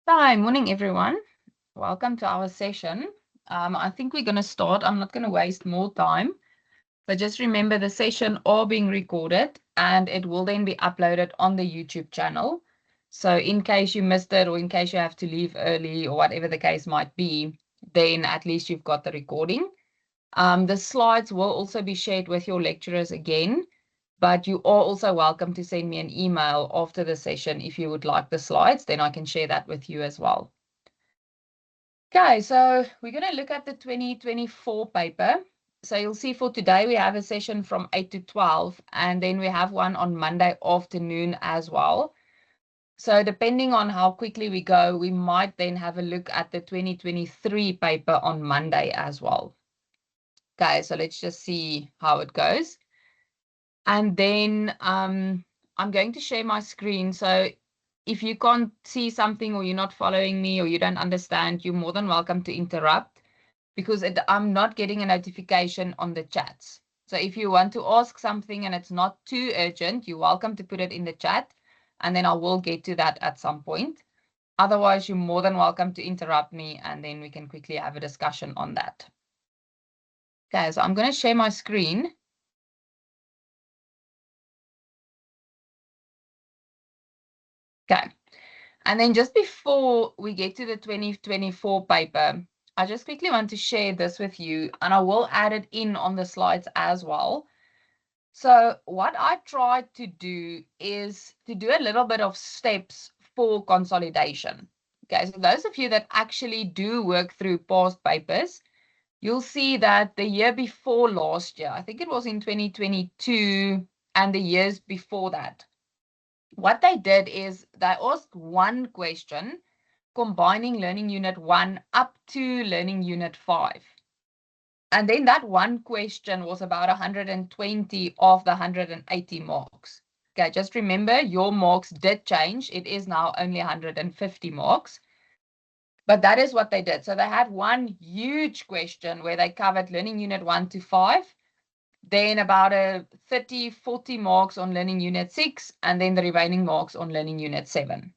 Hi, morning everyone. Welcome to our session. I think we're going to start. I'm not going to waste more time, but just remember the session are being recorded and it will then be uploaded on the YouTube channel. So in case you missed it or in case you have to leave early or whatever the case might be, then at least you've got the recording. The slides will also be shared with your lecturers again, but you are also welcome to send me an email after the session if you would like the slides, then I can share that with you as well. Okay, so we're going to look at the 2024 paper. So you'll see for today we have a session from 8 to 12, and then we have one on Monday afternoon as well. So depending on how quickly we go, we might then have a look at the 2023 paper on Monday as well. Okay, so let's just see how it goes. And then I'm going to share my screen. So if you can't see something or you're not following me or you don't understand, you're more than welcome to interrupt because I'm not getting a notification on the chats. So if you want to ask something and it's not too urgent, you're welcome to put it in the chat and then I will get to that at some point. Otherwise, you're more than welcome to interrupt me and then we can quickly have a discussion on that. Okay, so I'm going to share my screen. Okay. And then just before we get to the 2024 paper, I just quickly want to share this with you, and I will add it in on the slides as well. So what I tried to do is to do a little bit of steps for consolidation. Okay, so those of you that actually do work through past papers, you'll see that the year before last year, I think it was in 2022 and the years before that, what they did is they asked one question combining Learning Unit 1 up to Learning Unit 5. And then that one question was about 120 of the 180 marks. Okay, just remember your marks did change. It is now only 150 marks. But that is what they did. So they had one huge question where they covered Learning Unit 1 to 5, then about a 30, 40 marks on Learning Unit 6, and then the remaining marks on Learning Unit 7.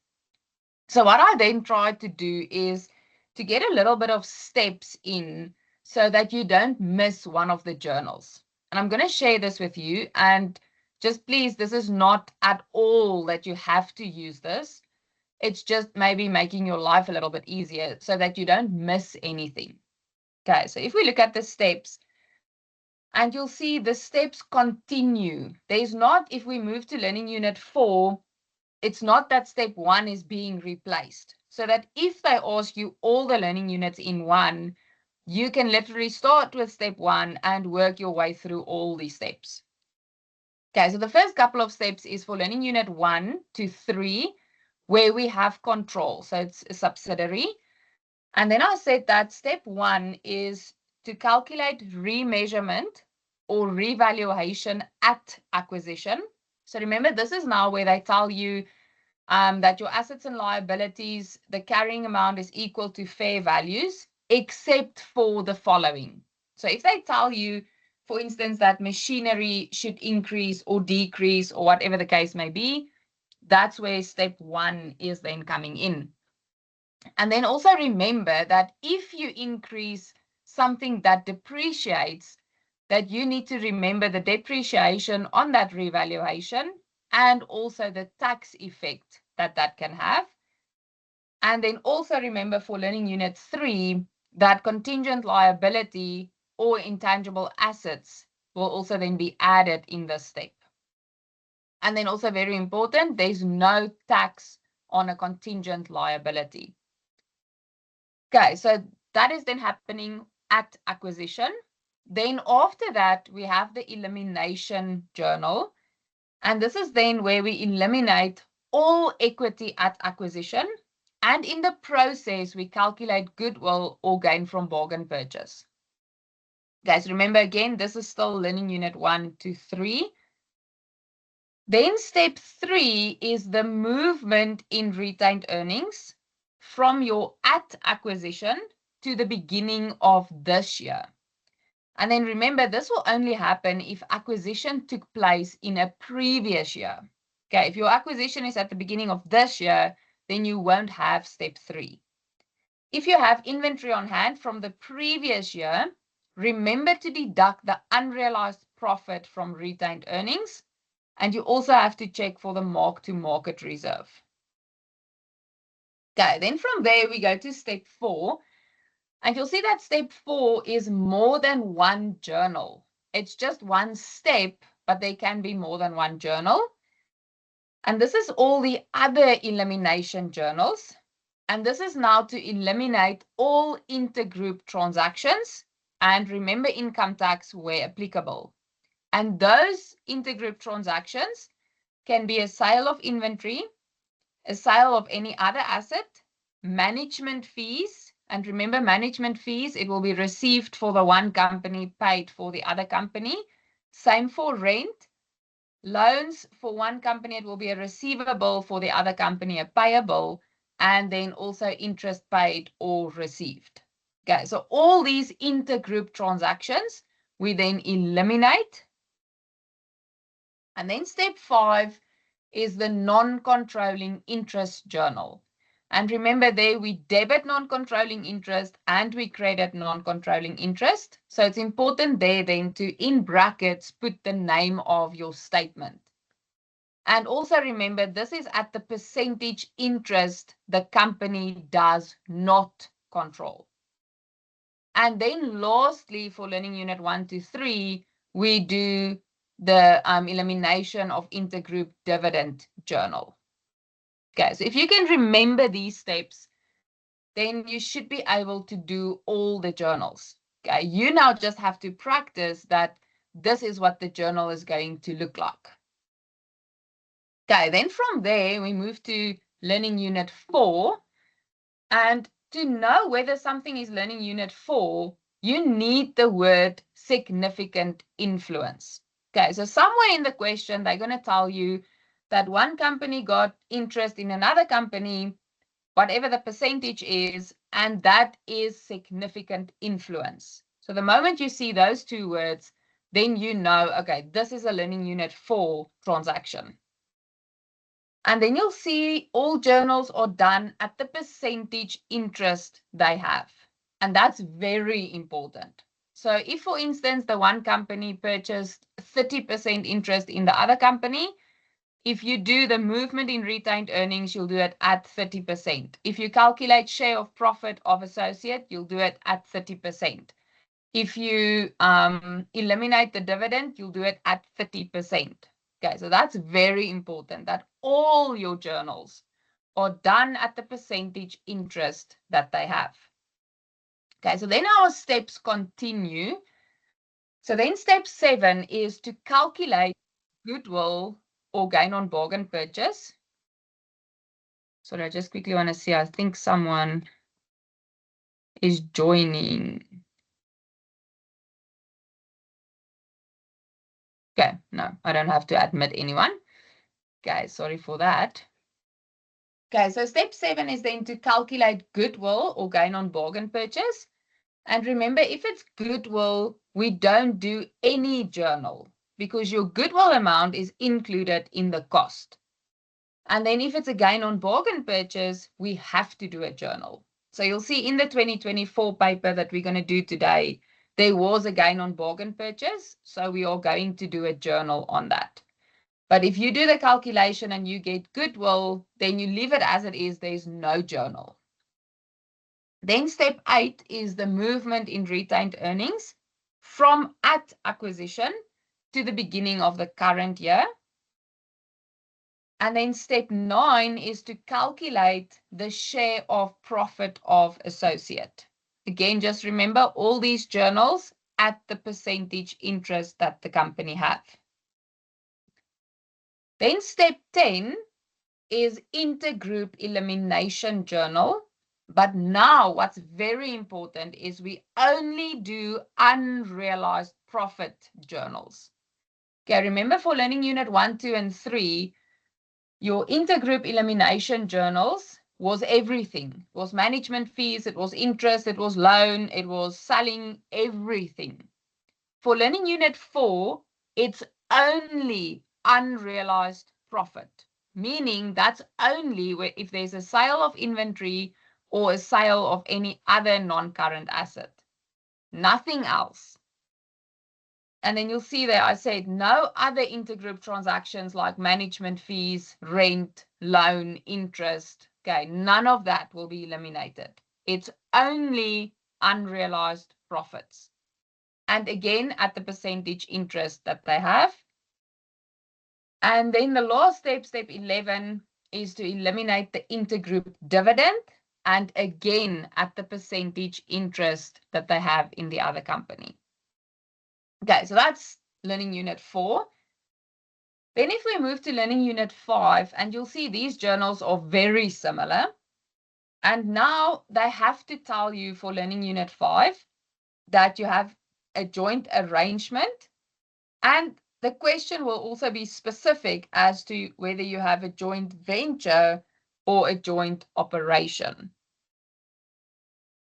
So what I then tried to do is to get a little bit of steps in so that you don't miss one of the journals. And I'm going to share this with you. And just please, this is not at all that you have to use this. It's just maybe making your life a little bit easier so that you don't miss anything. Okay, so if we look at the steps, and you'll see the steps continue. There's not, if we move to Learning Unit 4, it's not that step 1 is being replaced. So that if they ask you all the learning units in one, you can literally start with step 1 and work your way through all these steps. Okay, so the first couple of steps is for Learning Unit 1 to 3, where we have control. So it's a subsidiary. And then I said that step 1 is to calculate remeasurement or revaluation at acquisition. So remember, this is now where they tell you that your assets and liabilities, the carrying amount is equal to fair values, except for the following. So if they tell you, for instance, that machinery should increase or decrease or whatever the case may be, that's where step 1 is then coming in. And then also remember that if you increase something that depreciates, that you need to remember the depreciation on that revaluation and also the tax effect that can have. And then also remember for Learning Unit 3 that contingent liability or intangible assets will also then be added in this step. And then also very important, there's no tax on a contingent liability. Okay, so that is then happening at acquisition. Then after that, we have the elimination journal. And this is then where we eliminate all equity at acquisition. And in the process, we calculate goodwill or gain from bargain purchase. Guys, remember again, this is still Learning Unit 1 to 3. Then step 3 is the movement in retained earnings from your at acquisition to the beginning of this year. And then remember, this will only happen if acquisition took place in a previous year. Okay, if your acquisition is at the beginning of this year, then you won't have step 3. If you have inventory on hand from the previous year, remember to deduct the unrealized profit from retained earnings, and you also have to check for the mark-to-market reserve. Okay, then from there we go to step 4, and you'll see that step 4 is more than one journal. It's just one step, but there can be more than one journal. And this is all the other elimination journals. And this is now to eliminate all intergroup transactions and remember income tax where applicable. And those intergroup transactions can be a sale of inventory, a sale of any other asset, management fees. And remember, management fees, it will be received for the one company, paid for the other company. Same for rent. Loans for one company, it will be a receivable, for the other company, a payable, and then also interest paid or received. Okay, so all these intergroup transactions, we then eliminate. And then step 5 is the non-controlling interest journal. And remember there, we debit non-controlling interest and we credit non-controlling interest. So it's important there then to, in brackets, put the name of your statement. And also remember, this is at the percentage interest the company does not control. And then lastly, for learning unit 1 to 3, we do the elimination of intergroup dividend journal. Okay, so if you can remember these steps, then you should be able to do all the journals. Okay, you now just have to practice that this is what the journal is going to look like. Okay, then from there, we move to learning unit 4. And to know whether something is learning unit 4, you need the word significant influence. Okay, so somewhere in the question, they're going to tell you that one company got interest in another company, whatever the percentage is, and that is significant influence. So the moment you see those two words, then you know, okay, this is a learning unit 4 transaction. And then you'll see all journals are done at the percentage interest they have. And that's very important. So if, for instance, the one company purchased 30% interest in the other company, if you do the movement in retained earnings, you'll do it at 30%. If you calculate share of profit of associate, you'll do it at 30%. If you eliminate the dividend, you'll do it at 30%. Okay, so that's very important that all your journals are done at the percentage interest that they have. Okay, so then our steps continue. So then step 7 is to calculate goodwill or gain on bargain purchase. Sorry, I just quickly want to see, I think someone is joining. Okay, no, I don't have to admit anyone. Okay, sorry for that. Okay, so step 7 is then to calculate goodwill or gain on bargain purchase. And remember, if it's goodwill, we don't do any journal because your goodwill amount is included in the cost. And then if it's a gain on bargain purchase, we have to do a journal. So you'll see in the 2024 paper that we're going to do today, there was a gain on bargain purchase. So we are going to do a journal on that. But if you do the calculation and you get goodwill, then you leave it as it is. There's no journal. Then step 8 is the movement in retained earnings from at acquisition to the beginning of the current year. And then step 9 is to calculate the share of profit of associate. Again, just remember all these journals at the percentage interest that the company have. Then step 10 is intergroup elimination journal. But now what's very important is we only do unrealized profit journals. Okay, remember for learning unit 1, 2, and 3, your intergroup elimination journals was everything. It was management fees, it was interest, it was loan, it was selling, everything. For learning unit 4, it's only unrealized profit. meaning that's only if there's a sale of inventory or a sale of any other non-current asset, nothing else. And then you'll see there I said no other intergroup transactions like management fees, rent, loan, interest. Okay, none of that will be eliminated. It's only unrealized profits. And again, at the percentage interest that they have. And then the last step, step 11, is to eliminate the intergroup dividend. And again, at the percentage interest that they have in the other company. Okay, so that's learning unit 4. Then if we move to learning unit 5, and you'll see these journals are very similar. And now they have to tell you for learning unit 5 that you have a joint arrangement. And the question will also be specific as to whether you have a joint venture or a joint operation.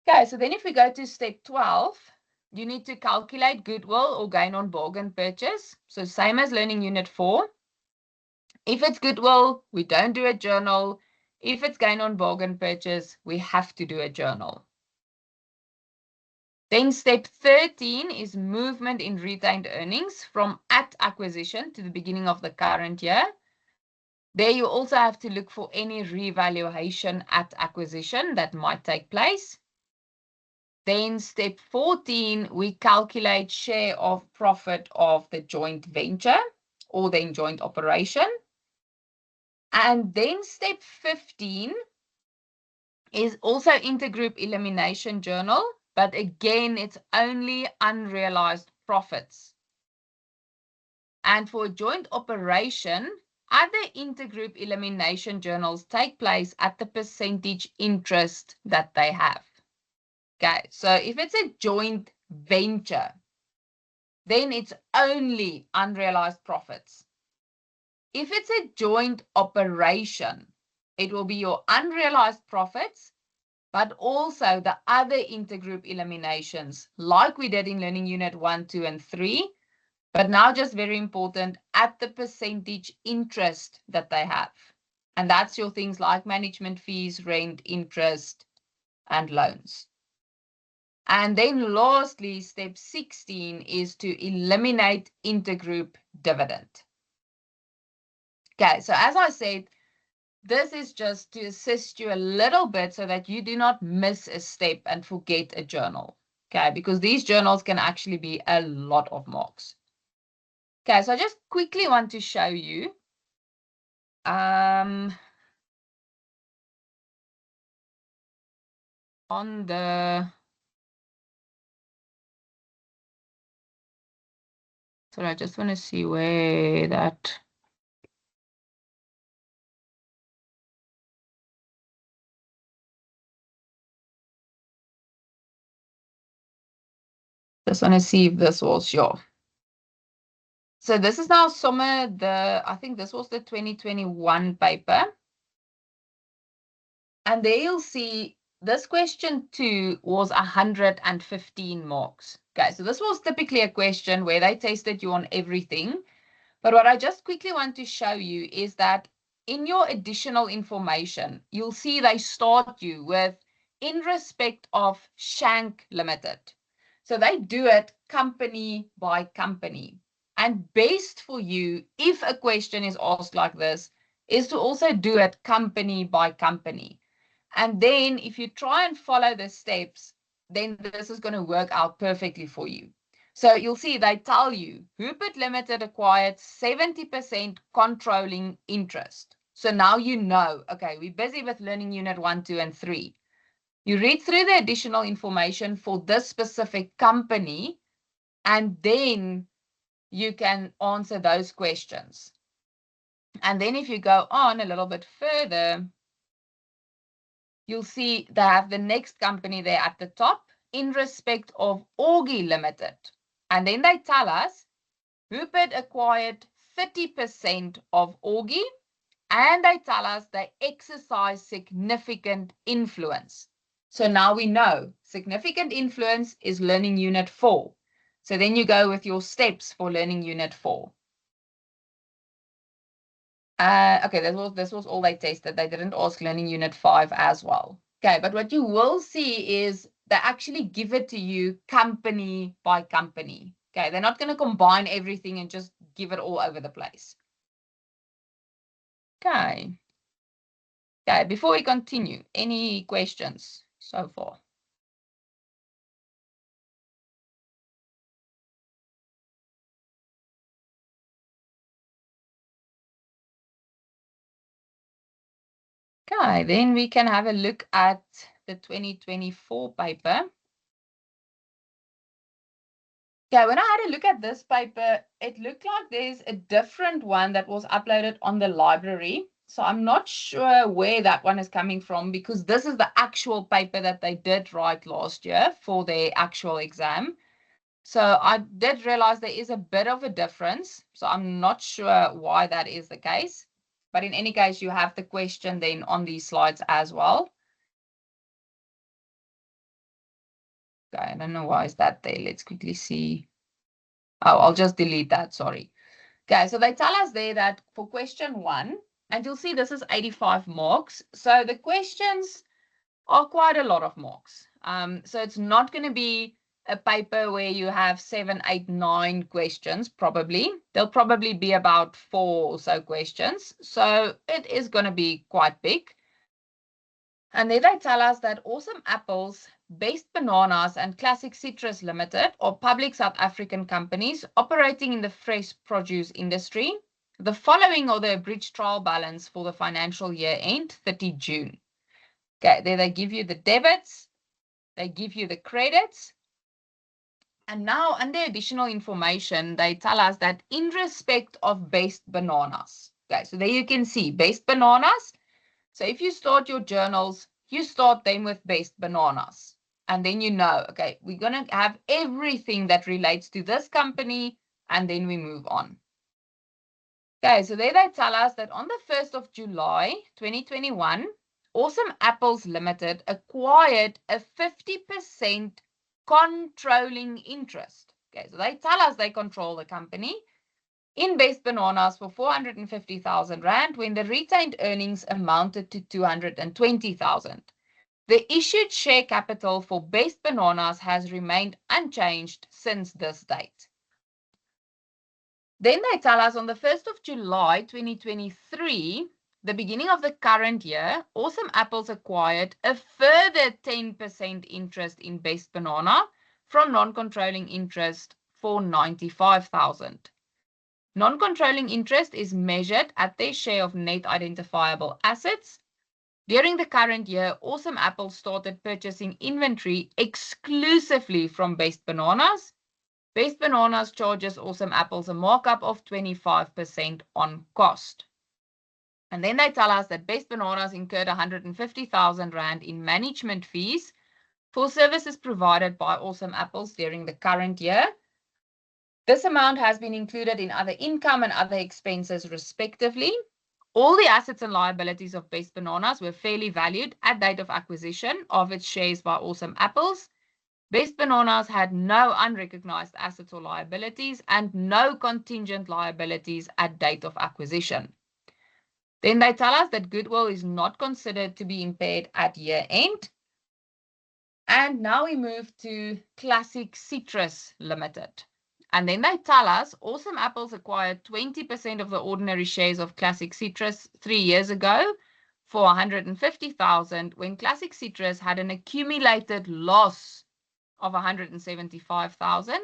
Okay, so then if we go to step 12, you need to calculate goodwill or gain on bargain purchase. So same as learning unit 4. If it's goodwill, we don't do a journal. If it's gain on bargain purchase, we have to do a journal. Then step 13 is movement in retained earnings from at acquisition to the beginning of the current year. There you also have to look for any revaluation at acquisition that might take place. Then step 14, we calculate share of profit of the joint venture or the joint operation. And then step 15 is also intergroup elimination journal, but again, it's only unrealized profits. And for a joint operation, other intergroup elimination journals take place at the percentage interest that they have. Okay, so if it's a joint venture, then it's only unrealized profits. If it's a joint operation, it will be your unrealized profits, but also the other intergroup eliminations, like we did in learning unit 1, 2, and 3, but now just very important, at the percentage interest that they have. And that's your things like management fees, rent, interest, and loans. And then lastly, step 16 is to eliminate intergroup dividend. Okay, so as I said, this is just to assist you a little bit so that you do not miss a step and forget a journal. Okay, because these journals can actually be a lot of marks. Okay, so I just quickly want to show you on the, so I just want to see where that, just want to see if this was your. So this is now I think this was the 2021 paper. And there you'll see this question 2 was 115 marks. Okay, so this was typically a question where they tested you on everything. But what I just quickly want to show you is that in your additional information, you'll see they start you with in respect of Shank Limited. So they do it company by company. And best for you, if a question is asked like this, is to also do it company by company. And then if you try and follow the steps, then this is going to work out perfectly for you. So you'll see they tell you Rupert Limited acquired 70% controlling interest. So now you know, okay, we're busy with learning unit 1, 2, and 3. You read through the additional information for this specific company, and then you can answer those questions. And then if you go on a little bit further, you'll see they have the next company there at the top in respect of Augie Limited. And then they tell us Rupert acquired 30% of Augie, and they tell us they exercise significant influence. So now we know significant influence is learning unit 4. So then you go with your steps for learning unit 4. Okay, this was all they tested. They didn't ask learning unit 5 as well. Okay, but what you will see is they actually give it to you company by company. Okay, they're not going to combine everything and just give it all over the place. Okay. Okay, before we continue, any questions so far? Okay, then we can have a look at the 2024 paper. Okay, when I had a look at this paper, it looked like there's a different one that was uploaded on the library. So I'm not sure where that one is coming from because this is the actual paper that they did write last year for their actual exam. So I did realize there is a bit of a difference. So I'm not sure why that is the case. But in any case, you have the question then on these slides as well. Okay, I don't know why is that there. Let's quickly see. Oh, I'll just delete that, sorry. Okay, so they tell us there that for question 1, and you'll see this is 85 marks. So the questions are quite a lot of marks. So it's not going to be a paper where you have 7, 8, 9 questions, probably. There'll probably be about 4 or so questions. So it is going to be quite big. And then they tell us that Awesome Apples, Best Bananas, and Classic Citrus Limited are public South African companies operating in the fresh produce industry. The following are the abridged trial balance for the financial year end, 30 June. Okay, there they give you the debits, they give you the credits. And now under additional information, they tell us that in respect of Best Bananas. Okay, so there you can see Best Bananas. So if you start your journals, you start them with Best Bananas. And then you know, okay, we're going to have everything that relates to this company, and then we move on. Okay, so there they tell us that on the 1st of July, 2021, Awesome Apples Limited acquired a 50% controlling interest. Okay, so they tell us they control the company in Best Bananas for 450,000 Rand when the retained earnings amounted to 220,000. The issued share capital for Best Bananas has remained unchanged since this date. Then they tell us on the 1st of July 2023, the beginning of the current year, Awesome Apples acquired a further 10% interest in Best Banana from non-controlling interest for 95,000. Non-controlling interest is measured at their share of net identifiable assets. During the current year, Awesome Apples started purchasing inventory exclusively from Best Bananas. Best Bananas charges Awesome Apples a markup of 25% on cost. And then they tell us that Best Bananas incurred 150,000 Rand in management fees for services provided by Awesome Apples during the current year. This amount has been included in other income and other expenses, respectively. All the assets and liabilities of Best Bananas were fairly valued at date of acquisition of its shares by Awesome Apples. Best Bananas had no unrecognized assets or liabilities and no contingent liabilities at date of acquisition. Then they tell us that goodwill is not considered to be impaired at year end. And now we move to Classic Citrus Limited. And then they tell us Awesome Apples acquired 20% of the ordinary shares of Classic Citrus 3 years ago for 150,000 when Classic Citrus had an accumulated loss of 175,000.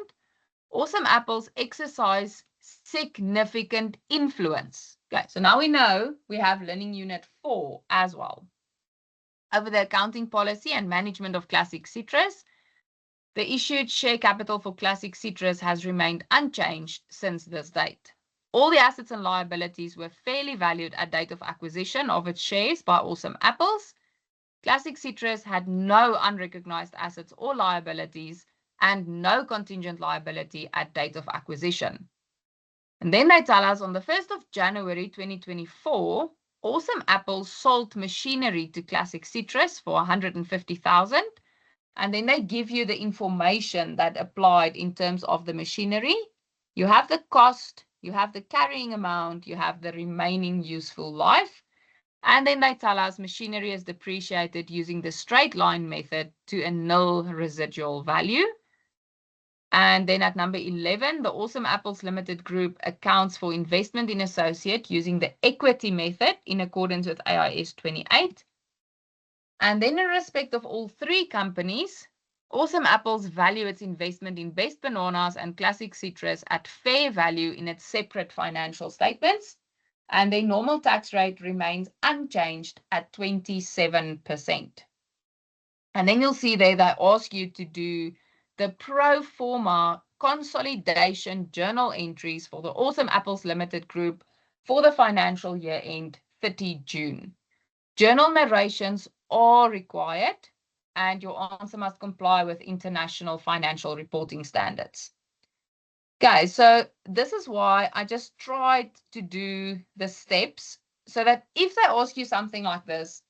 Awesome Apples exercise significant influence. Okay, so now we know we have learning unit 4 as well. Over the accounting policy and management of Classic Citrus, the issued share capital for Classic Citrus has remained unchanged since this date. All the assets and liabilities were fairly valued at date of acquisition of its shares by Awesome Apples. Classic Citrus had no unrecognized assets or liabilities and no contingent liability at date of acquisition. And then they tell us on the 1st of January 2024, Awesome Apples sold machinery to Classic Citrus for 150,000. And then they give you the information that applied in terms of the machinery. You have the cost, you have the carrying amount, you have the remaining useful life. And then they tell us machinery is depreciated using the straight line method to a nil residual value. And then at number 11, the Awesome Apples Limited Group accounts for investment in associate using the equity method in accordance with AIS 28. And then in respect of all three companies, Awesome Apples value its investment in Best Bananas and Classic Citrus at fair value in its separate financial statements. And their normal tax rate remains unchanged at 27%. And then you'll see there they ask you to do the pro forma consolidation journal entries for the Awesome Apples Limited Group for the financial year end 30 June. Journal narrations are required, and your answer must comply with international financial reporting standards. Okay, so this is why I just tried to do the steps so that if they ask you something like this,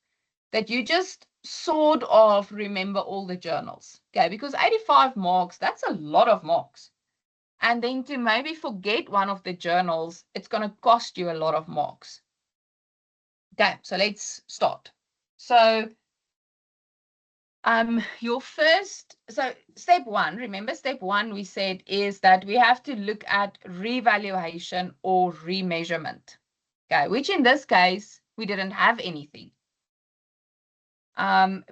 that you just sort of remember all the journals. Okay, because 85 marks, that's a lot of marks. And then to maybe forget one of the journals, it's going to cost you a lot of marks. Okay, so let's start. So so step one, remember step one we said is that we have to look at revaluation or remeasurement, okay, which in this case, we didn't have anything.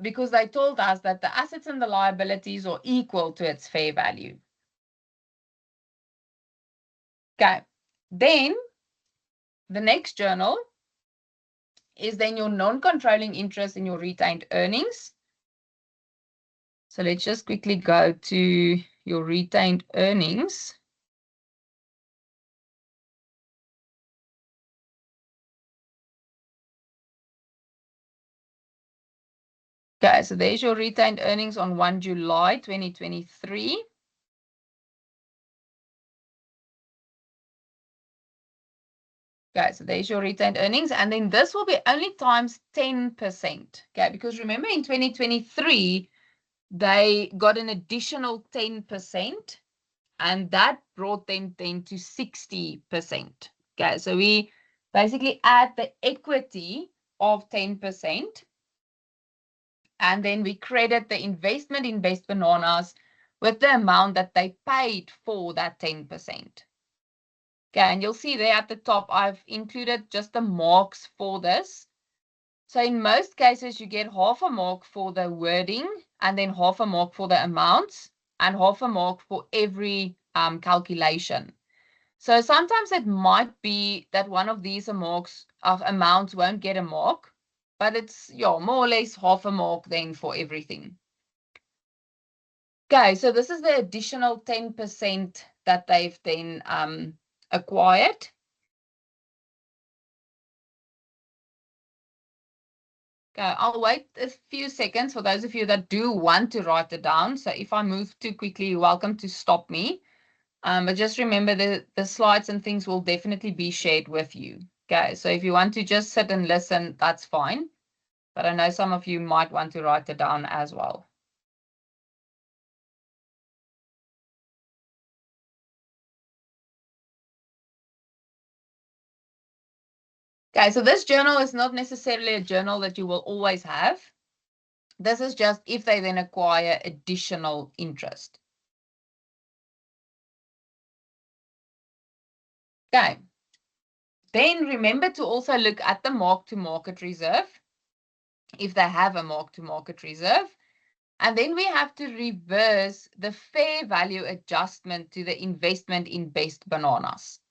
Because they told us that the assets and the liabilities are equal to its fair value. Okay, then the next journal is then your non-controlling interest in your retained earnings. So let's just quickly go to your retained earnings. Okay, so there's your retained earnings on 1 July 2023. Okay, so there's your retained earnings. And then this will be only times 10%. Okay, because remember in 2023, they got an additional 10%, and that brought them then to 60%. Okay, so we basically add the equity of 10%, and then we credit the investment in Best Bananas with the amount that they paid for that 10%. Okay, and you'll see there at the top, I've included just the marks for this. So in most cases, you get half a mark for the wording, and then half a mark for the amounts, and half a mark for every calculation. So sometimes it might be that one of these amounts won't get a mark, but it's more or less half a mark then for everything. Okay, so this is the additional 10% that they've then acquired. Okay, I'll wait a few seconds for those of you that do want to write it down. So if I move too quickly, you're welcome to stop me. But just remember the slides and things will definitely be shared with you. Okay, so if you want to just sit and listen, that's fine. But I know some of you might want to write it down as well. Okay, so this journal is not necessarily a journal that you will always have. This is just if they then acquire additional interest. Okay. Then remember to also look at the mark-to-market reserve, if they have a mark-to-market reserve. And then we have to reverse the fair value adjustment to the investment in Best Bananas.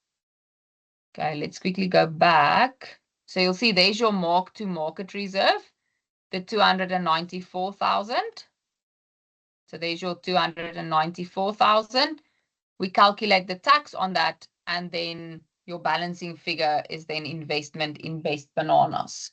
Okay, let's quickly go back. So you'll see there's your mark-to-market reserve, the 294,000. So there's your 294,000. We calculate the tax on that, and then your balancing figure is then investment in Best Bananas.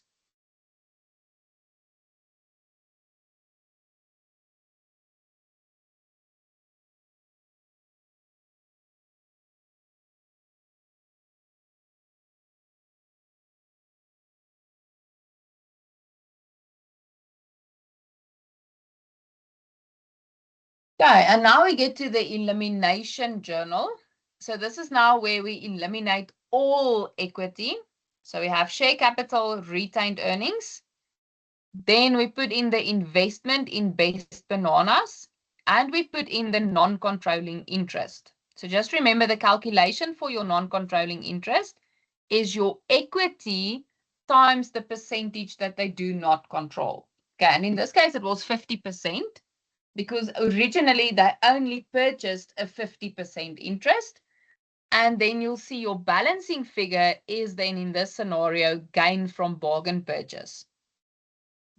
Okay, and now we get to the elimination journal. So this is now where we eliminate all equity. So we have share capital, retained earnings. Then we put in the investment in Best Bananas, and we put in the non-controlling interest. So just remember the calculation for your non-controlling interest is your equity times the percentage that they do not control. Okay, and in this case, it was 50% because originally they only purchased a 50% interest. And then you'll see your balancing figure is then in this scenario gain from bargain purchase.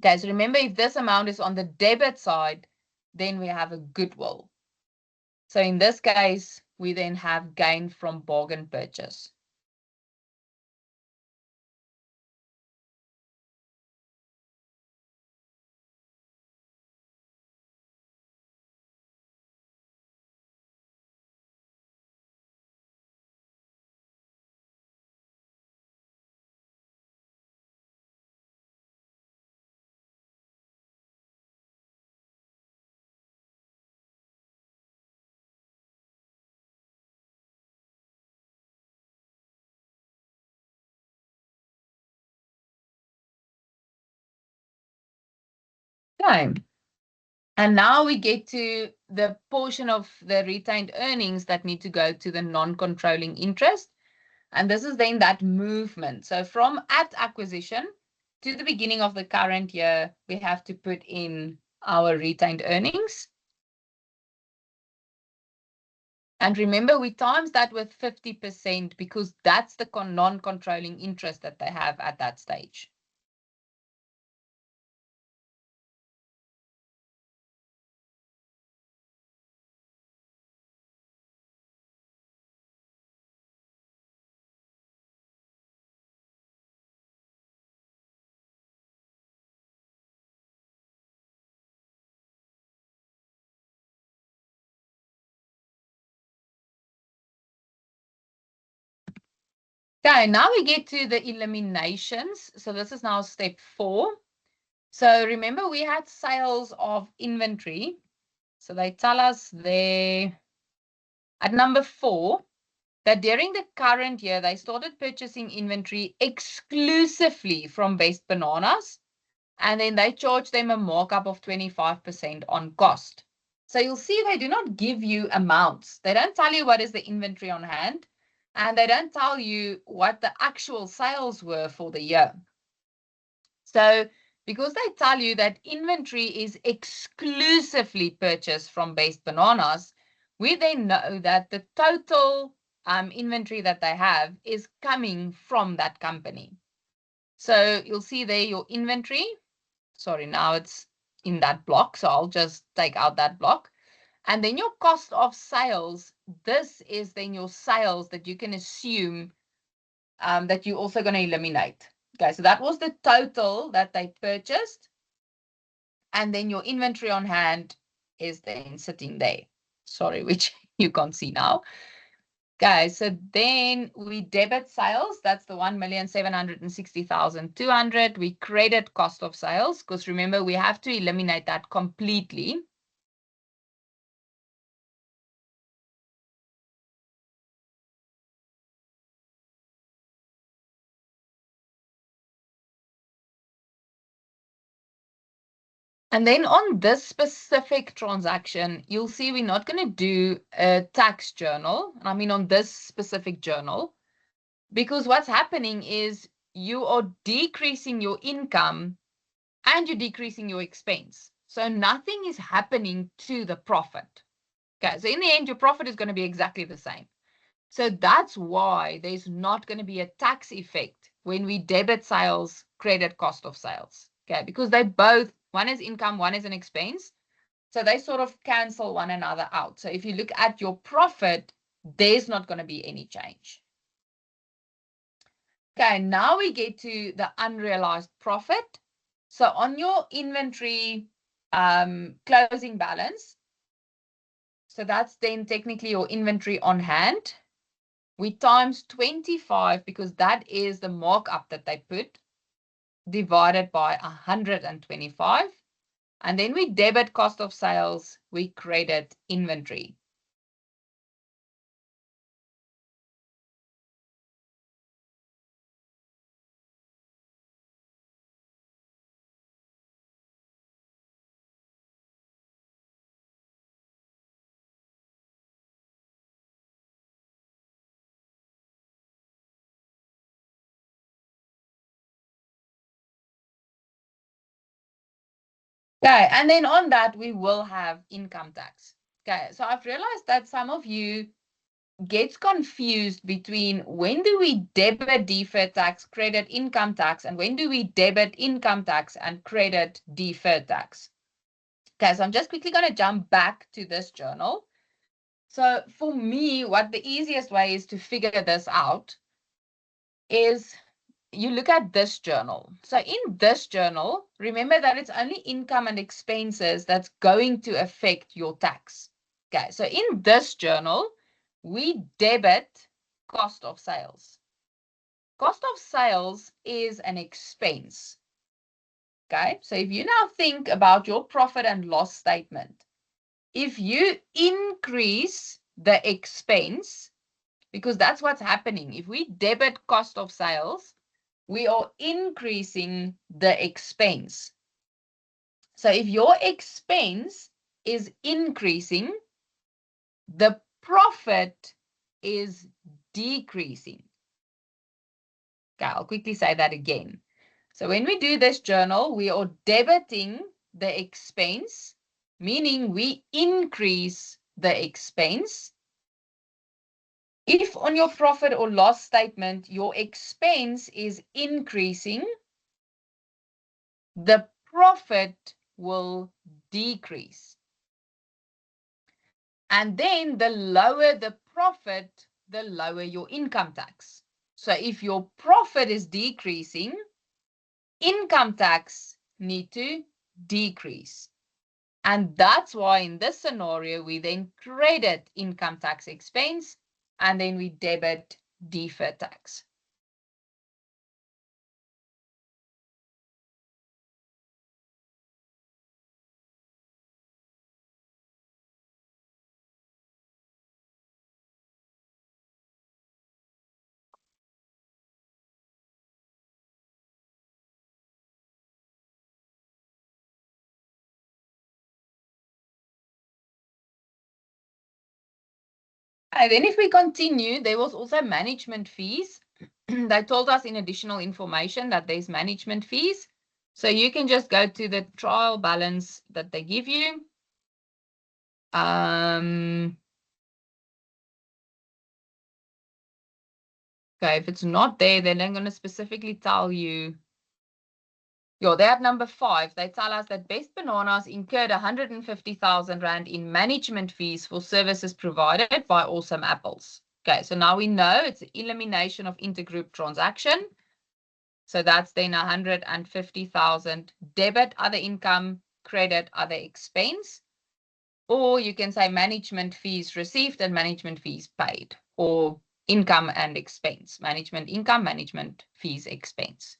Guys, remember if this amount is on the debit side, then we have a goodwill. So in this case, we then have gain from bargain purchase. Okay. And now we get to the portion of the retained earnings that need to go to the non-controlling interest. And this is then that movement. So from at acquisition to the beginning of the current year, we have to put in our retained earnings. And remember, we times that with 50% because that's the non-controlling interest that they have at that stage. Okay, now we get to the eliminations. So this is now step 4. So remember, we had sales of inventory. So they tell us there at number 4 that during the current year, they started purchasing inventory exclusively from Best Bananas, and then they charge them a markup of 25% on cost. So you'll see they do not give you amounts. They don't tell you what is the inventory on hand, and they don't tell you what the actual sales were for the year. So because they tell you that inventory is exclusively purchased from Best Bananas, we then know that the total inventory that they have is coming from that company. So you'll see there your inventory. Sorry, now it's in that block. So I'll just take out that block. And then your cost of sales, this is then your sales that you can assume that you're also going to eliminate. Okay, so that was the total that they purchased. And then your inventory on hand is then sitting there. Sorry, which you can't see now. Okay, so then we debit sales. That's the 1,760,200. We credit cost of sales because remember, we have to eliminate that completely. And then on this specific transaction, you'll see we're not going to do a tax journal. I mean, on this specific journal, because what's happening is you are decreasing your income and you're decreasing your expense. So nothing is happening to the profit. Okay, so in the end, your profit is going to be exactly the same. So that's why there's not going to be a tax effect when we debit sales, credit cost of sales. Okay, because they both, one is income, one is an expense. So they sort of cancel one another out. So if you look at your profit, there's not going to be any change. Okay, now we get to the unrealized profit. So on your inventory closing balance, so that's then technically your inventory on hand. We times 25 because that is the markup that they put, divided by 125. And then we debit cost of sales, we credit inventory. Okay, and then on that, we will have income tax. Okay, so I've realized that some of you gets confused between when do we debit deferred tax, credit income tax, and when do we debit income tax and credit deferred tax. Okay, so I'm just quickly going to jump back to this journal. So for me, what the easiest way is to figure this out is you look at this journal. So in this journal, remember that it's only income and expenses that's going to affect your tax. Okay, so in this journal, we debit cost of sales. Cost of sales is an expense. Okay, so if you now think about your profit and loss statement, if you increase the expense, because that's what's happening, if we debit cost of sales, we are increasing the expense. So if your expense is increasing, the profit is decreasing. Okay, I'll quickly say that again. So when we do this journal, we are debiting the expense, meaning we increase the expense. If on your profit or loss statement, your expense is increasing, the profit will decrease. And then the lower the profit, the lower your income tax. So if your profit is decreasing, income tax need to decrease. And that's why in this scenario, we then credit income tax expense and then we debit deferred tax. And then if we continue, there was also management fees. They told us in additional information that there's management fees. So you can just go to the trial balance that they give you. Okay, if it's not there, then I'm going to specifically tell you. Yeah, they're at number 5. They tell us that Best Bananas incurred 150,000 Rand in management fees for services provided by Awesome Apples. Okay, so now we know it's an elimination of intergroup transaction. So that's then 150,000 debit, other income, credit, other expense. Or you can say management fees received and management fees paid, or income and expense, management income, management fees expense.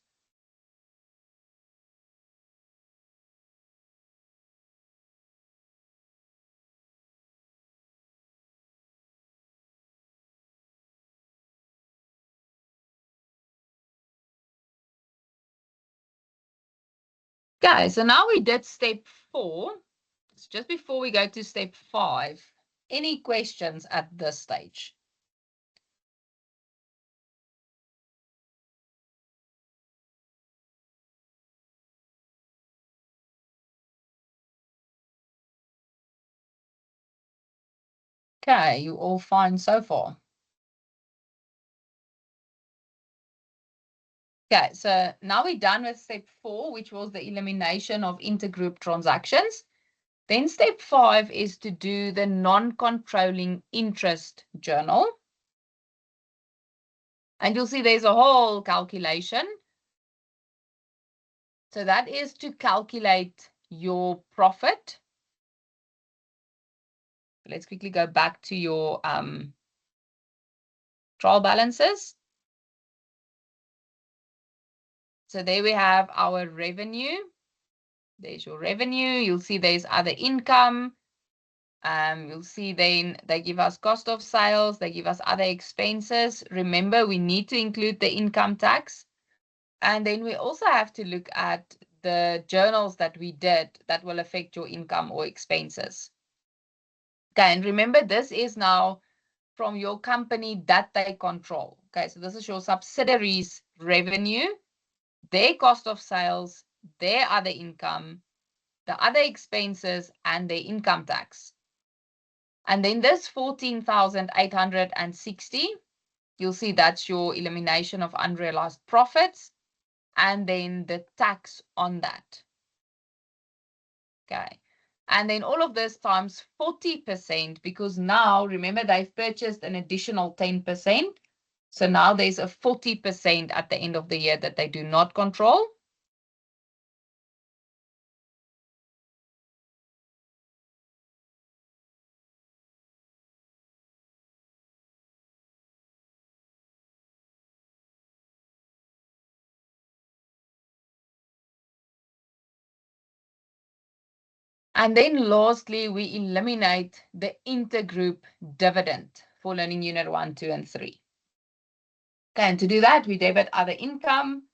Okay, so now we did step 4. So just before we go to step 5, any questions at this stage? Okay, you all fine so far? Okay, so now we're done with step 4, which was the elimination of intergroup transactions. Then step 5 is to do the non-controlling interest journal. And you'll see there's a whole calculation. So that is to calculate your profit. Let's quickly go back to your trial balances. So there we have our revenue. There's your revenue. You'll see there's other income. You'll see then they give us cost of sales. They give us other expenses. Remember, we need to include the income tax. And then we also have to look at the journals that we did that will affect your income or expenses. Okay, and remember, this is now from your company that they control. Okay, so this is your subsidiaries' revenue, their cost of sales, their other income, the other expenses, and the income tax. And then this 14,860, you'll see that's your elimination of unrealized profits, and then the tax on that. Okay. And then all of this times 40%, because now, remember, they've purchased an additional 10%. So now there's a 40% at the end of the year that they do not control. And then lastly, we eliminate the intergroup dividend for learning unit 1, 2, and 3. Okay, and to do that, we debit other income,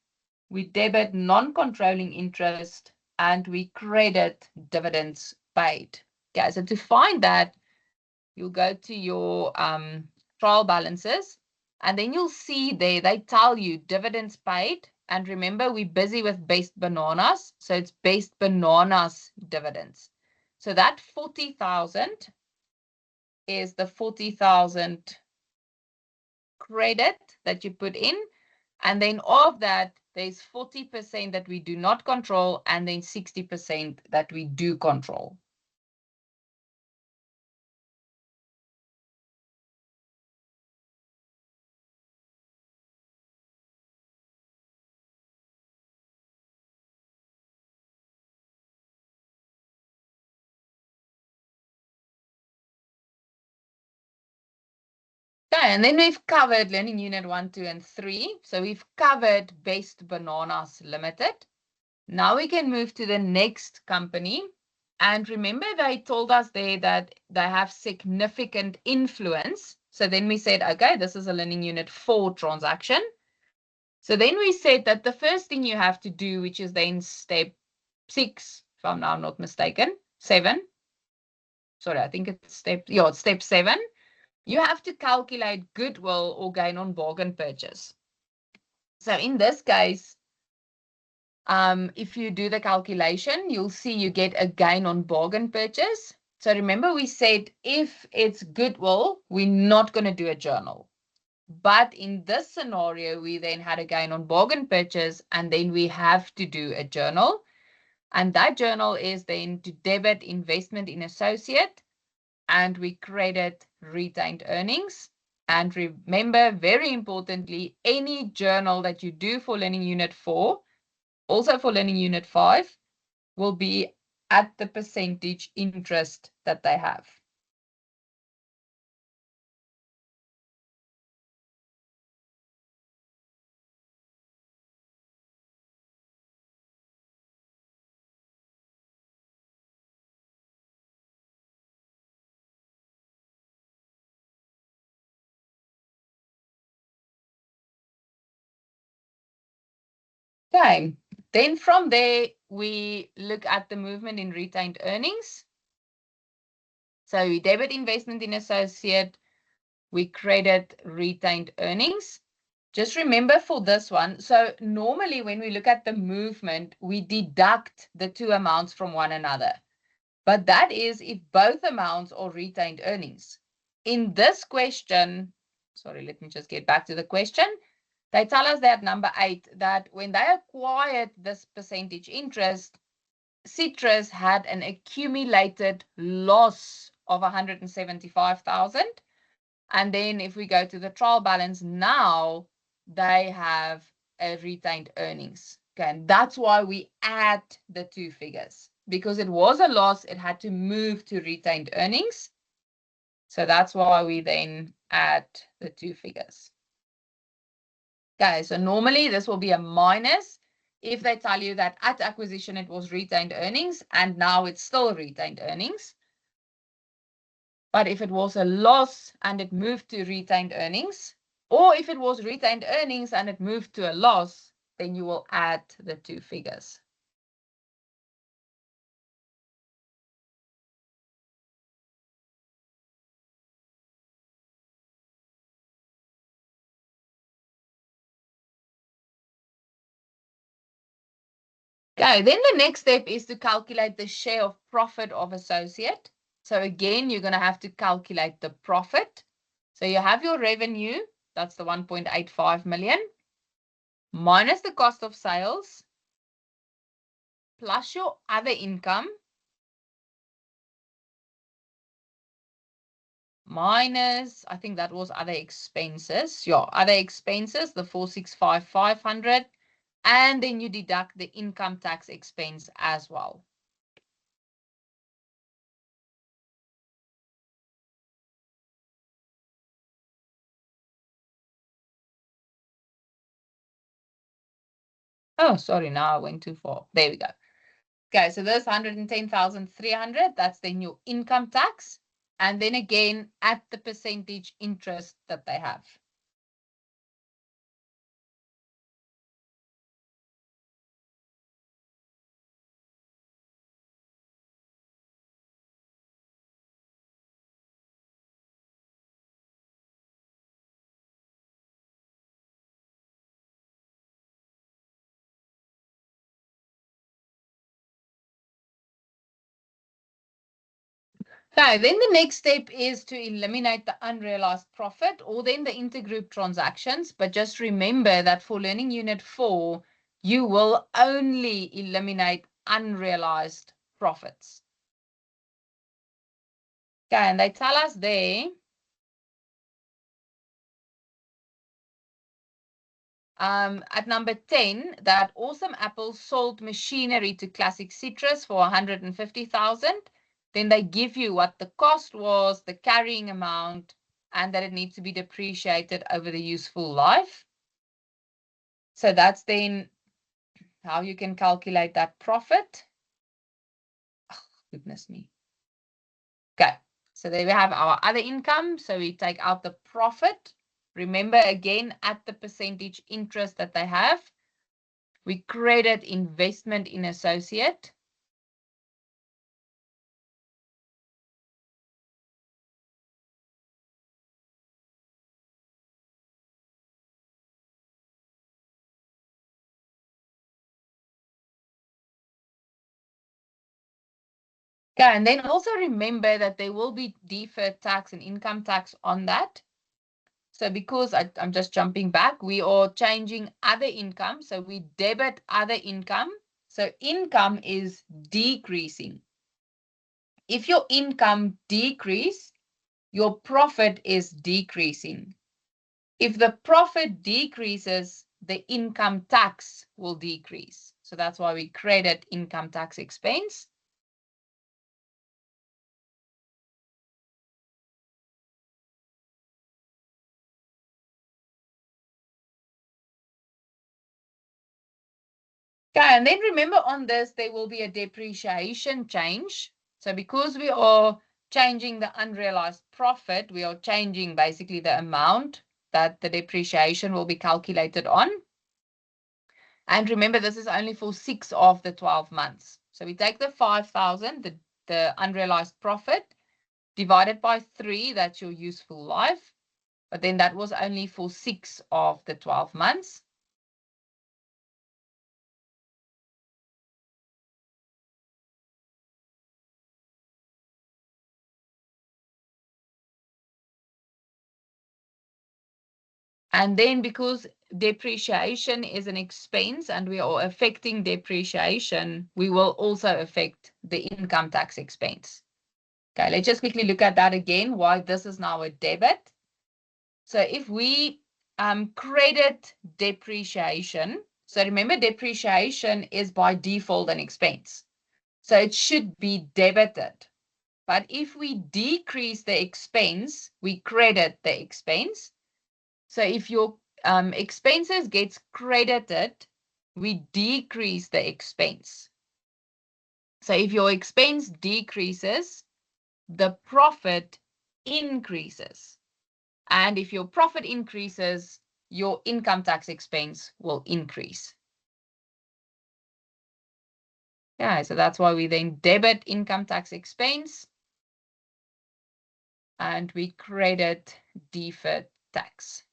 we debit non-controlling interest, and we credit dividends paid. Okay, so to find that, you'll go to your trial balances, and then you'll see there, they tell you dividends paid. And remember, we're busy with Best Bananas, so it's Best Bananas dividends. So that 40,000 is the 40,000 credit that you put in. And then of that, there's 40% that we do not control, and then 60% that we do control. Okay, and then we've covered learning unit 1, 2, and 3. So we've covered Best Bananas Limited. Now we can move to the next company. And remember, they told us there that they have significant influence. So then we said, okay, this is a learning unit 4 transaction. So then we said that the first thing you have to do, which is then step 6, if I'm now not mistaken, 7. Sorry, I think it's step 7. You have to calculate goodwill or gain on bargain purchase. So in this case, if you do the calculation, you'll see you get a gain on bargain purchase. So remember, we said if it's goodwill, we're not going to do a journal. But in this scenario, we then had a gain on bargain purchase, and then we have to do a journal. And that journal is then to debit investment in associate, and we credit retained earnings. And remember, very importantly, any journal that you do for learning unit 4, also for learning unit 5, will be at the percentage interest that they have. Okay, then from there, we look at the movement in retained earnings. So we debit investment in associate, we credit retained earnings. Just remember for this one, so normally when we look at the movement, we deduct the two amounts from one another. But that is if both amounts are retained earnings. In this question, sorry, let me just get back to the question. They tell us that number 8, that when they acquired this percentage interest, Citrus had an accumulated loss of 175,000. And then if we go to the trial balance now, they have a retained earnings. Okay, and that's why we add the two figures. Because it was a loss, it had to move to retained earnings. So that's why we then add the two figures. Okay, so normally this will be a minus if they tell you that at acquisition it was retained earnings and now it's still retained earnings. But if it was a loss and it moved to retained earnings, or if it was retained earnings and it moved to a loss, then you will add the two figures. Okay, then the next step is to calculate the share of profit of associate. So again, you're going to have to calculate the profit. So you have your revenue, that's the 1.85 million, minus the cost of sales, plus your other income, minus, I think that was other expenses. Your other expenses, the 465,500, and then you deduct the income tax expense as well. Oh, sorry, now I went too far. There we go. Okay, so this 110,300, that's then your income tax. And then again, at the percentage interest that they have. Okay, then the next step is to eliminate the unrealized profit or then the intergroup transactions. But just remember that for Learning Unit 4, you will only eliminate unrealized profits. Okay, and they tell us there, at number 10, that Awesome Apple sold machinery to Classic Citrus for 150,000. Then they give you what the cost was, the carrying amount, and that it needs to be depreciated over the useful life. So that's then how you can calculate that profit. Oh, goodness me. Okay, so there we have our other income. So we take out the profit. Remember again, at the percentage interest that they have. We credit investment in associate. Okay, and then also remember that there will be deferred tax and income tax on that. So because I'm just jumping back, we are changing other income. So we debit other income. So income is decreasing. If your income decrease, your profit is decreasing. If the profit decreases, the income tax will decrease. So that's why we credit income tax expense. Okay, and then remember on this, there will be a depreciation change. So because we are changing the unrealized profit, we are changing basically the amount that the depreciation will be calculated on. And remember, this is only for 6 of the 12 months. So we take the 5,000, the unrealized profit, divided by 3, that's your useful life. But then that was only for 6 of the 12 months. And then because depreciation is an expense and we are affecting depreciation, we will also affect the income tax expense. Okay, let's just quickly look at that again, why this is now a debit. So if we credit depreciation, so remember depreciation is by default an expense. So it should be debited. But if we decrease the expense, we credit the expense. So if your expenses gets credited, we decrease the expense. So if your expense decreases, the profit increases. And if your profit increases, your income tax expense will increase. Yeah, so that's why we then debit income tax expense and we credit deferred tax.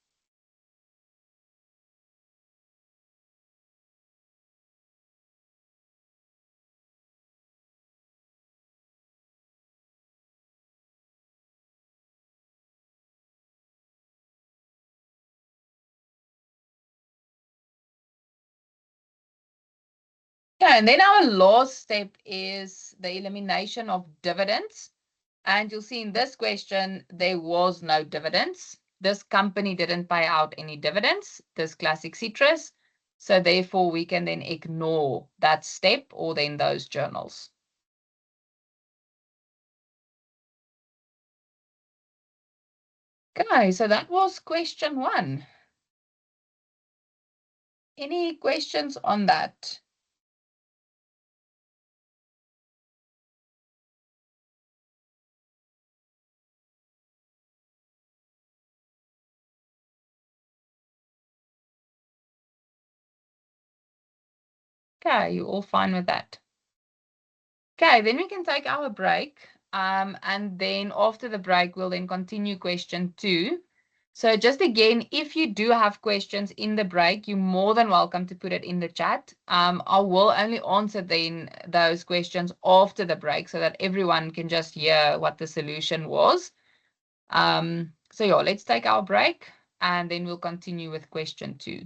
Okay, and then our last step is the elimination of dividends. And you'll see in this question, there was no dividends. This company didn't pay out any dividends, this classic citrus. So therefore, we can then ignore that step or then those journals. Okay, so that was question 1. Any questions on that? Okay, you all fine with that? Okay, then we can take our break. And then after the break, we'll then continue question 2. So just again, if you do have questions in the break, you're more than welcome to put it in the chat. I will only answer then those questions after the break so that everyone can just hear what the solution was. So yeah, let's take our break and then we'll continue with question 2.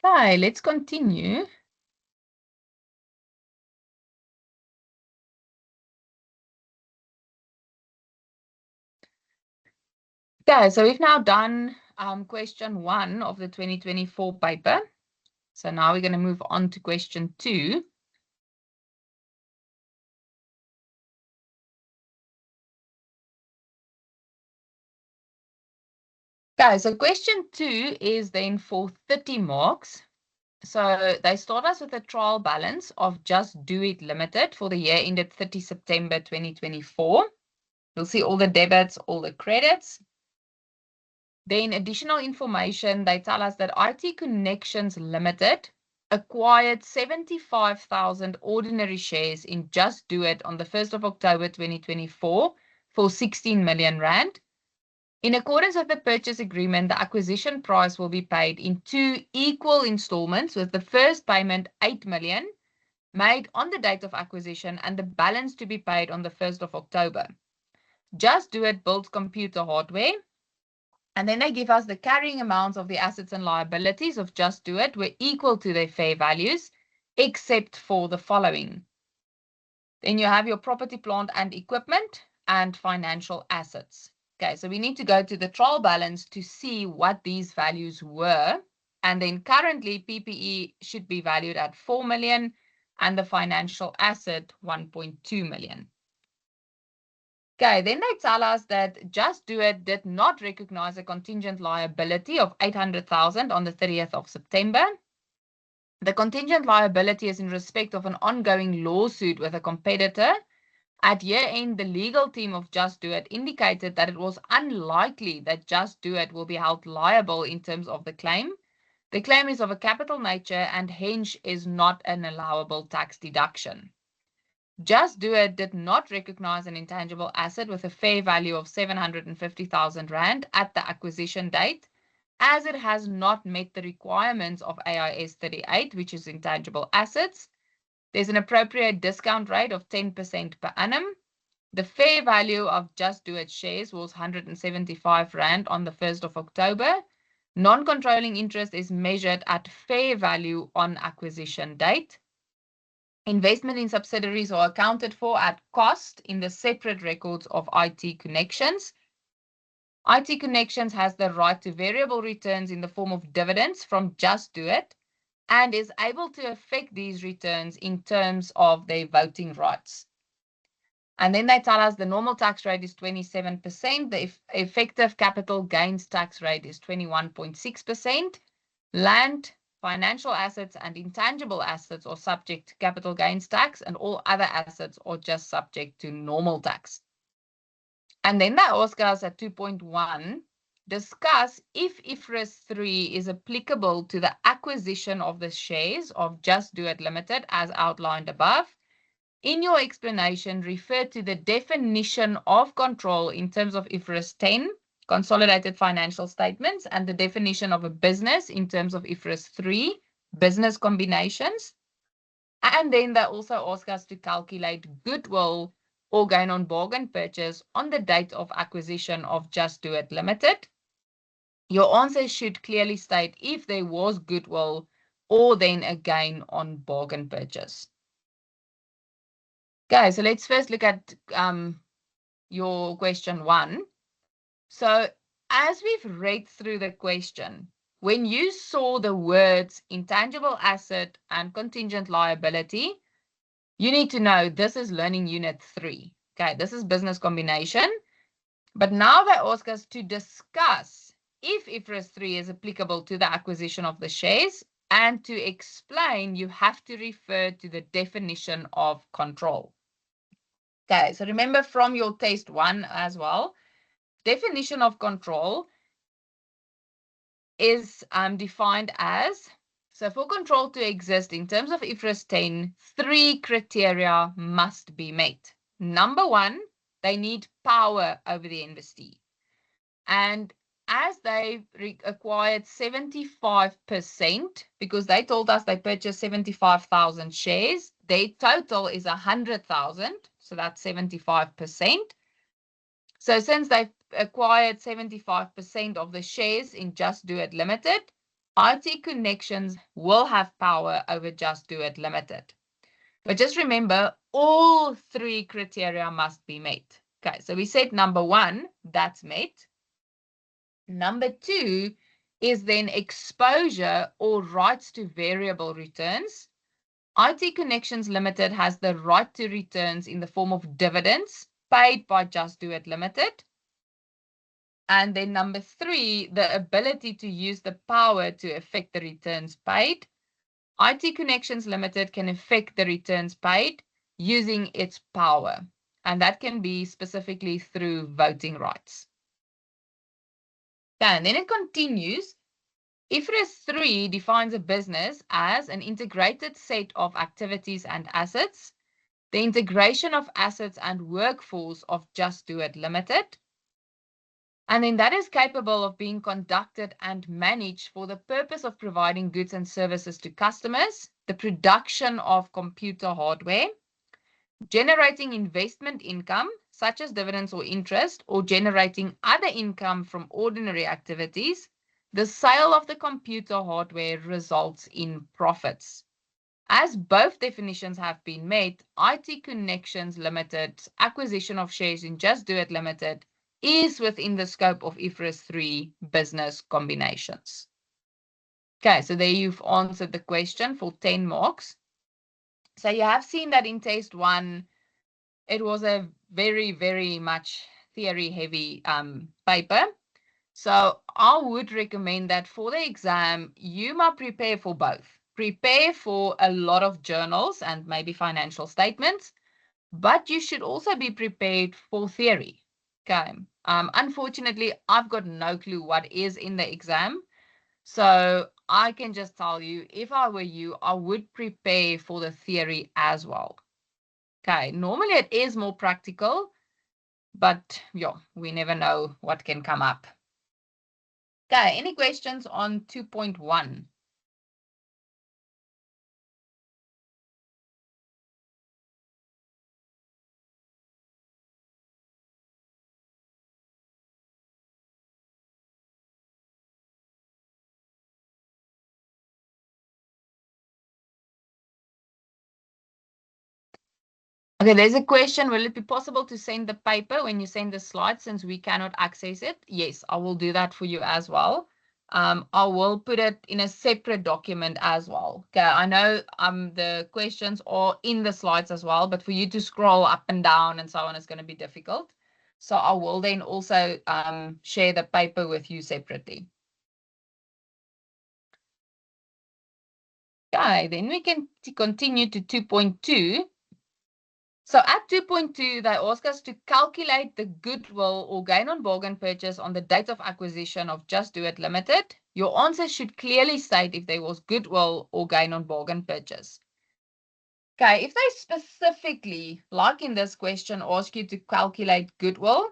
Okay, let's continue. Okay, so we've now done question 1 of the 2024 paper. So now we're going to move on to question 2. Okay, so question 2 is then for 30 marks. So they start us with a trial balance of Just Do It Limited for the year ended 30 September 2024. You'll see all the debits, all the credits. Then additional information, they tell us that IT Connections Limited acquired 75,000 ordinary shares in Just Do It on the 1st of October 2024 for 16 million rand. In accordance with the purchase agreement, the acquisition price will be paid in 2 equal installments, with the first payment 8 million made on the date of acquisition and the balance to be paid on the 1st of October. Just Do It builds computer hardware. And then they give us the carrying amounts of the assets and liabilities of Just Do It were equal to their fair values, except for the following. Then you have your property, plant and equipment and financial assets. Okay, so we need to go to the trial balance to see what these values were. And then currently PPE should be valued at 4 million and the financial asset 1.2 million. Okay, then they tell us that Just Do It did not recognize a contingent liability of 800,000 on the 30th of September. The contingent liability is in respect of an ongoing lawsuit with a competitor. At year end, the legal team of Just Do It indicated that it was unlikely that Just Do It will be held liable in terms of the claim. The claim is of a capital nature and hence is not an allowable tax deduction. Just Do It did not recognize an intangible asset with a fair value of 750,000 Rand at the acquisition date, as it has not met the requirements of AIS 38, which is intangible assets. There's an appropriate discount rate of 10% per annum. The fair value of Just Do It shares was 175 Rand on the 1st of October. Non-controlling interest is measured at fair value on acquisition date. Investment in subsidiaries are accounted for at cost in the separate records of IT Connections. IT Connections has the right to variable returns in the form of dividends from Just Do It and is able to affect these returns in terms of their voting rights. And then they tell us the normal tax rate is 27%. The effective capital gains tax rate is 21.6%. Land, financial assets and intangible assets are subject to capital gains tax, and all other assets are just subject to normal tax. And then they ask us at 2.1, discuss if IFRS 3 is applicable to the acquisition of the shares of Just Do It Limited as outlined above. In your explanation, refer to the definition of control in terms of IFRS 10, consolidated financial statements, and the definition of a business in terms of IFRS 3, business combinations. And then they also ask us to calculate goodwill or gain on bargain purchase on the date of acquisition of Just Do It Limited. Your answer should clearly state if there was goodwill or then a gain on bargain purchase. Okay, so let's first look at your question 1. So as we've read through the question, when you saw the words intangible asset and contingent liability, you need to know this is learning unit 3. Okay, this is business combination. But now they ask us to discuss if IFRS 3 is applicable to the acquisition of the shares, and to explain, you have to refer to the definition of control. Okay, so remember from your test 1 as well, definition of control is defined as, so for control to exist in terms of IFRS 10, 3 criteria must be met. Number 1, they need power over the investee. And as they acquired 75%, because they told us they purchased 75,000 shares, their total is 100,000, so that's 75%. So since they've acquired 75% of the shares in Just Do It Limited, IT Connections will have power over Just Do It Limited. But just remember, all three criteria must be met. Okay, so we said number 1, that's met. Number 2 is then exposure or rights to variable returns. IT Connections Limited has the right to returns in the form of dividends paid by Just Do It Limited. And then number 3, the ability to use the power to affect the returns paid. IT Connections Limited can affect the returns paid using its power. And that can be specifically through voting rights. Okay, and then it continues. IFRS 3 defines a business as an integrated set of activities and assets, the integration of assets and workforce of Just Do It Limited, and then that is capable of being conducted and managed for the purpose of providing goods and services to customers, the production of computer hardware, generating investment income, such as dividends or interest, or generating other income from ordinary activities. The sale of the computer hardware results in profits. As both definitions have been met, IT Connections Limited's acquisition of shares in Just Do It Limited is within the scope of IFRS 3 business combinations. Okay, so there you've answered the question for 10 marks. So you have seen that in test 1, it was a very, very much theory-heavy paper. So I would recommend that for the exam, you might prepare for both. Prepare for a lot of journals and maybe financial statements, but you should also be prepared for theory. Okay. Unfortunately, I've got no clue what is in the exam. So I can just tell you, if I were you, I would prepare for the theory as well. Okay. Normally it is more practical, but yeah, we never know what can come up. Okay, any questions on 2.1? Okay, there's a question. Will it be possible to send the paper when you send the slides since we cannot access it? Yes, I will do that for you as well. I will put it in a separate document as well. Okay, I know the questions are in the slides as well, but for you to scroll up and down and so on is going to be difficult. So I will then also share the paper with you separately. Okay, then we can continue to 2.2. So at 2.2, they ask us to calculate the goodwill or gain on bargain purchase on the date of acquisition of Just Do It Limited. Your answer should clearly state if there was goodwill or gain on bargain purchase. Okay, if they specifically, like in this question, ask you to calculate goodwill,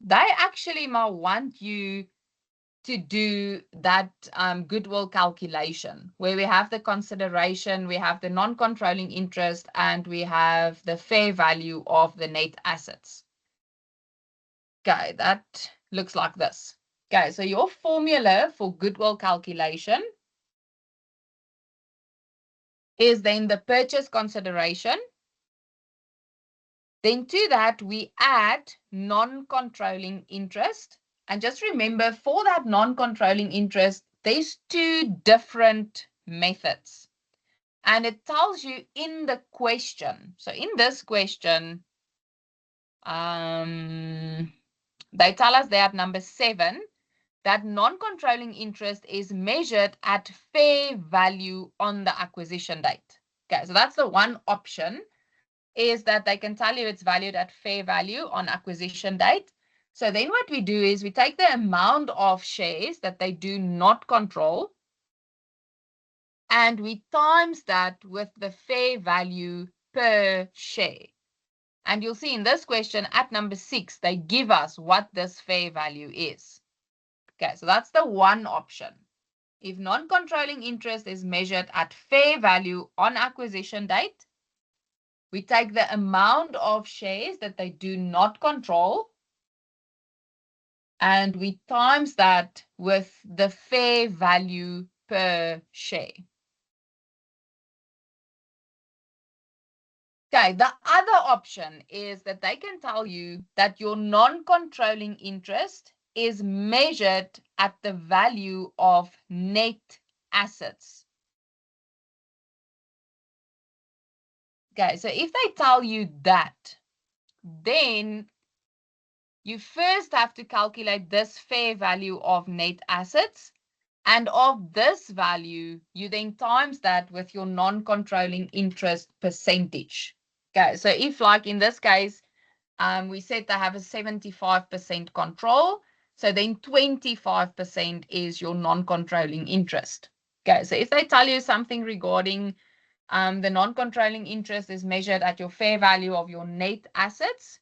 they actually might want you to do that goodwill calculation where we have the consideration, we have the non-controlling interest, and we have the fair value of the net assets. Okay, that looks like this. Okay, so your formula for goodwill calculation is then the purchase consideration. Then to that, we add non-controlling interest. And just remember, for that non-controlling interest, there's 2 different methods. And it tells you in the question. So in this question, they tell us there at number 7 that non-controlling interest is measured at fair value on the acquisition date. Okay, so that's the one option, is that they can tell you it's valued at fair value on acquisition date. So then what we do is we take the amount of shares that they do not control and we times that with the fair value per share. And you'll see in this question at number 6, they give us what this fair value is. Okay, so that's the one option. If non-controlling interest is measured at fair value on acquisition date, we take the amount of shares that they do not control and we times that with the fair value per share. Okay, the other option is that they can tell you that your non-controlling interest is measured at the value of net assets. Okay, so if they tell you that, then you first have to calculate this fair value of net assets. And of this value, you then times that with your non-controlling interest percentage. Okay, so if like in this case, we said they have a 75% control, so then 25% is your non-controlling interest. Okay, so if they tell you something regarding the non-controlling interest is measured at your fair value of your net assets,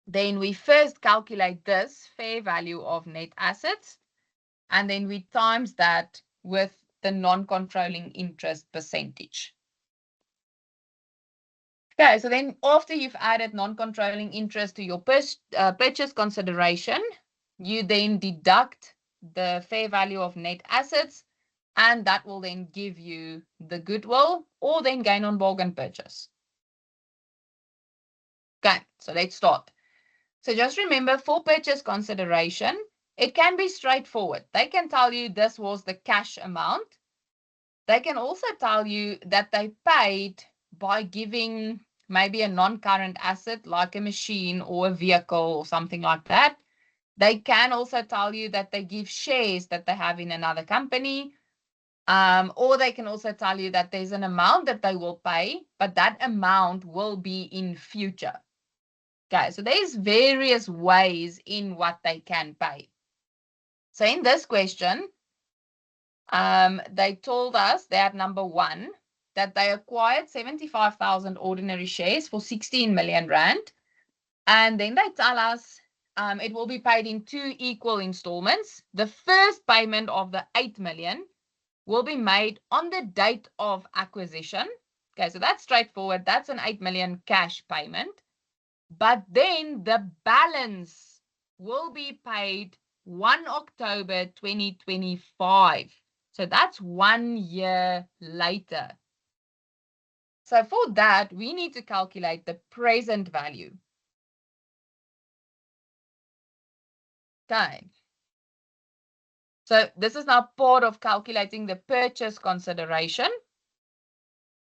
then we first calculate this fair value of net assets, and then we times that with the non-controlling interest percentage. Okay, so then after you've added non-controlling interest to your purchase consideration, you then deduct the fair value of net assets, and that will then give you the goodwill or then gain on bargain purchase. Okay, so let's start. So just remember, for purchase consideration, it can be straightforward. They can tell you this was the cash amount. They can also tell you that they paid by giving maybe a non-current asset like a machine or a vehicle or something like that. They can also tell you that they give shares that they have in another company. Or they can also tell you that there's an amount that they will pay, but that amount will be in future. Okay, so there's various ways in what they can pay. So in this question, they told us that number one, that they acquired 75,000 ordinary shares for 16 million rand. And then they tell us it will be paid in 2 equal installments. The first payment of the 8 million will be made on the date of acquisition. Okay, so that's straightforward. That's an 8 million cash payment. But then the balance will be paid 1 October 2025. So that's 1 year later. So for that, we need to calculate the present value. Okay. So this is now part of calculating the purchase consideration.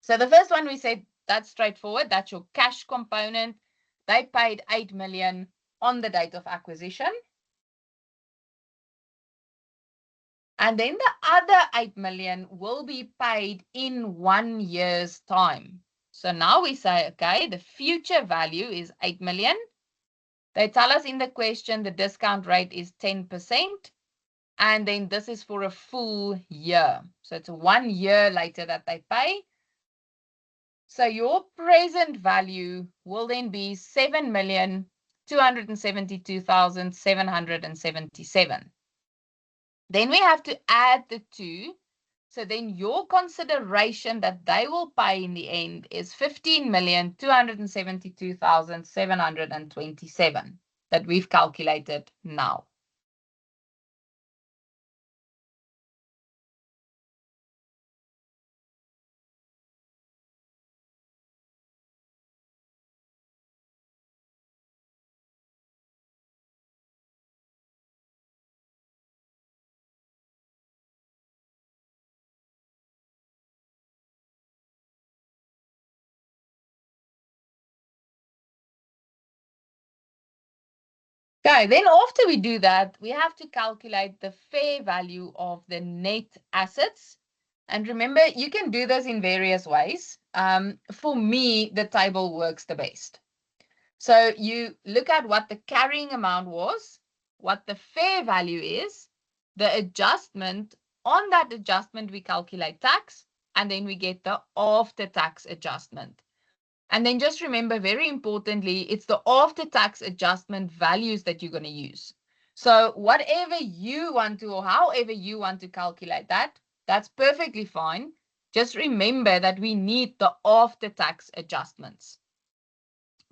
So the first one we said, that's straightforward. That's your cash component. They paid 8 million on the date of acquisition. And then the other 8 million will be paid in 1 year's time. So now we say, okay, the future value is 8 million. They tell us in the question the discount rate is 10%. And then this is for a full year. So it's 1 year later that they pay. So your present value will then be 7,272,777. Then we have to add the two. So then your consideration that they will pay in the end is 15,272,727 that we've calculated now. Okay, then after we do that, we have to calculate the fair value of the net assets. And remember, you can do this in various ways. For me, the table works the best. So you look at what the carrying amount was, what the fair value is, the adjustment. On that adjustment, we calculate tax, and then we get the after-tax adjustment. And then just remember, very importantly, it's the after-tax adjustment values that you're going to use. So whatever you want to, or however you want to calculate that, that's perfectly fine. Just remember that we need the after-tax adjustments.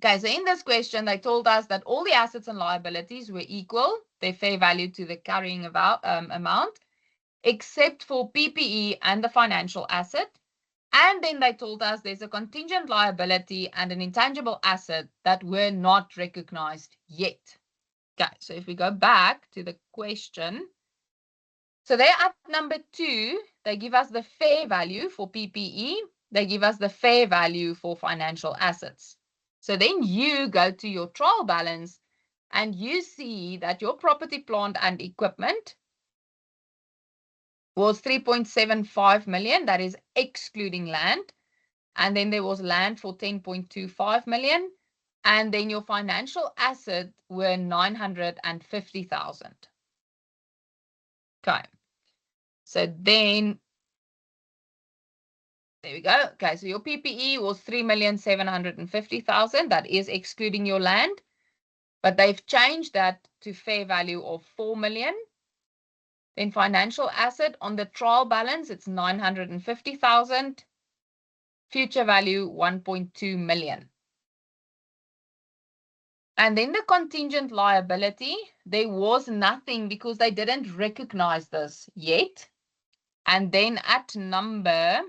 Okay, so in this question, they told us that all the assets and liabilities were equal, their fair value to the carrying amount, except for PPE and the financial asset. And then they told us there's a contingent liability and an intangible asset that were not recognized yet. Okay, so if we go back to the question, so they're at number 2, they give us the fair value for PPE, they give us the fair value for financial assets. So then you go to your trial balance and you see that your property, plant and equipment was 3.75 million, that is excluding land. And then there was land for 10.25 million. And then your financial asset were 950,000. Okay. So then, there we go. Okay, so your PPE was 3,750,000. That is excluding your land. But they've changed that to fair value of 4 million. Then financial asset on the trial balance, it's 950,000. Future value, 1.2 million. And then the contingent liability, there was nothing because they didn't recognize this yet. And then at number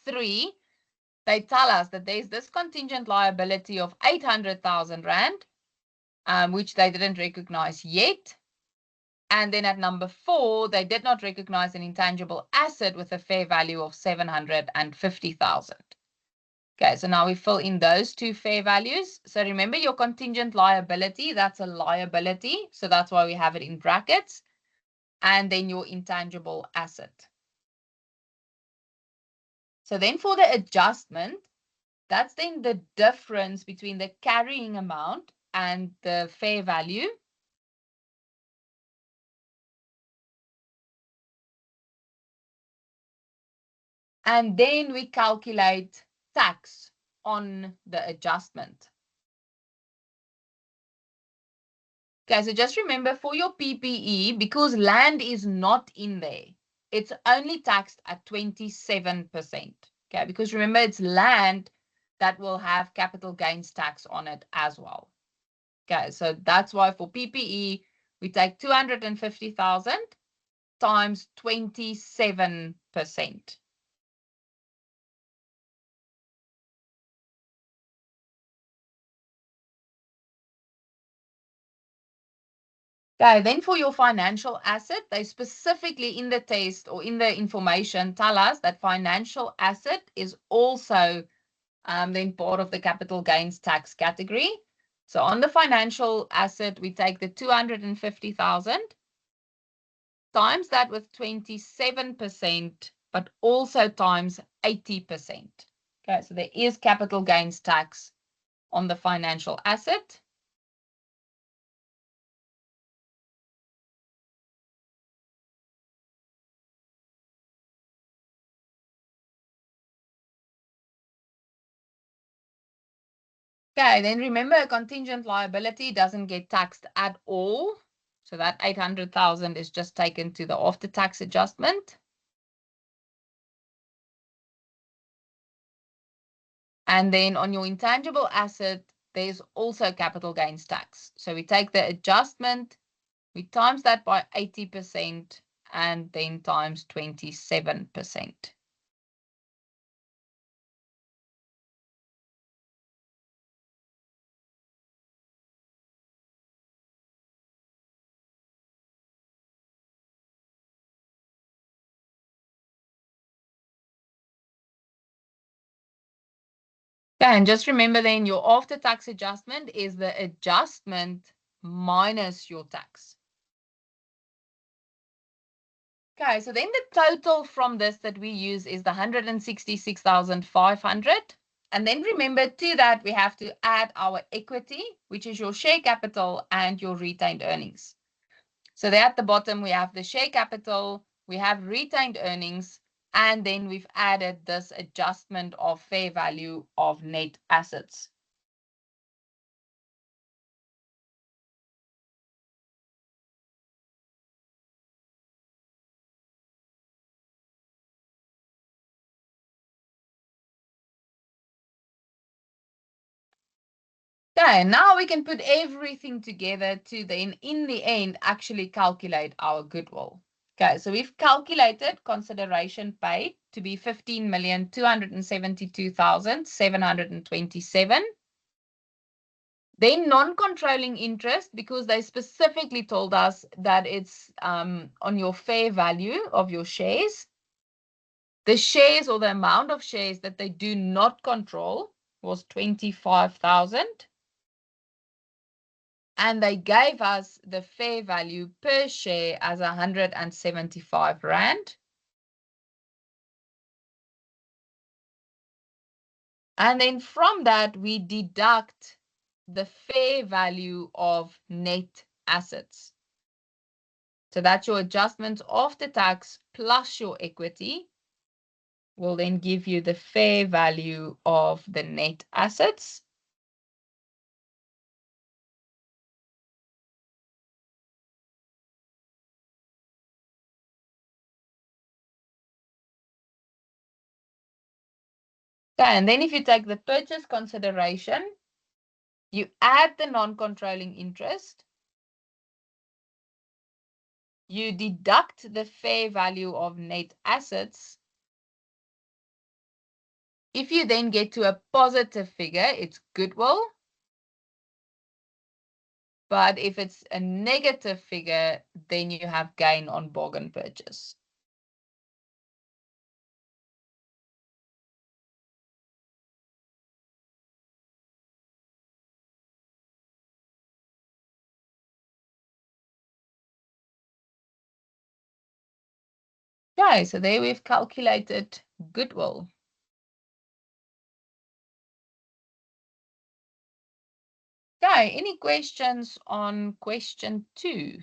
3, they tell us that there's this contingent liability of 800,000 Rand, which they didn't recognize yet. And then at number 4, they did not recognize an intangible asset with a fair value of 750,000. Okay, so now we fill in those 2 fair values. So remember your contingent liability, that's a liability. So that's why we have it in brackets. And then your intangible asset. So then for the adjustment, that's then the difference between the carrying amount and the fair value. And then we calculate tax on the adjustment. Okay, so just remember for your PPE, because land is not in there, it's only taxed at 27%. Okay, because remember it's land that will have capital gains tax on it as well. Okay, so that's why for PPE, we take 250,000 times 27%. Okay, then for your financial asset, they specifically in the test or in the information tell us that financial asset is also then part of the capital gains tax category. So on the financial asset, we take the 250,000 times that with 27%, but also times 80%. Okay, so there is capital gains tax on the financial asset. Okay, then remember a contingent liability doesn't get taxed at all. So that 800,000 is just taken to the after-tax adjustment. And then on your intangible asset, there's also capital gains tax. So we take the adjustment, we times that by 80% and then times 27%. Okay, and just remember then your after-tax adjustment is the adjustment minus your tax. Okay, so then the total from this that we use is the 166,500. And then remember to that we have to add our equity, which is your share capital and your retained earnings. So there at the bottom we have the share capital, we have retained earnings, and then we've added this adjustment of fair value of net assets. Okay, now we can put everything together to then, in the end, actually calculate our goodwill. Okay, so we've calculated consideration paid to be 15,272,727. Then non-controlling interest, because they specifically told us that it's on your fair value of your shares. The shares or the amount of shares that they do not control was 25,000. And they gave us the fair value per share as 175 Rand. And then from that, we deduct the fair value of net assets. So that's your adjustments after tax plus your equity will then give you the fair value of the net assets. Okay, and then if you take the purchase consideration, you add the non-controlling interest, you deduct the fair value of net assets. If you then get to a positive figure, it's goodwill. But if it's a negative figure, then you have gain on bargain purchase. Okay, so there we've calculated goodwill. Okay, any questions on question 2?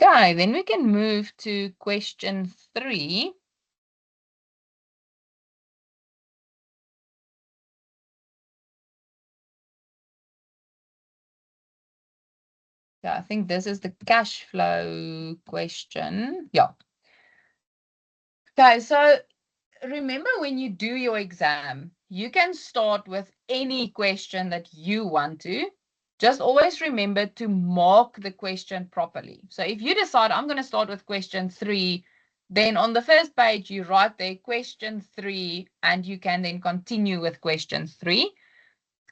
Okay, then we can move to question 3. Yeah, I think this is the cash flow question. Yeah. Okay, so remember when you do your exam, you can start with any question that you want to. Just always remember to mark the question properly. So if you decide I'm going to start with question 3, then on the first page you write there question 3 and you can then continue with question 3.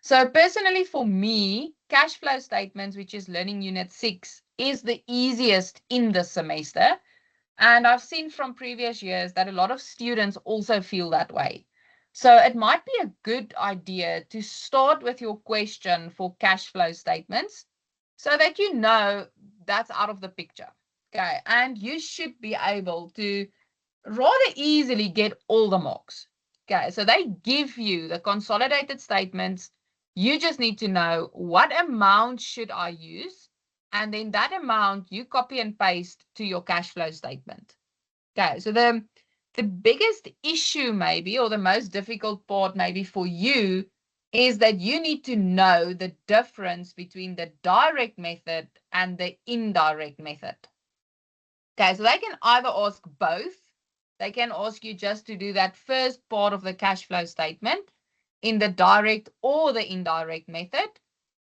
So personally for me, cash flow statements, which is learning unit 6, is the easiest in the semester. And I've seen from previous years that a lot of students also feel that way. So it might be a good idea to start with your question for cash flow statements so that you know that's out of the picture. Okay, and you should be able to rather easily get all the marks. Okay, so they give you the consolidated statements. You just need to know what amount should I use, and then that amount you copy and paste to your cash flow statement. Okay, so the biggest issue maybe, or the most difficult part maybe for you, is that you need to know the difference between the direct method and the indirect method. Okay, so they can either ask both. They can ask you just to do that first part of the cash flow statement in the direct or the indirect method,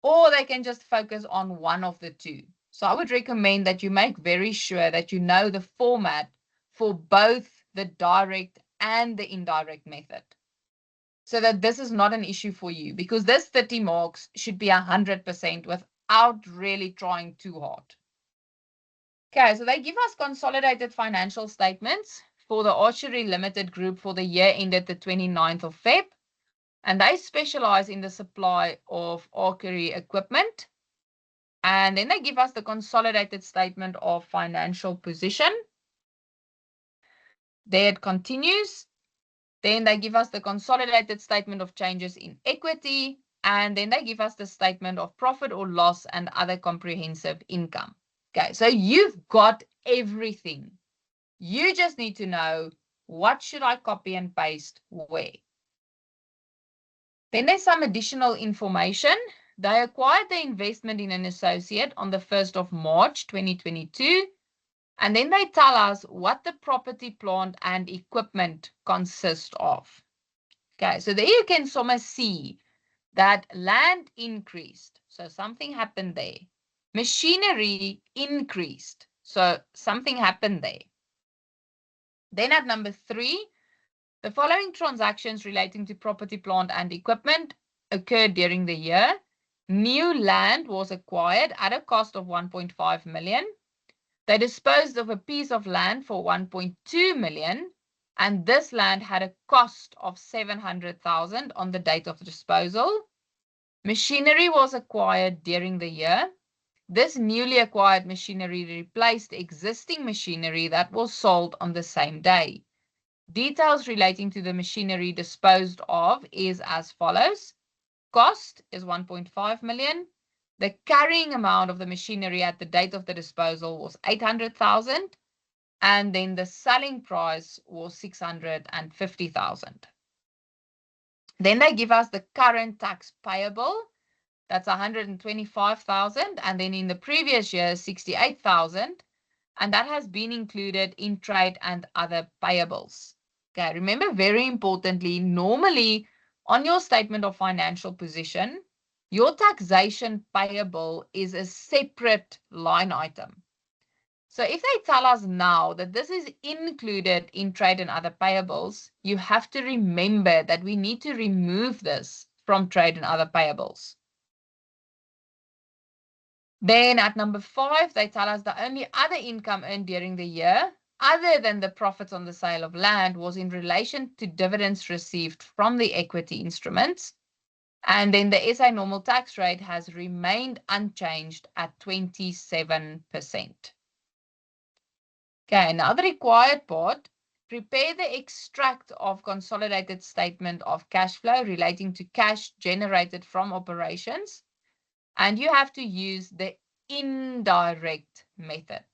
or they can just focus on one of the two. So I would recommend that you make very sure that you know the format for both the direct and the indirect method, so that this is not an issue for you, because this 30 marks should be 100% without really trying too hard. Okay, so they give us consolidated financial statements for the Archery Limited Group for the year ended the 29th of Feb. And they specialize in the supply of archery equipment. And then they give us the consolidated statement of financial position. There it continues. Then they give us the consolidated statement of changes in equity. And then they give us the statement of profit or loss and other comprehensive income. Okay, so you've got everything. You just need to know, what should I copy and paste where? Then there's some additional information. They acquired the investment in an associate on the 1st of March 2022. And then they tell us what the property, plant, and equipment consist of. Okay, so there you can somewhere see that land increased. So something happened there. Machinery increased. So something happened there. Then at number 3, the following transactions relating to property, plant, and equipment occurred during the year. New land was acquired at a cost of 1.5 million. They disposed of a piece of land for 1.2 million, and this land had a cost of 700,000 on the date of disposal. Machinery was acquired during the year. This newly acquired machinery replaced existing machinery that was sold on the same day. Details relating to the machinery disposed of is as follows. Cost is 1.5 million. The carrying amount of the machinery at the date of the disposal was 800,000. And then the selling price was 650,000. Then they give us the current tax payable. That's 125,000. And then in the previous year, 68,000. And that has been included in trade and other payables. Okay, remember, very importantly, normally on your statement of financial position, your taxation payable is a separate line item. So if they tell us now that this is included in trade and other payables, you have to remember that we need to remove this from trade and other payables. Then at number 5, they tell us the only other income earned during the year, other than the profits on the sale of land, was in relation to dividends received from the equity instruments. And then the SA normal tax rate has remained unchanged at 27%. Okay, now the required part, prepare the extract of consolidated statement of cash flow relating to cash generated from operations. And you have to use the indirect method.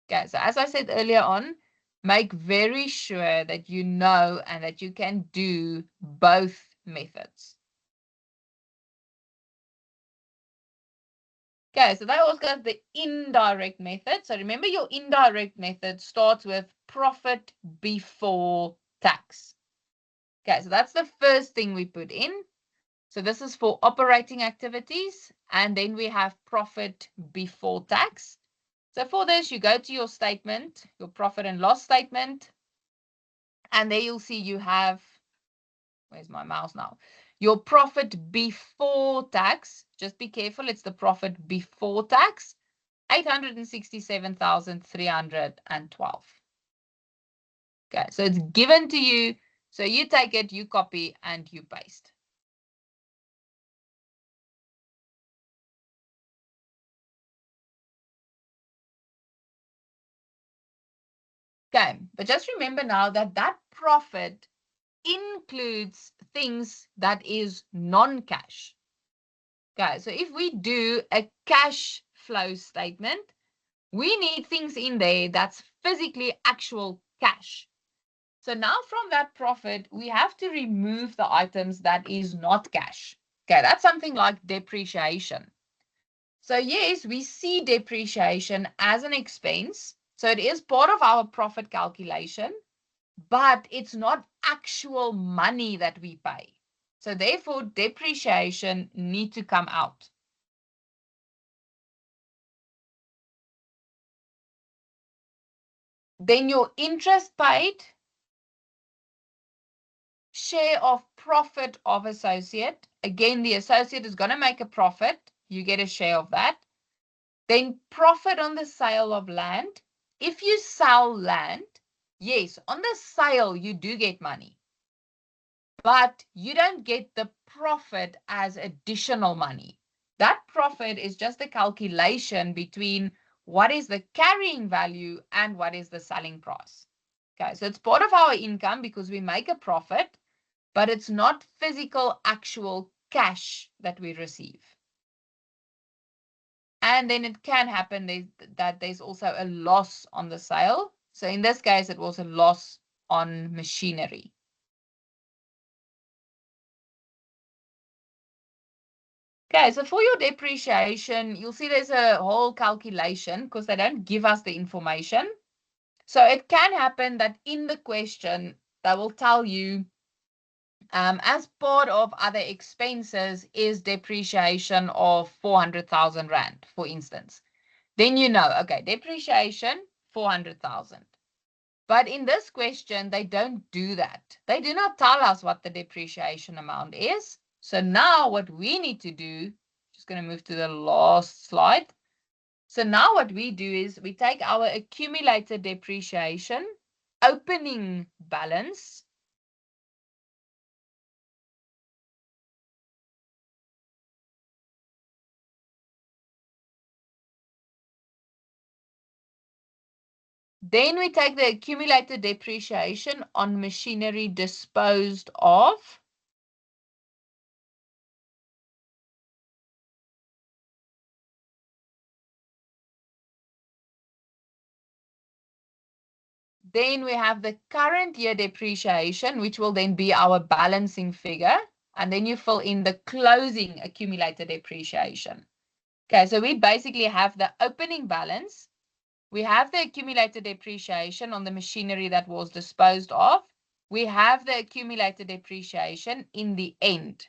Okay, so as I said earlier on, make very sure that you know and that you can do both methods. Okay, so that was got the indirect method. So remember, your indirect method starts with profit before tax. Okay, so that's the first thing we put in. So this is for operating activities, and then we have profit before tax. So for this, you go to your statement, your profit and loss statement, and there you'll see you have, where's my mouse now? Your profit before tax. Just be careful, it's the profit before tax, 867,312. Okay, so it's given to you. So you take it, you copy, and you paste. Okay, but just remember now that that profit includes things that is non-cash. Okay, so if we do a cash flow statement, we need things in there that's physically actual cash. So now from that profit, we have to remove the items that is not cash. Okay, that's something like depreciation. So yes, we see depreciation as an expense. So it is part of our profit calculation, but it's not actual money that we pay. So therefore, depreciation need to come out. Then your interest paid, share of profit of associate. Again, the associate is going to make a profit. You get a share of that. Then profit on the sale of land. If you sell land, yes, on the sale, you do get money. But you don't get the profit as additional money. That profit is just a calculation between what is the carrying value and what is the selling price. Okay, so it's part of our income because we make a profit, but it's not physical, actual cash that we receive. And then it can happen that there's also a loss on the sale. So in this case, it was a loss on machinery. Okay, so for your depreciation, you'll see there's a whole calculation because they don't give us the information. So it can happen that in the question, they will tell you, as part of other expenses is depreciation of 400,000 Rand, for instance. Then you know, okay, depreciation, 400,000. But in this question, they don't do that. They do not tell us what the depreciation amount is. So now what we need to do, just going to move to the last slide. So now what we do is we take our accumulated depreciation, opening balance. Then we take the accumulated depreciation on machinery disposed of. Then we have the current year depreciation, which will then be our balancing figure. And then you fill in the closing accumulated depreciation. Okay, so we basically have the opening balance. We have the accumulated depreciation on the machinery that was disposed of. We have the accumulated depreciation in the end.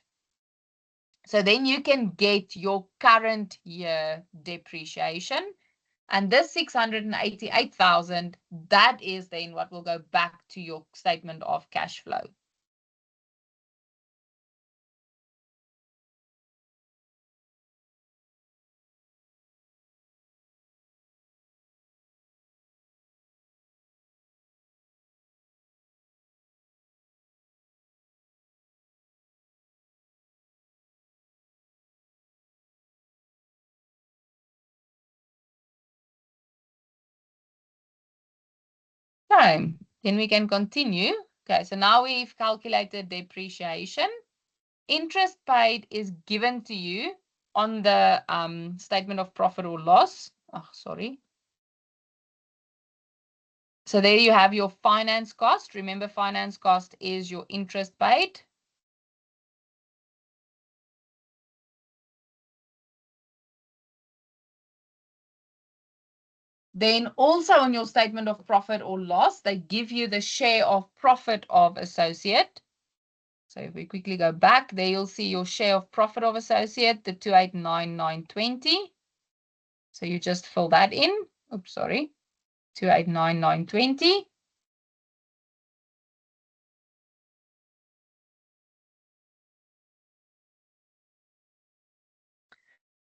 So then you can get your current year depreciation. And this 688,000, that is then what will go back to your statement of cash flow. Okay, then we can continue. Okay, so now we've calculated depreciation. Interest paid is given to you on the statement of profit or loss. Oh, sorry. So there you have your finance cost. Remember, finance cost is your interest paid. Then also on your statement of profit or loss, they give you the share of profit of associate. So if we quickly go back, there you'll see your share of profit of associate, the 289,920. So you just fill that in. Oops, sorry. 289,920.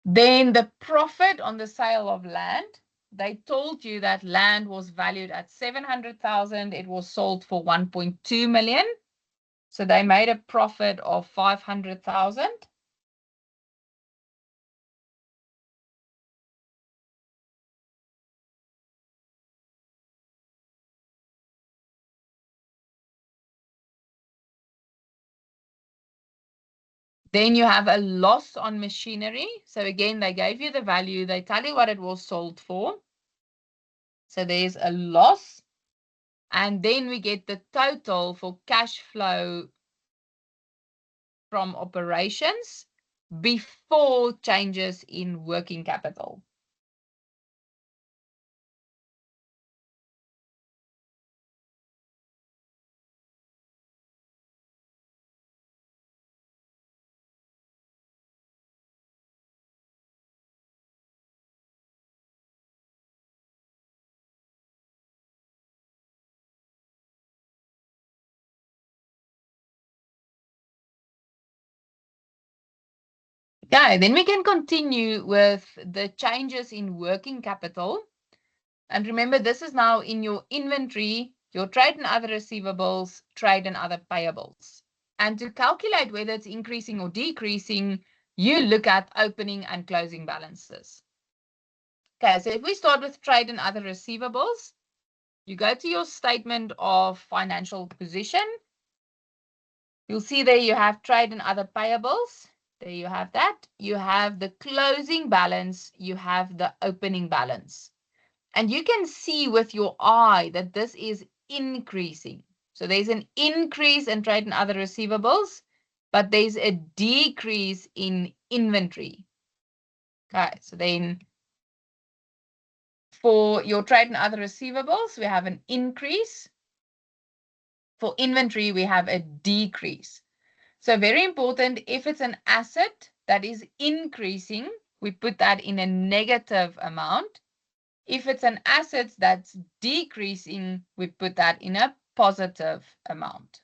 Then the profit on the sale of land. They told you that land was valued at 700,000. It was sold for 1.2 million. So they made a profit of 500,000. Then you have a loss on machinery. So again, they gave you the value. They tell you what it was sold for. So there's a loss. And then we get the total for cash flow from operations before changes in working capital. Okay, then we can continue with the changes in working capital. And remember, this is now in your inventory, your trade and other receivables, trade and other payables. And to calculate whether it's increasing or decreasing, you look at opening and closing balances. Okay, so if we start with trade and other receivables, you go to your statement of financial position. You'll see there you have trade and other payables. There you have that. You have the closing balance. You have the opening balance. And you can see with your eye that this is increasing. So there's an increase in trade and other receivables, but there's a decrease in inventory. Okay, so then for your trade and other receivables, we have an increase. For inventory, we have a decrease. So very important, if it's an asset that is increasing, we put that in a negative amount. If it's an asset that's decreasing, we put that in a positive amount.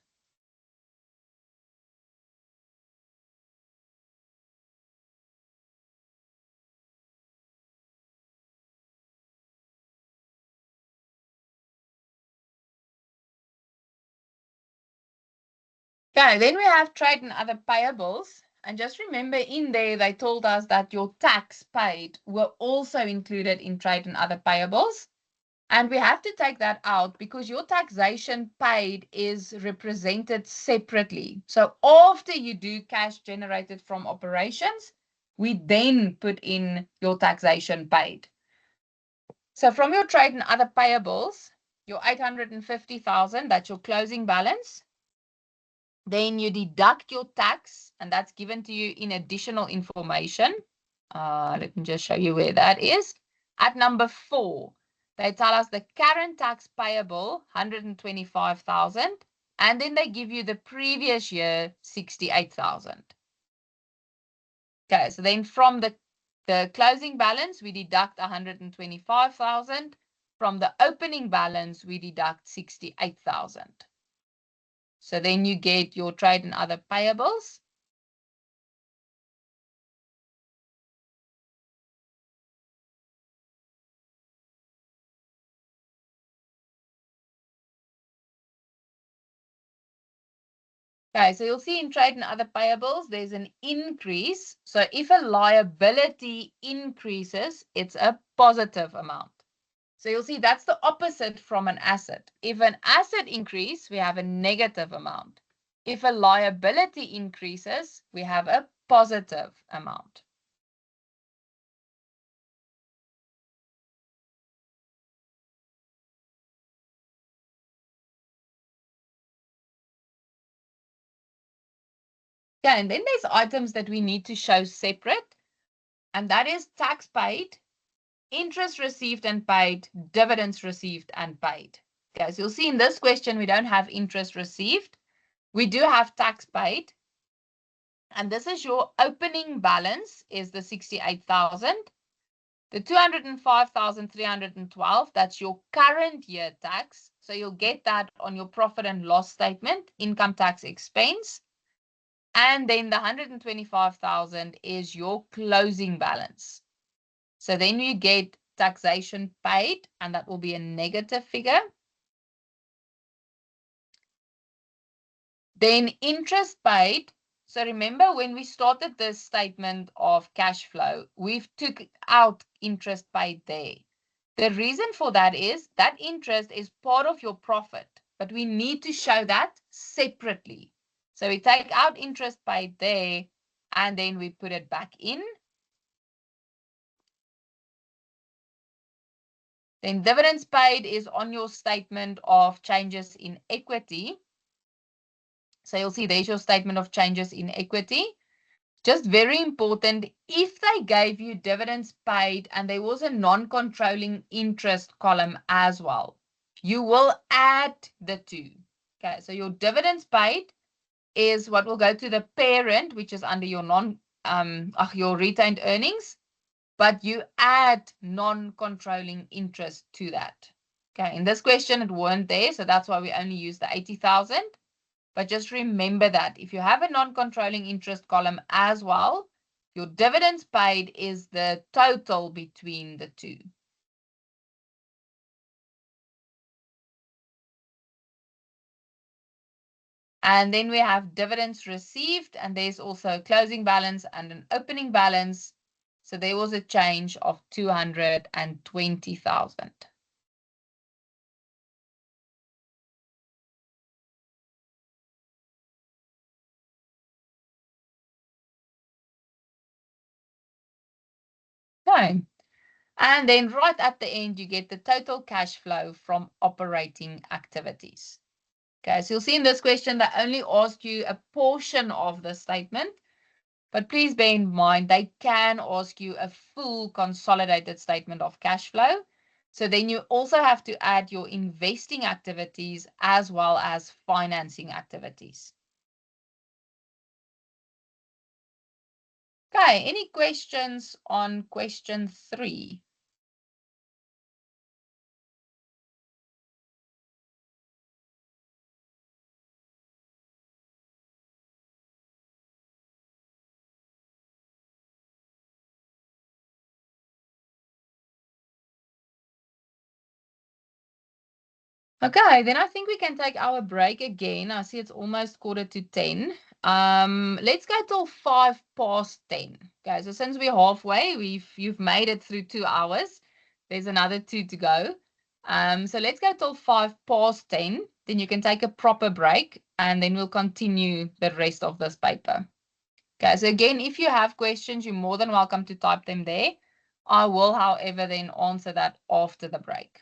Okay, then we have trade and other payables. And just remember in there, they told us that your tax paid were also included in trade and other payables. And we have to take that out because your taxation paid is represented separately. So after you do cash generated from operations, we then put in your taxation paid. So from your trade and other payables, your 850,000, that's your closing balance. Then you deduct your tax, and that's given to you in additional information. Let me just show you where that is. At number 4, they tell us the current tax payable, 125,000, and then they give you the previous year, 68,000. Okay, so then from the closing balance, we deduct 125,000. From the opening balance, we deduct 68,000. So then you get your trade and other payables. Okay, so you'll see in trade and other payables, there's an increase. So if a liability increases, it's a positive amount. So you'll see that's the opposite from an asset. If an asset increases, we have a negative amount. If a liability increases, we have a positive amount. Okay, and then there's items that we need to show separate, and that is tax paid, interest received and paid, dividends received and paid. Okay, so you'll see in this question, we don't have interest received. We do have tax paid. And this is your opening balance is the 68,000. The 205,312, that's your current year tax. So you'll get that on your profit and loss statement, income tax expense. And then the 125,000 is your closing balance. So then you get taxation paid, and that will be a negative figure. Then interest paid. So remember when we started this statement of cash flow, we've took out interest paid there. The reason for that is that interest is part of your profit, but we need to show that separately. So we take out interest paid there, and then we put it back in. Then dividends paid is on your statement of changes in equity. So you'll see there's your statement of changes in equity. Just very important, if they gave you dividends paid and there was a non-controlling interest column as well, you will add the two. Okay, so your dividends paid is what will go to the parent, which is under your your retained earnings, but you add non-controlling interest to that. Okay, in this question it weren't there, so that's why we only use the 80,000. But just remember that if you have a non-controlling interest column as well, your dividends paid is the total between the two. And then we have dividends received, and there's also a closing balance and an opening balance. So there was a change of 220,000. Okay. And then right at the end, you get the total cash flow from operating activities. Okay, so you'll see in this question, they only ask you a portion of the statement. But please bear in mind, they can ask you a full consolidated statement of cash flow. So then you also have to add your investing activities as well as financing activities. Okay, any questions on question 3? Okay, then I think we can take our break again. I see it's almost 9:45. Let's go till 10:05. Okay, so since we're halfway, you've made it through 2 hours. There's another 2 to go. So let's go till 10:05. Then you can take a proper break, and then we'll continue the rest of this paper. Okay, so again, if you have questions, you're more than welcome to type them there. I will, however, then answer that after the break.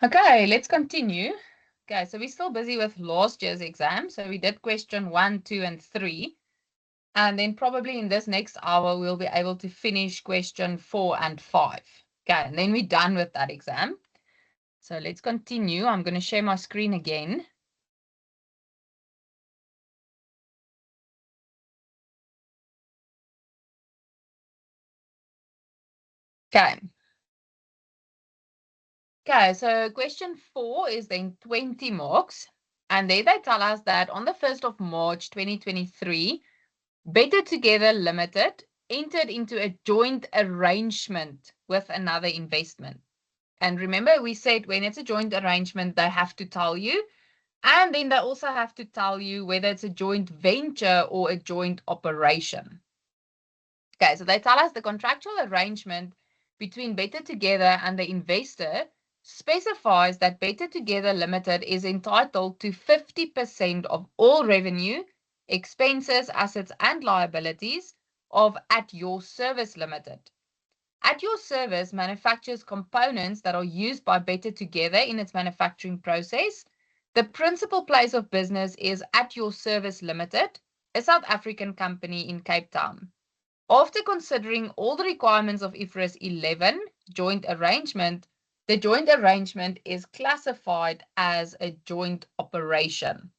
Okay, let's continue. Okay, so we're still busy with last year's exam. So we did question 1, 2, and 3. And then probably in this next hour, we'll be able to finish question 4 and 5. Okay, and then we're done with that exam. So let's continue. I'm going to share my screen again. Okay. Okay, so question 4 is then 20 marks. And there they tell us that on the 1st of March 2023, Better Together Limited entered into a joint arrangement with another investment. And remember, we said when it's a joint arrangement, they have to tell you. And then they also have to tell you whether it's a joint venture or a joint operation. Okay, so they tell us the contractual arrangement between Better Together and the investor specifies that Better Together Limited is entitled to 50% of all revenue, expenses, assets, and liabilities of At Your Service Limited. At Your Service manufactures components that are used by Better Together in its manufacturing process. The principal place of business is At Your Service Limited, a South African company in Cape Town. After considering all the requirements of IFRS 11 joint arrangement, the joint arrangement is classified as a joint operation.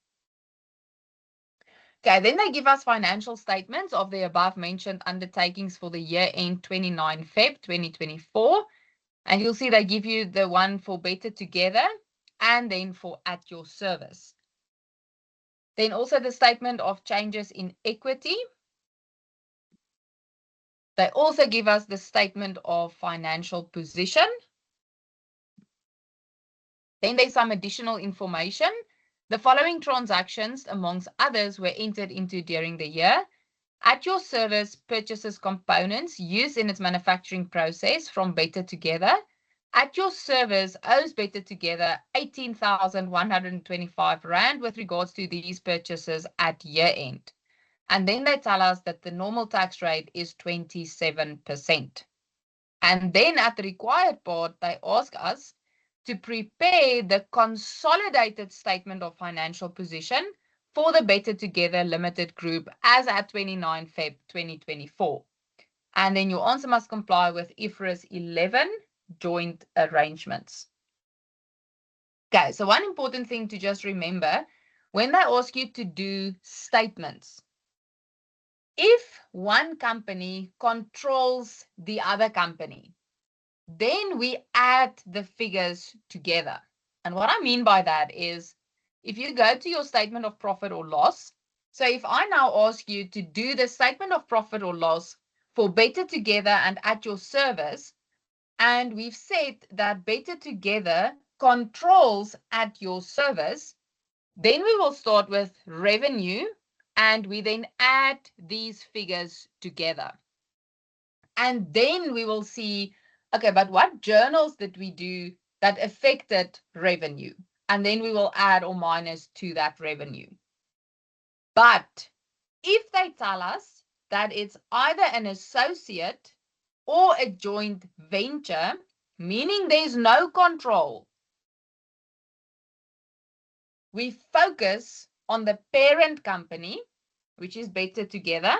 Okay, then they give us financial statements of the above mentioned undertakings for the year end 29 Feb 2024. And you'll see they give you the one for Better Together and then for At Your Service. Then also the statement of changes in equity. They also give us the statement of financial position. Then there's some additional information. The following transactions, amongst others, were entered into during the year. At Your Service purchases components used in its manufacturing process from Better Together. At Your Service owes Better Together 18,125 Rand with regards to these purchases at year end. And then they tell us that the normal tax rate is 27%. And then at the required part, they ask us to prepare the consolidated statement of financial position for the Better Together Limited Group as at 29 Feb 2024. And then your answer must comply with IFRS 11 joint arrangements. Okay, so one important thing to just remember, when they ask you to do statements, if one company controls the other company, then we add the figures together. And what I mean by that is if you go to your statement of profit or loss, so if I now ask you to do the statement of profit or loss for Better Together and At Your Service, and we've said that Better Together controls At Your Service, then we will start with revenue and we then add these figures together. And then we will see, okay, but what journals did we do that affected revenue? And then we will add or minus to that revenue. But if they tell us that it's either an associate or a joint venture, meaning there's no control, we focus on the parent company, which is Better Together.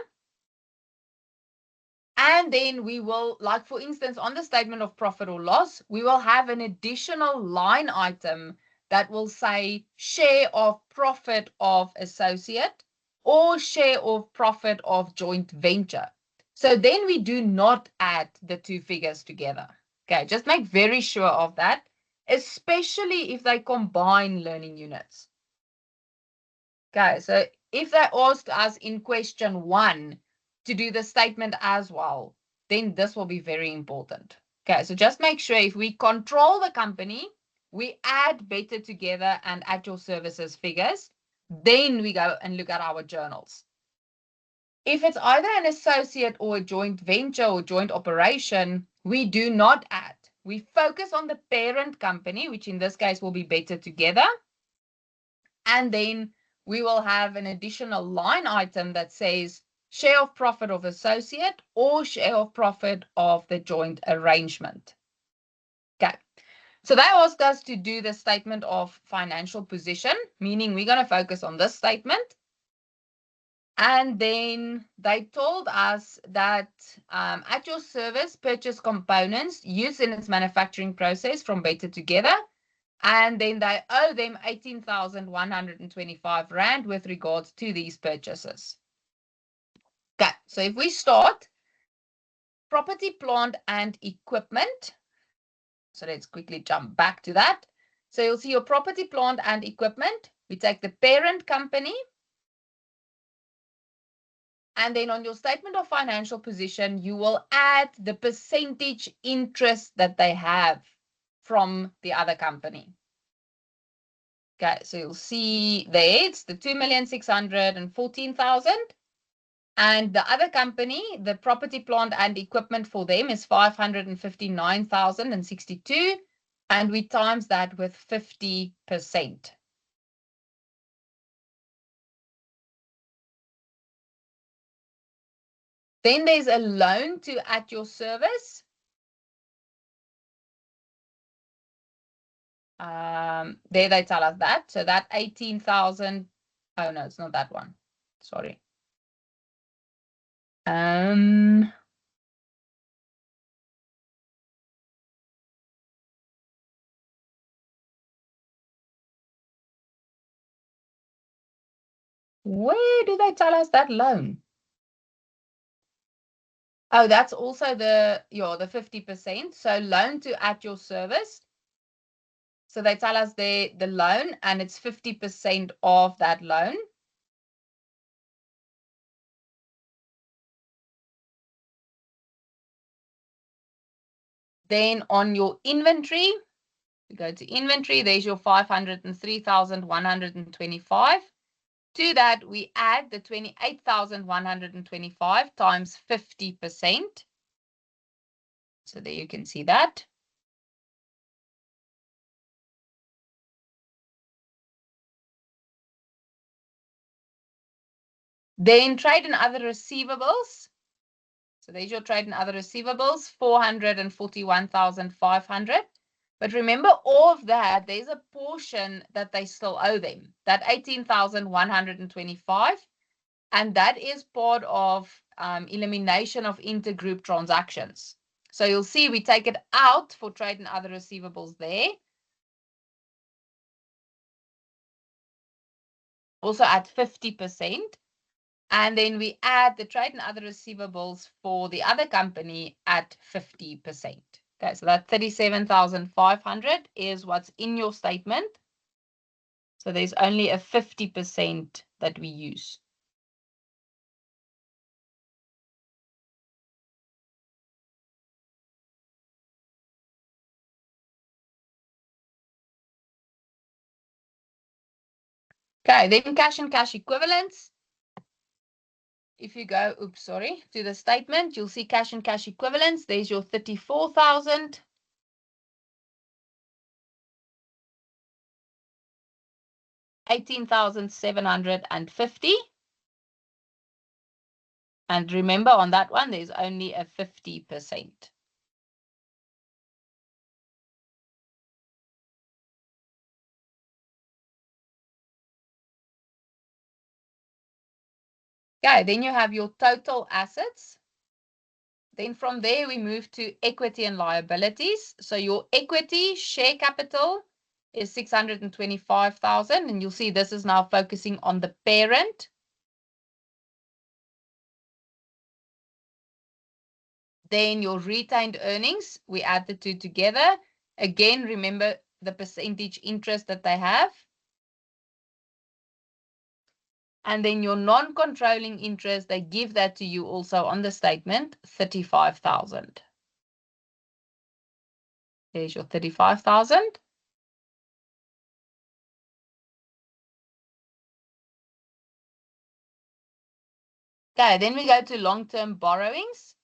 And then we will, like for instance, on the statement of profit or loss, we will have an additional line item that will say share of profit of associate or share of profit of joint venture. So then we do not add the two figures together. Okay, just make very sure of that, especially if they combine learning units. Okay, so if they asked us in question 1 to do the statement as well, then this will be very important. Okay, so just make sure if we control the company, we add Better Together and At Your Services figures, then we go and look at our journals. If it's either an associate or a joint venture or joint operation, we do not add. We focus on the parent company, which in this case will be Better Together, and then we will have an additional line item that says share of profit of associate or share of profit of the joint arrangement. Okay, So they asked us to do the statement of financial position, meaning we're going to focus on this statement. And then they told us that at your service, purchase components used in its manufacturing process from Better Together. And then they owe them 18,125 Rand with regards to these purchases. Okay, so if we start, property, plant, and equipment. So let's quickly jump back to that. So you'll see your property, plant, and equipment. We take the parent company. And then on your statement of financial position, you will add the percentage interest that they have from the other company. Okay, so you'll see there it's the 2,614,000. And the other company, the property, plant, and equipment for them is 559,062. And we times that with 50%. Then there's a loan to at your service. There they tell us that. So that 18,000. Oh no, it's not that one. Sorry. Where do they tell us that loan? Oh, that's also the 50%. So loan to at your service. So they tell us the loan, and it's 50% of that loan. Then on your inventory, you go to inventory, there's your 503,125. To that, we add the 28,125 times 50%. So there you can see that. Then trade and other receivables. So there's your trade and other receivables, 441,500. But remember, all of that, there's a portion that they still owe them, that 18,125. And that is part of elimination of intergroup transactions. So you'll see we take it out for trade and other receivables there. Also at 50%. And then we add the trade and other receivables for the other company at 50%. Okay, so that 37,500 is what's in your statement. So there's only a 50% that we use. Okay, then cash and cash equivalents. If you go, to the statement, you'll see cash and cash equivalents. There's your 34,000. $18,750. And remember, on that one, there's only a 50%. Okay, then you have your total assets. Then from there, we move to equity and liabilities. So your equity share capital is 625,000. And you'll see this is now focusing on the parent. Then your retained earnings, we add the two together. Again, remember the percentage interest that they have. And then your non-controlling interest, they give that to you also on the statement, 35,000. There's your 35,000. Okay, then we go to long-term borrowings.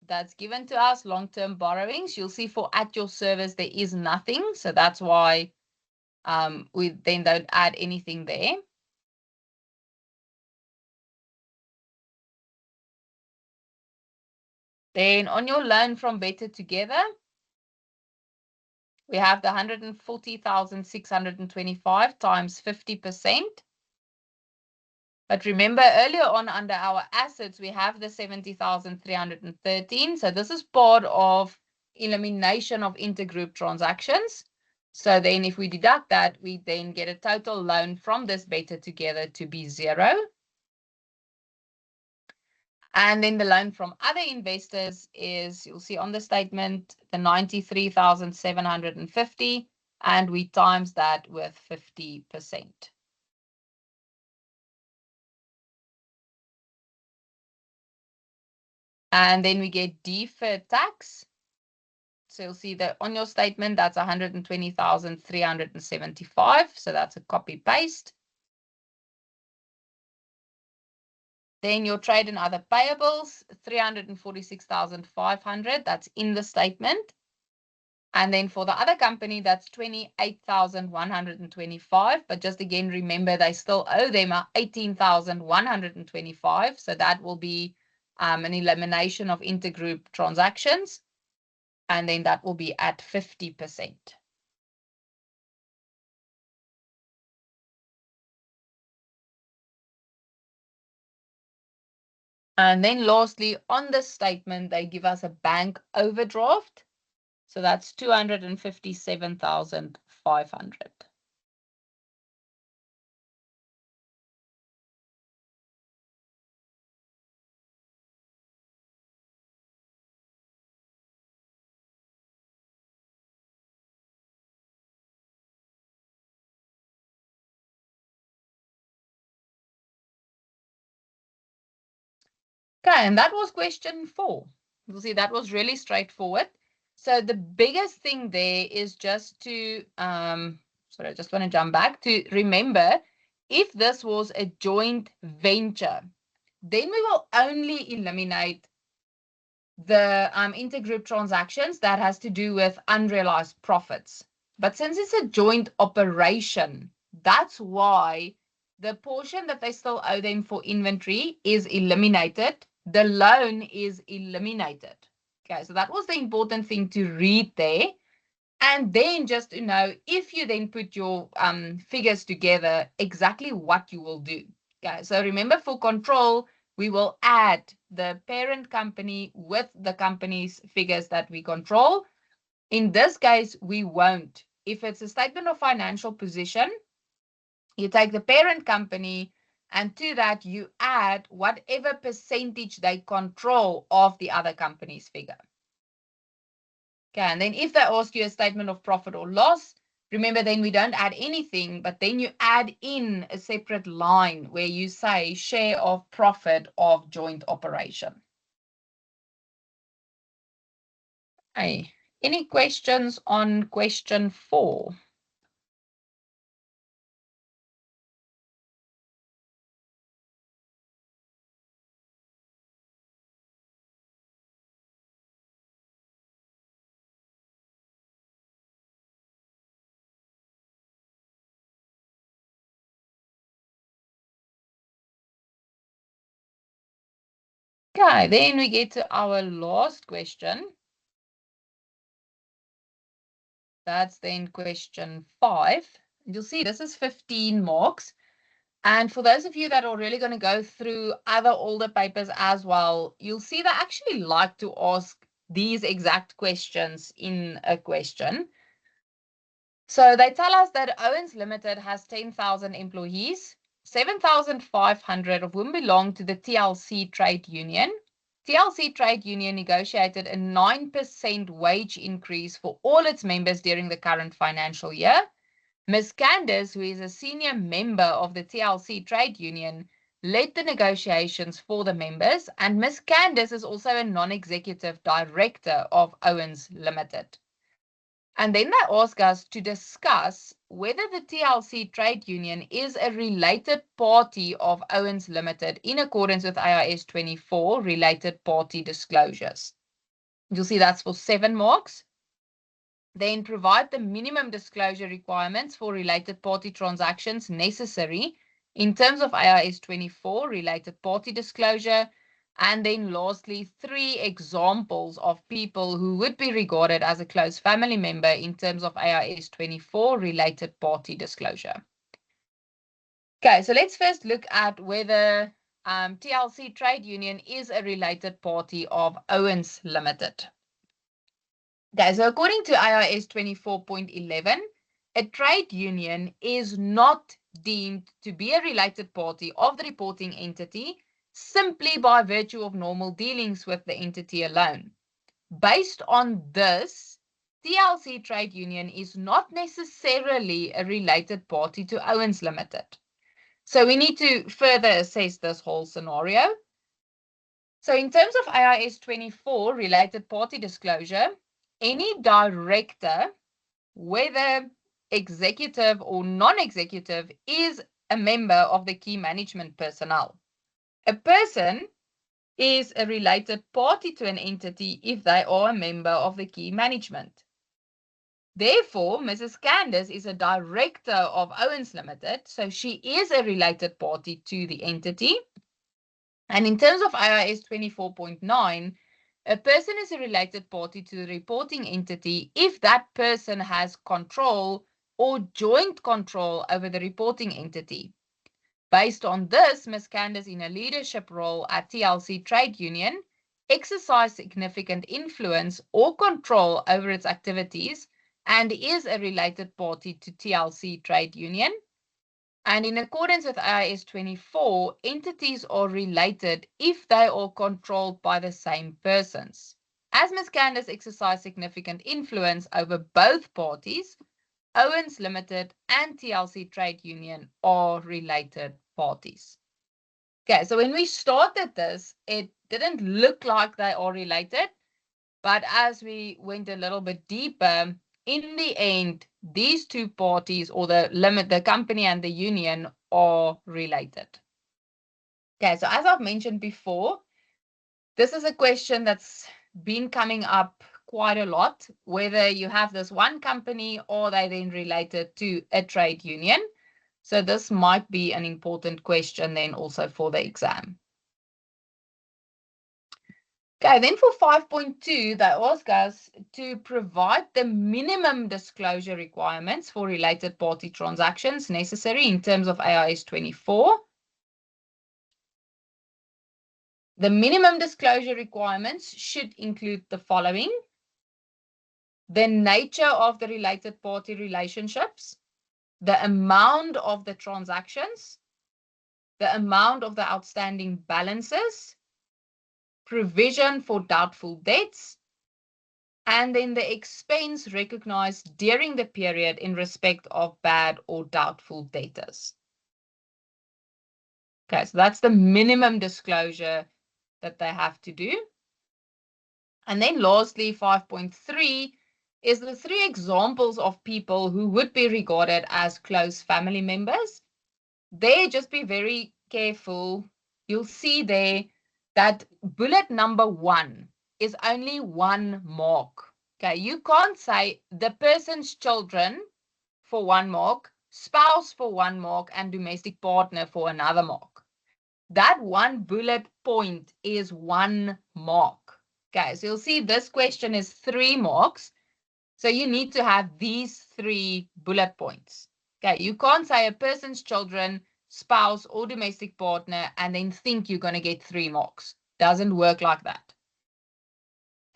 That's given to us, long-term borrowings. You'll see for at your service, there is nothing. So that's why we then don't add anything there. Then on your loan from Better Together, We have the 140,625 times 50%. But remember earlier on under our assets, we have the 70,313. So this is part of elimination of intergroup transactions. So then if we deduct that, we then get a total loan from this better together to be 0. And then the loan from other investors is, you'll see on the statement, the 93,750, and we times that with 50%. And then we get deferred tax. So you'll see that on your statement, that's 120,375. So that's a copy paste. Then your trade and other payables, 346,500. That's in the statement. And then for the other company, that's 28,125. But just again, remember, they still owe them 18,125. So that will be an elimination of intergroup transactions. And then that will be at 50%. And then lastly, on this statement, they give us a bank overdraft. So that's 257,500. Okay, and that was question 4. You'll see that was really straightforward. So the biggest thing there is just to, sorry, I just want to jump back to remember, if this was a joint venture, then we will only eliminate the intergroup transactions that has to do with unrealized profits. But since it's a joint operation, that's why the portion that they still owe them for inventory is eliminated. The loan is eliminated. Okay, so that was the important thing to read there. And then just to know, if you then put your figures together, exactly what you will do. Okay, so remember, for control, we will add the parent company with the company's figures that we control. In this case, we won't. If it's a statement of financial position, you take the parent company, and to that you add whatever percentage they control of the other company's figure. Okay, and then if they ask you a statement of profit or loss, remember, then we don't add anything, but then you add in a separate line where you say share of profit of joint operation. Okay, any questions on question 4? Okay, then we get to our last question. That's then question 5. You'll see this is 15 marks. And for those of you that are really going to go through other older papers as well, you'll see they actually like to ask these exact questions in a question. So they tell us that Owens Limited has 10,000 employees, 7,500 of whom belong to the TLC trade union. TLC trade union negotiated a 9% wage increase for all its members during the current financial year. Ms. Candace, who is a senior member of the TLC trade union, led the negotiations for the members, and Ms. Candace is also a non-executive director of Owens Limited. And then they ask us to discuss whether the TLC trade union is a related party of Owens Limited in accordance with AIS 24 related party disclosures. You'll see that's for 7 marks. Then provide the minimum disclosure requirements for related party transactions necessary in terms of AIS 24 related party disclosure. And then lastly, 3 examples of people who would be regarded as a close family member in terms of AIS 24 related party disclosure. Okay, so let's first look at whether TLC Trade Union is a related party of Owens Limited. Okay, so according to IIS 24.11, a trade union is not deemed to be a related party of the reporting entity simply by virtue of normal dealings with the entity alone. Based on this, TLC Trade Union is not necessarily a related party to Owens Limited. So we need to further assess this whole scenario. So in terms of AIS 24 related party disclosure, any director, whether executive or non-executive, is a member of the key management personnel. A person is a related party to an entity if they are a member of the key management. Therefore, Mrs. Candace is a director of Owens Limited, so she is a related party to the entity. And in terms of IIS 24.9, a person is a related party to the reporting entity if that person has control or joint control over the reporting entity. Based on this, Ms. Candace, in a leadership role at TLC Trade Union, exercised significant influence or control over its activities and is a related party to TLC Trade Union. And in accordance with IIS 24, entities are related if they are controlled by the same persons. As Ms. Candace exercised significant influence over both parties, Owens Limited and TLC Trade Union are related parties. Okay, so when we started this, it didn't look like they are related, but as we went a little bit deeper, in the end, these two parties, or the company and the union, are related. Okay, so as I've mentioned before, this is a question that's been coming up quite a lot, whether you have this one company or they then related to a trade union. So this might be an important question then also for the exam. Okay, then for 5.2, they ask us to provide the minimum disclosure requirements for related party transactions necessary in terms of AIS 24. The minimum disclosure requirements should include the following: the nature of the related party relationships, the amount of the transactions, the amount of the outstanding balances, provision for doubtful debts, and then the expense recognized during the period in respect of bad or doubtful debtors. Okay, so that's the minimum disclosure that they have to do. And then lastly, 5.3 is the 3 examples of people who would be regarded as close family members. There, just be very careful. You'll see there that bullet number 1 is only 1 mark. Okay, you can't say the person's children for 1 mark, spouse for 1 mark, and domestic partner for another mark. That 1 bullet point is 1 mark. Okay, so you'll see this question is 3 marks. So you need to have these 3 bullet points. Okay, you can't say a person's children, spouse, or domestic partner and then think you're going to get 3 marks. Doesn't work like that.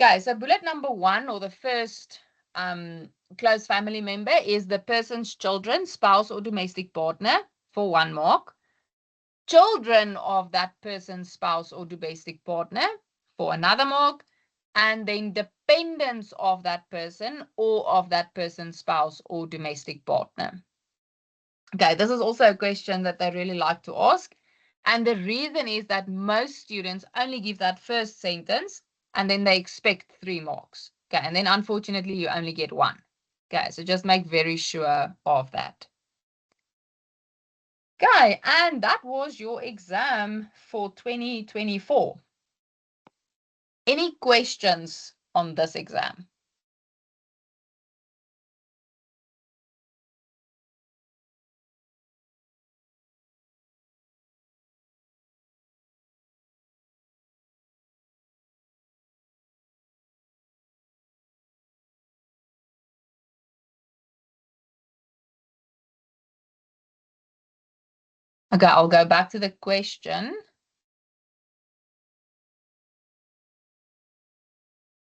Okay, so bullet number 1, or the first close family member, is the person's children, spouse, or domestic partner for 1 mark. Children of that person's spouse or domestic partner for another mark. And then dependents of that person or of that person's spouse or domestic partner. Okay, this is also a question that they really like to ask. And the reason is that most students only give that first sentence and then they expect 3 marks. Okay, and then unfortunately you only get 1. Okay, so just make very sure of that. Okay, and that was your exam for 2024. Any questions on this exam? Okay, I'll go back to the question.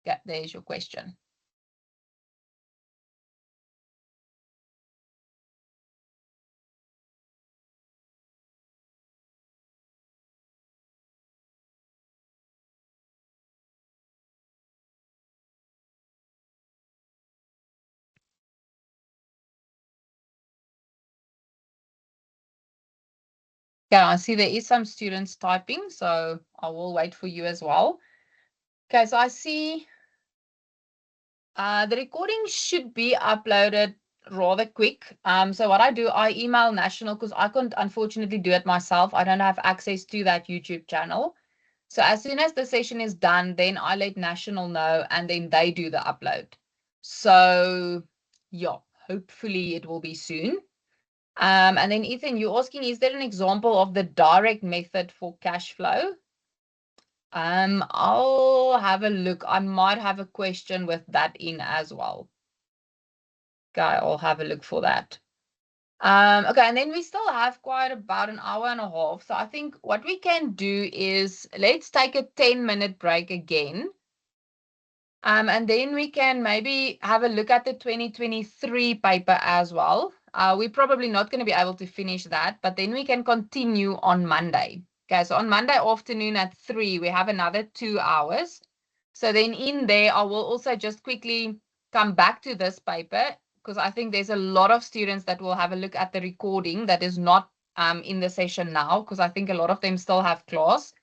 Okay, there's your question. Okay, I see there is some students typing, so I will wait for you as well. Okay, so I see the recording should be uploaded rather quick. So what I do, I email National because I couldn't unfortunately do it myself. I don't have access to that YouTube channel. So as soon as the session is done, then I let National know and then they do the upload. So yeah, hopefully it will be soon. And then Ethan, you're asking, is there an example of the direct method for cash flow? I'll have a look. I might have a question with that in as well. Okay, I'll have a look for that. Okay, and then we still have quite about an hour and a half. So I think what we can do is let's take a 10-minute break again. And then we can maybe have a look at the 2023 paper as well. We're probably not going to be able to finish that, but then we can continue on Monday. Okay, so on Monday afternoon at 3, we have another 2 hours. So then in there, I will also just quickly come back to this paper because I think there's a lot of students that will have a look at the recording that is not in the session now because I think a lot of them still have class.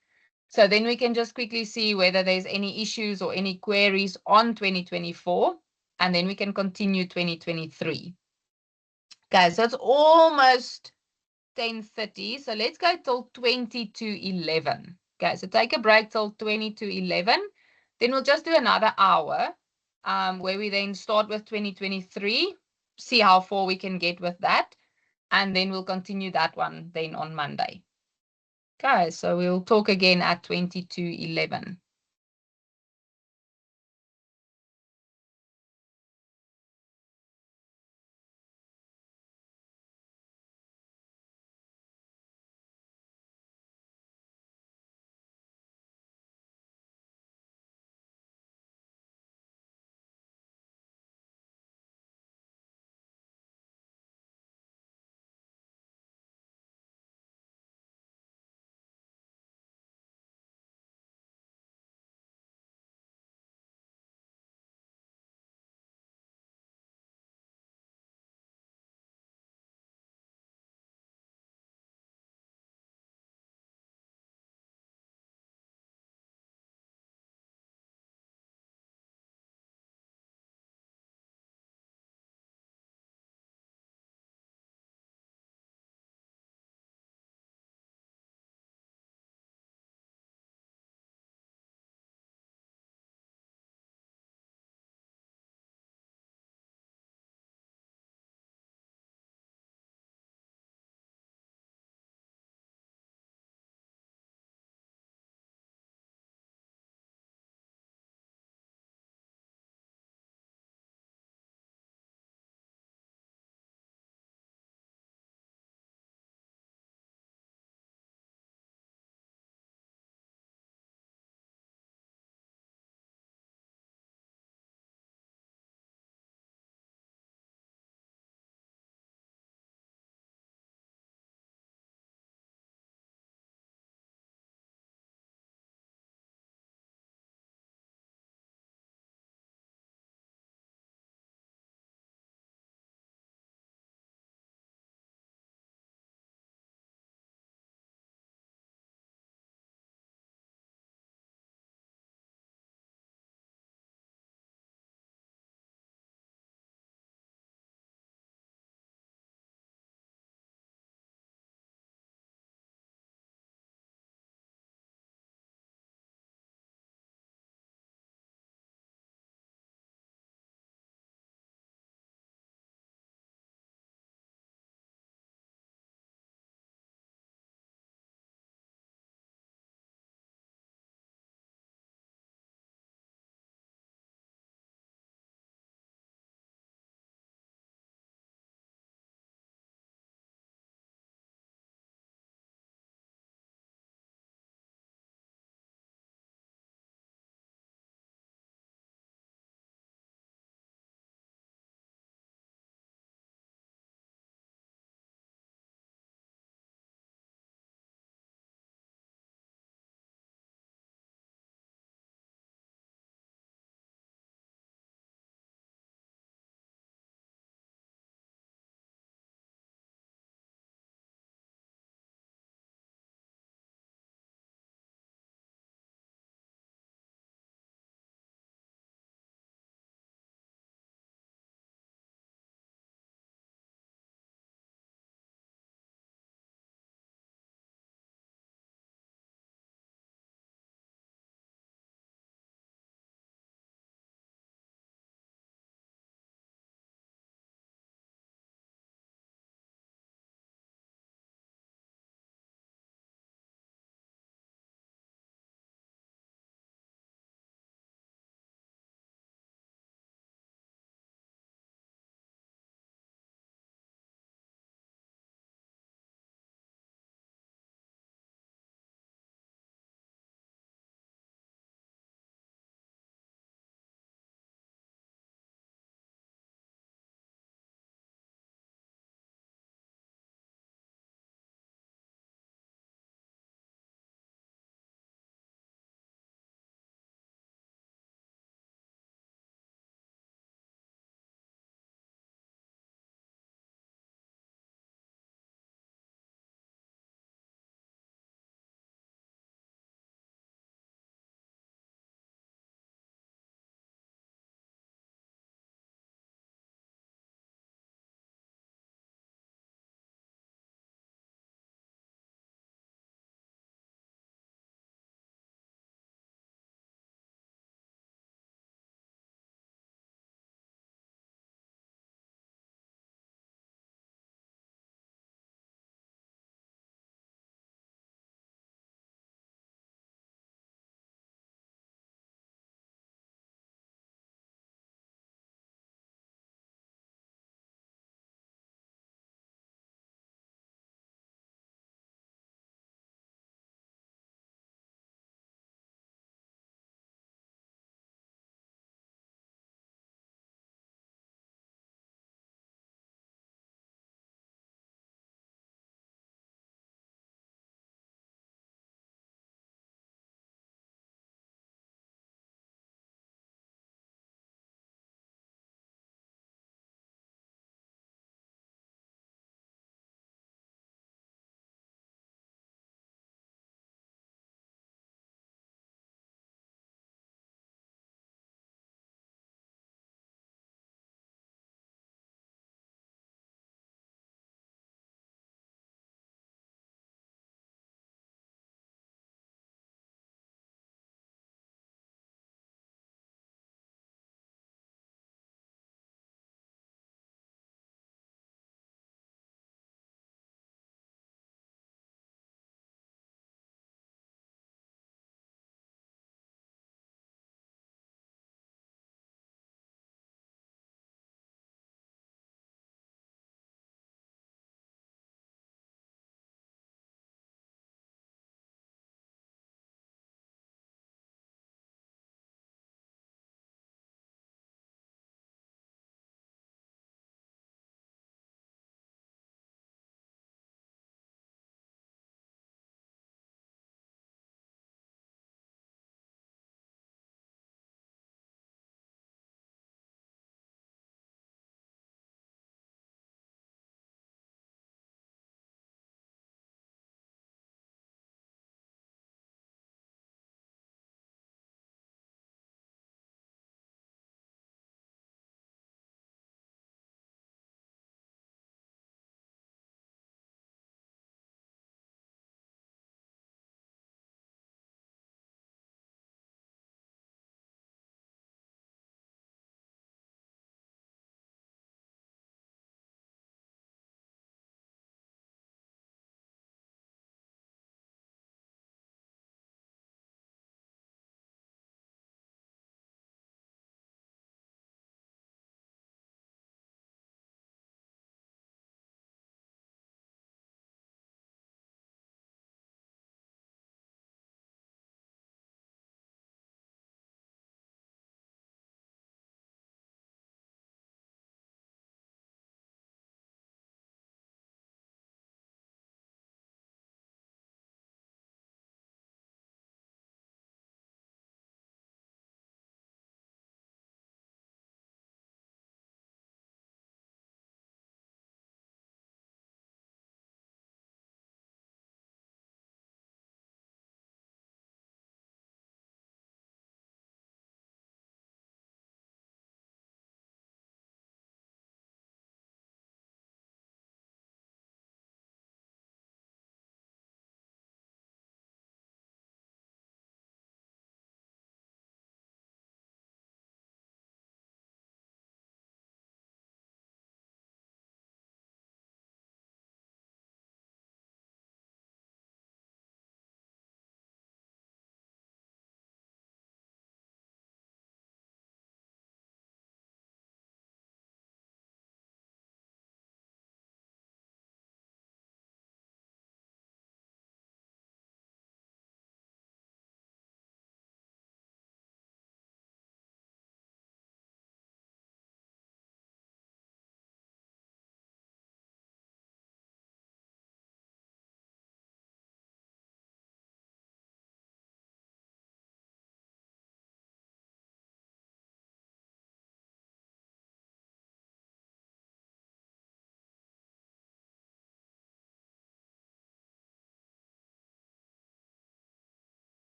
So then we can just quickly see whether there's any issues or any queries on 2024, and then we can continue 2023. Okay, so it's almost 10:30. So let's go till 20 to 11. Okay, so take a break till 20 to 11. Then we'll just do another hour where we then start with 2023, see how far we can get with that, and then we'll continue that one then on Monday. Okay, so we'll talk again at 20 to 11.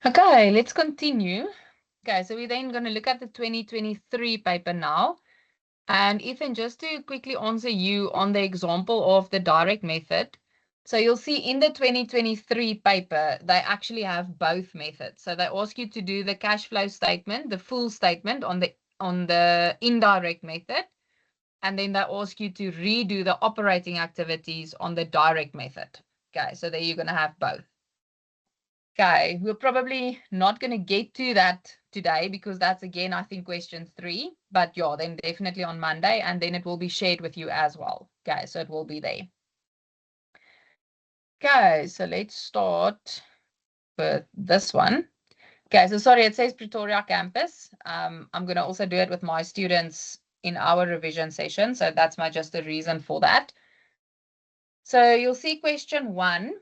Okay, let's continue. Okay, so we're then going to look at the 2023 paper now. And Ethan, just to quickly answer you on the example of the direct method. So you'll see in the 2023 paper, they actually have both methods. So they ask you to do the cash flow statement, the full statement on the indirect method. And then they ask you to redo the operating activities on the direct method. Okay, so there you're going to have both. Okay, we're probably not going to get to that today because that's again, I think, question 3. But yeah, then definitely on Monday, and then it will be shared with you as well. Okay, so it will be there. Okay, so let's start with this one. Okay, so sorry, it says Pretoria campus. I'm going to also do it with my students in our revision session. So that's just the reason for that. So you'll see question 1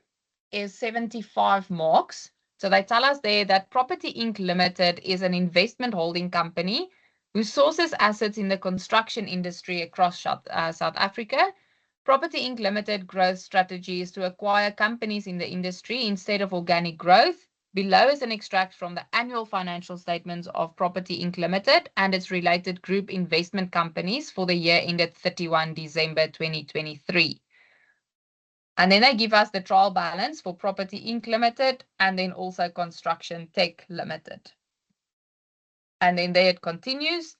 is 75 marks. So they tell us there that Property Inc. Limited is an investment holding company who sources assets in the construction industry across South Africa. Property Inc. Limited growth strategy is to acquire companies in the industry instead of organic growth. Below is an extract from the annual financial statements of Property Inc. Limited and its related group investment companies for the year ended 31 December 2023. And then they give us the trial balance for Property Inc. Limited and then also Construction Tech Limited. And then there it continues.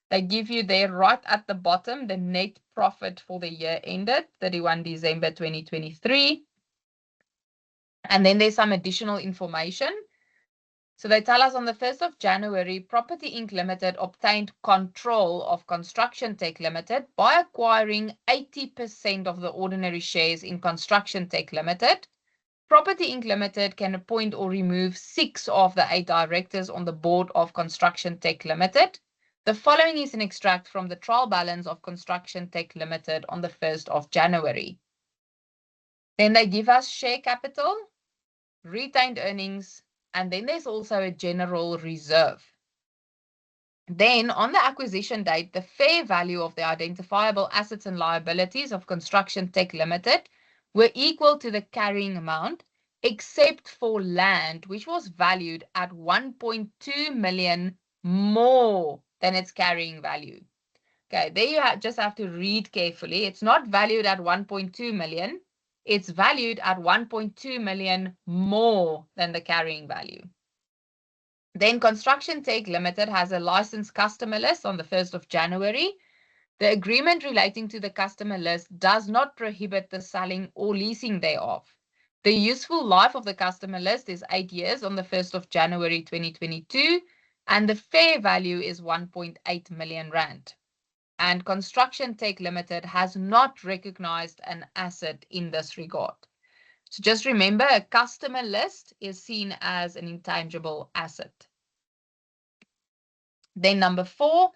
They give you there right at the bottom the net profit for the year ended 31 December 2023. And then there's some additional information. So they tell us on the 1st of January, Property Inc. Limited obtained control of Construction Tech Limited by acquiring 80% of the ordinary shares in Construction Tech Limited. Property Inc. Limited can appoint or remove 6 of the 8 directors on the board of Construction Tech Limited. The following is an extract from the trial balance of Construction Tech Limited on the 1st of January. Then they give us share capital, retained earnings, and then there's also a general reserve. Then on the acquisition date, the fair value of the identifiable assets and liabilities of Construction Tech Limited were equal to the carrying amount, except for land, which was valued at 1.2 million more than its carrying value. Okay, there you just have to read carefully. It's not valued at 1.2 million. It's valued at 1.2 million more than the carrying value. Then Construction Tech Limited has a licensed customer list on the 1st of January. The agreement relating to the customer list does not prohibit the selling or leasing thereof. The useful life of the customer list is 8 years on the 1st of January 2022, and the fair value is 1.8 million rand. And Construction Tech Limited has not recognized an asset in this regard. So just remember, a customer list is seen as an intangible asset. Then number 4,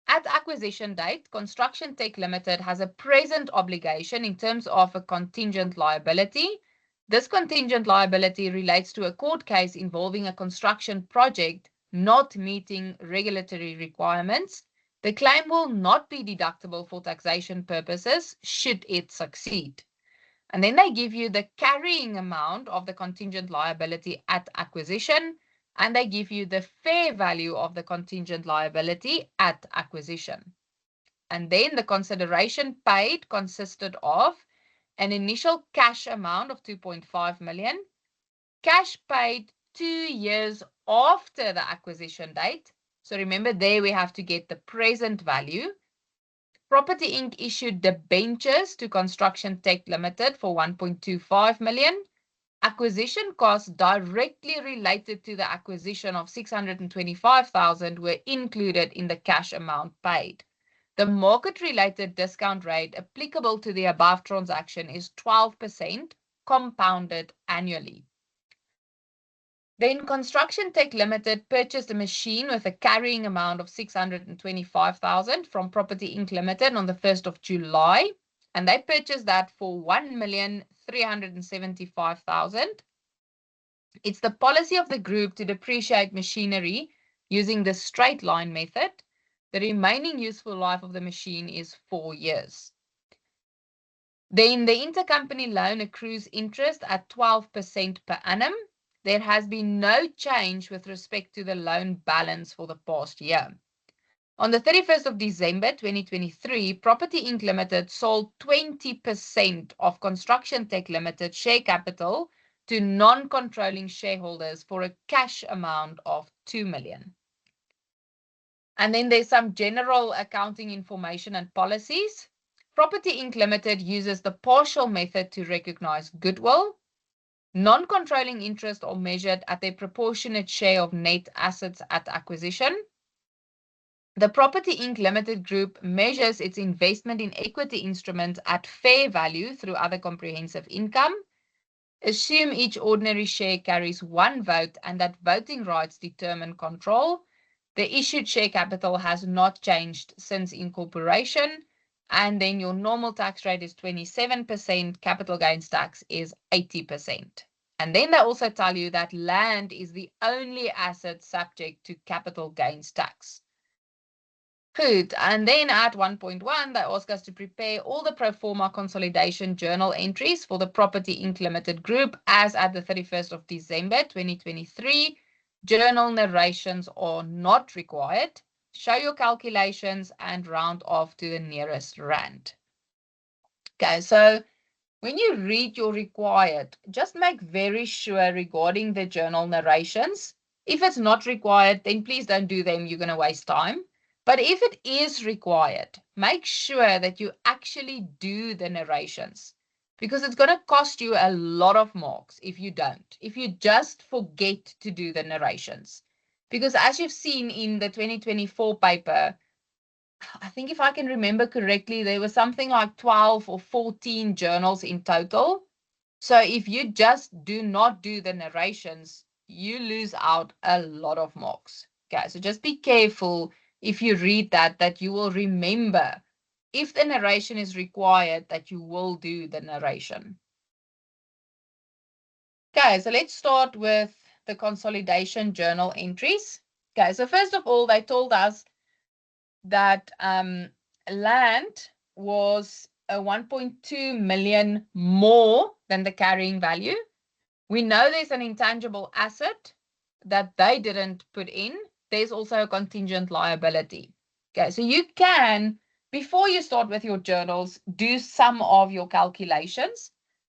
at acquisition date, Construction Tech Limited has a present obligation in terms of a contingent liability. This contingent liability relates to a court case involving a construction project not meeting regulatory requirements. The claim will not be deductible for taxation purposes should it succeed. And then they give you the carrying amount of the contingent liability at acquisition, and they give you the fair value of the contingent liability at acquisition. And then the consideration paid consisted of an initial cash amount of 2.5 million, cash paid 2 years after the acquisition date. So remember there we have to get the present value. Property Inc. issued debentures to Construction Tech Limited for 1.25 million. Acquisition costs directly related to the acquisition of 625,000 were included in the cash amount paid. The market-related discount rate applicable to the above transaction is 12% compounded annually. Then Construction Tech Limited purchased a machine with a carrying amount of 625,000 from Property Inc. Limited on the 1st of July, and they purchased that for 1,375,000. It's the policy of the group to depreciate machinery using the straight line method. The remaining useful life of the machine is 4 years. Then the intercompany loan accrues interest at 12% per annum. there has been no change with respect to the loan balance for the past year. On the 31st of December 2023, Property Inc. Limited sold 20% of Construction Tech Limited share capital to non-controlling shareholders for a cash amount of 2 million. And then there's some general accounting information and policies. Property Inc. Limited uses the partial method to recognize goodwill. Non-controlling interests are measured at a proportionate share of net assets at acquisition. The Property Inc. Limited Group measures its investment in equity instruments at fair value through other comprehensive income. Assume each ordinary share carries one vote and that voting rights determine control. The issued share capital has not changed since incorporation. And then your normal tax rate is 27%, capital gains tax is 80%. And then they also tell you that land is the only asset subject to capital gains tax. Good. And then at 1.1, they ask us to prepare all the pro forma consolidation journal entries for the Property Inc. Limited Group as at the 31st of December 2023. Journal narrations are not required. Show your calculations and round off to the nearest rand. Okay, so when you read your required, just make very sure regarding the journal narrations. If it's not required, then please don't do them. You're going to waste time. But if it is required, make sure that you actually do the narrations, because it's going to cost you a lot of marks if you don't, if you just forget to do the narrations. Because as you've seen in the 2024 paper, I think if I can remember correctly, there was something like 12 or 14 journals in total. So if you just do not do the narrations, you lose out a lot of marks. Okay, so just be careful if you read that you will remember if the narration is required, that you will do the narration. Okay, so let's start with the consolidation journal entries. Okay, so first of all, they told us that land was 1.2 million more than the carrying value. We know there's an intangible asset that they didn't put in. There's also a contingent liability. Okay, so you can, before you start with your journals, do some of your calculations,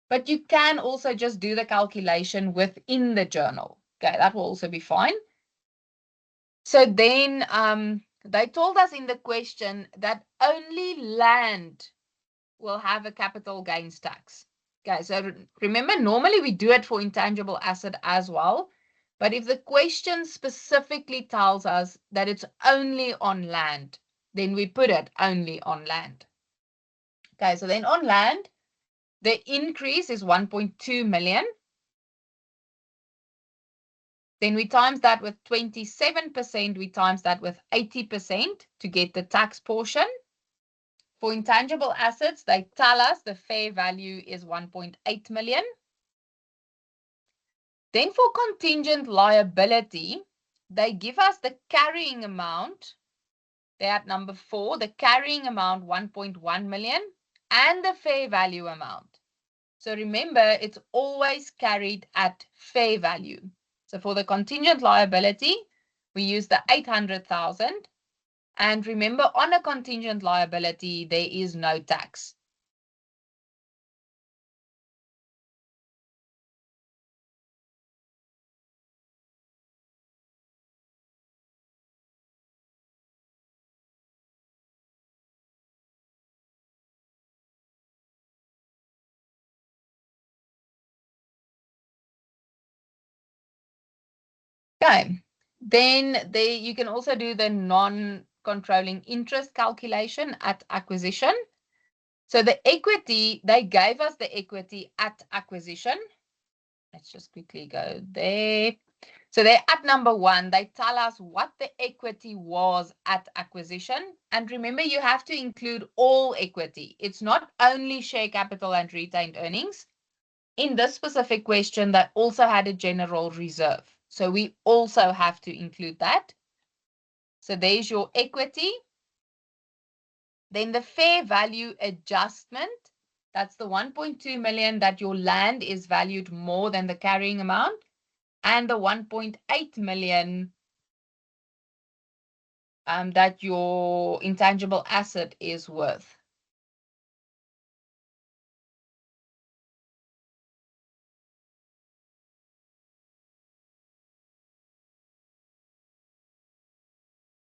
but you can also just do the calculation within the journal. Okay, that will also be fine. So then they told us in the question that only land will have a capital gains tax. Okay, so remember, normally we do it for intangible asset as well. But if the question specifically tells us that it's only on land, then we put it only on land. Okay, so then on land, the increase is 1.2 million. Then we times that with 27%, we times that with 80% to get the tax portion. For intangible assets, they tell us the fair value is 1.8 million. Then for contingent liability, they give us the carrying amount. They're at number 4, the carrying amount 1.1 million and the fair value amount. So remember, it's always carried at fair value. So for the contingent liability, we use the 800,000. And remember, on a contingent liability, there is no tax. Okay, then you can also do the non-controlling interest calculation at acquisition. So the equity, they gave us the equity at acquisition. Let's just quickly go there. So they're at number 1. They tell us what the equity was at acquisition. And remember, you have to include all equity. It's not only share capital and retained earnings. In this specific question, they also had a general reserve. So we also have to include that. So there's your equity. Then the fair value adjustment, that's the 1.2 million that your land is valued more than the carrying amount. and the 1.8 million that your intangible asset is worth.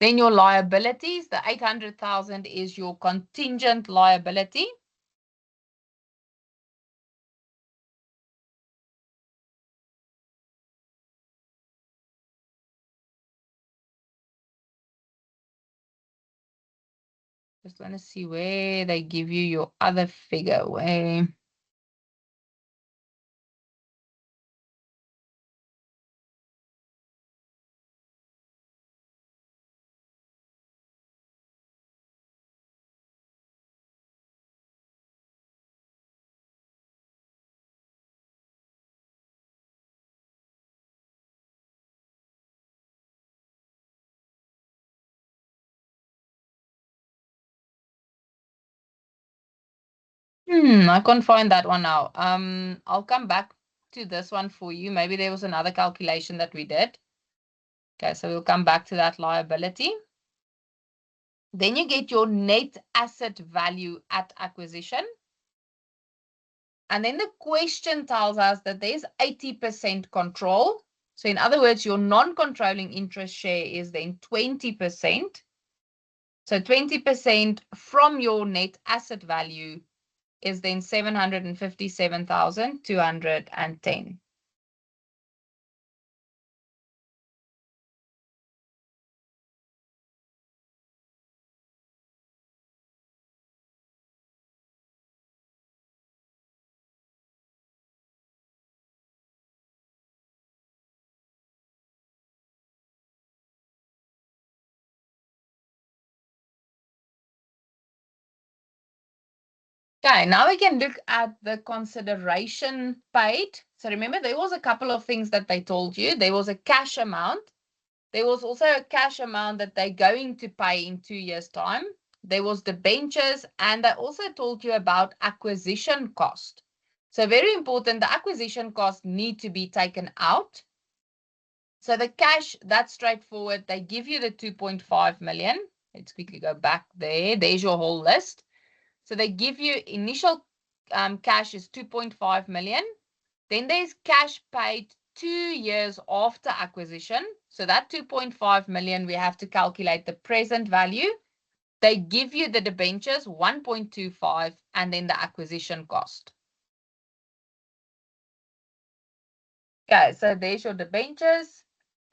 Then your liabilities, the 800,000 is your contingent liability. Just want to see where they give you your other figure. Where? I can't find that one now. I'll come back to this one for you. Maybe there was another calculation that we did. Okay, so we'll come back to that liability. Then you get your net asset value at acquisition. And then the question tells us that there's 80% control. So in other words, your non-controlling interest share is then 20%. So 20% from your net asset value is then 757,210. Okay, now we can look at the consideration paid. So remember, there was a couple of things that they told you. There was a cash amount. There was also a cash amount that they're going to pay in 2 years' time. There was debentures, and they also told you about acquisition cost. So very important, the acquisition costs need to be taken out. So the cash, that's straightforward. They give you the 2.5 million. Let's quickly go back there. There's your whole list. So they give you initial cash is 2.5 million. Then there's cash paid 2 years after acquisition. So that 2.5 million, we have to calculate the present value. They give you the debentures, 1.25, and then the acquisition cost. Okay, so there's your debentures.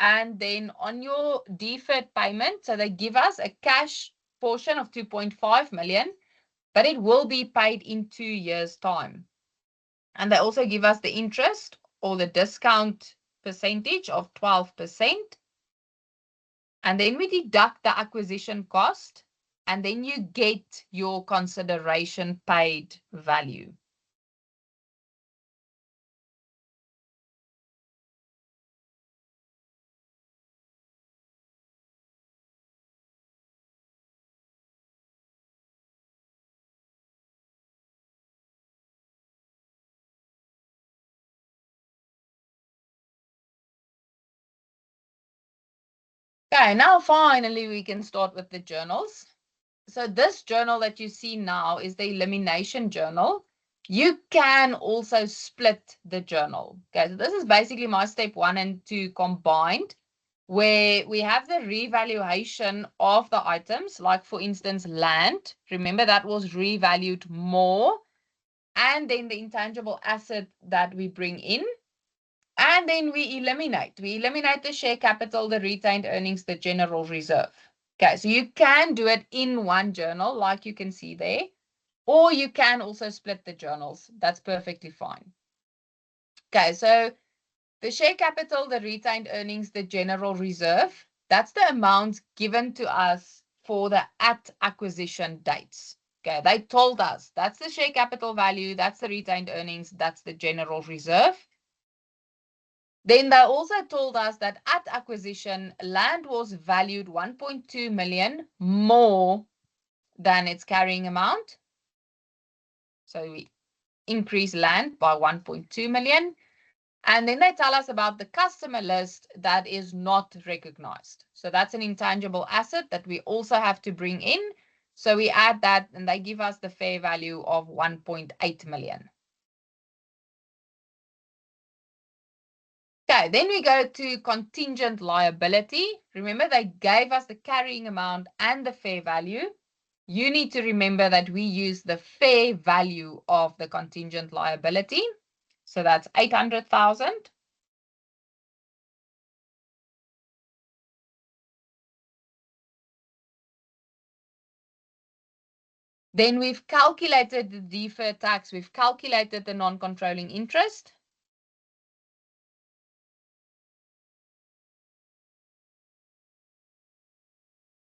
And then on your deferred payment, so they give us a cash portion of 2.5 million, but it will be paid in 2 years' time. And they also give us the interest or the discount percentage of 12%. And then we deduct the acquisition cost, and then you get your consideration paid value. Okay, now finally we can start with the journals. So this journal that you see now is the elimination journal. You can also split the journal. Okay, so this is basically my step 1 and 2 combined, where we have the revaluation of the items, like for instance, land. Remember that was revalued more. And then the intangible asset that we bring in. And then we eliminate. We eliminate the share capital, the retained earnings, the general reserve. Okay, so you can do it in one journal, like you can see there, or you can also split the journals. That's perfectly fine. Okay, so the share capital, the retained earnings, the general reserve, that's the amount given to us for the at acquisition dates. Okay, they told us that's the share capital value, that's the retained earnings, that's the general reserve. Then they also told us that at acquisition, land was valued 1.2 million more than its carrying amount. So we increase land by 1.2 million. And then they tell us about the customer list that is not recognized. So that's an intangible asset that we also have to bring in. So we add that and they give us the fair value of 1.8 million. Okay, then we go to contingent liability. Remember, they gave us the carrying amount and the fair value. You need to remember that we use the fair value of the contingent liability. So that's 800,000. Then we've calculated the deferred tax. We've calculated the non-controlling interest.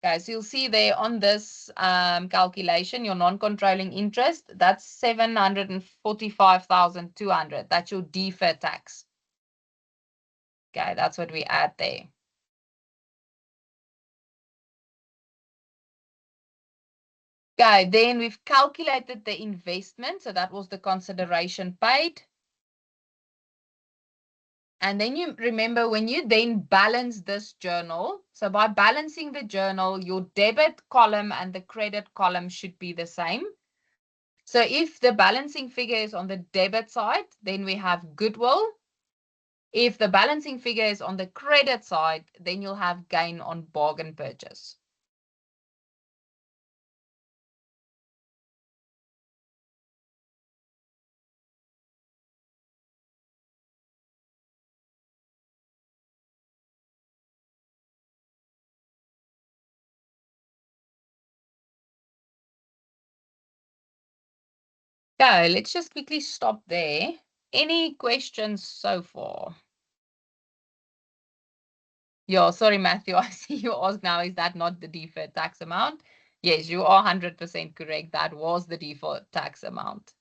Okay, so you'll see there on this calculation, your non-controlling interest, that's 745,200. That's your deferred tax. Okay, that's what we add there. Okay, then we've calculated the investment. So that was the consideration paid. And then you remember when you then balance this journal, so by balancing the journal, your debit column and the credit column should be the same. So if the balancing figure is on the debit side, then we have goodwill. If the balancing figure is on the credit side, then you'll have gain on bargain purchase. Okay, let's just quickly stop there. Any questions so far? Yeah, sorry, Matthew. I see you ask now, is that not the deferred tax amount? Yes, you are 100% correct. That was the deferred tax amount.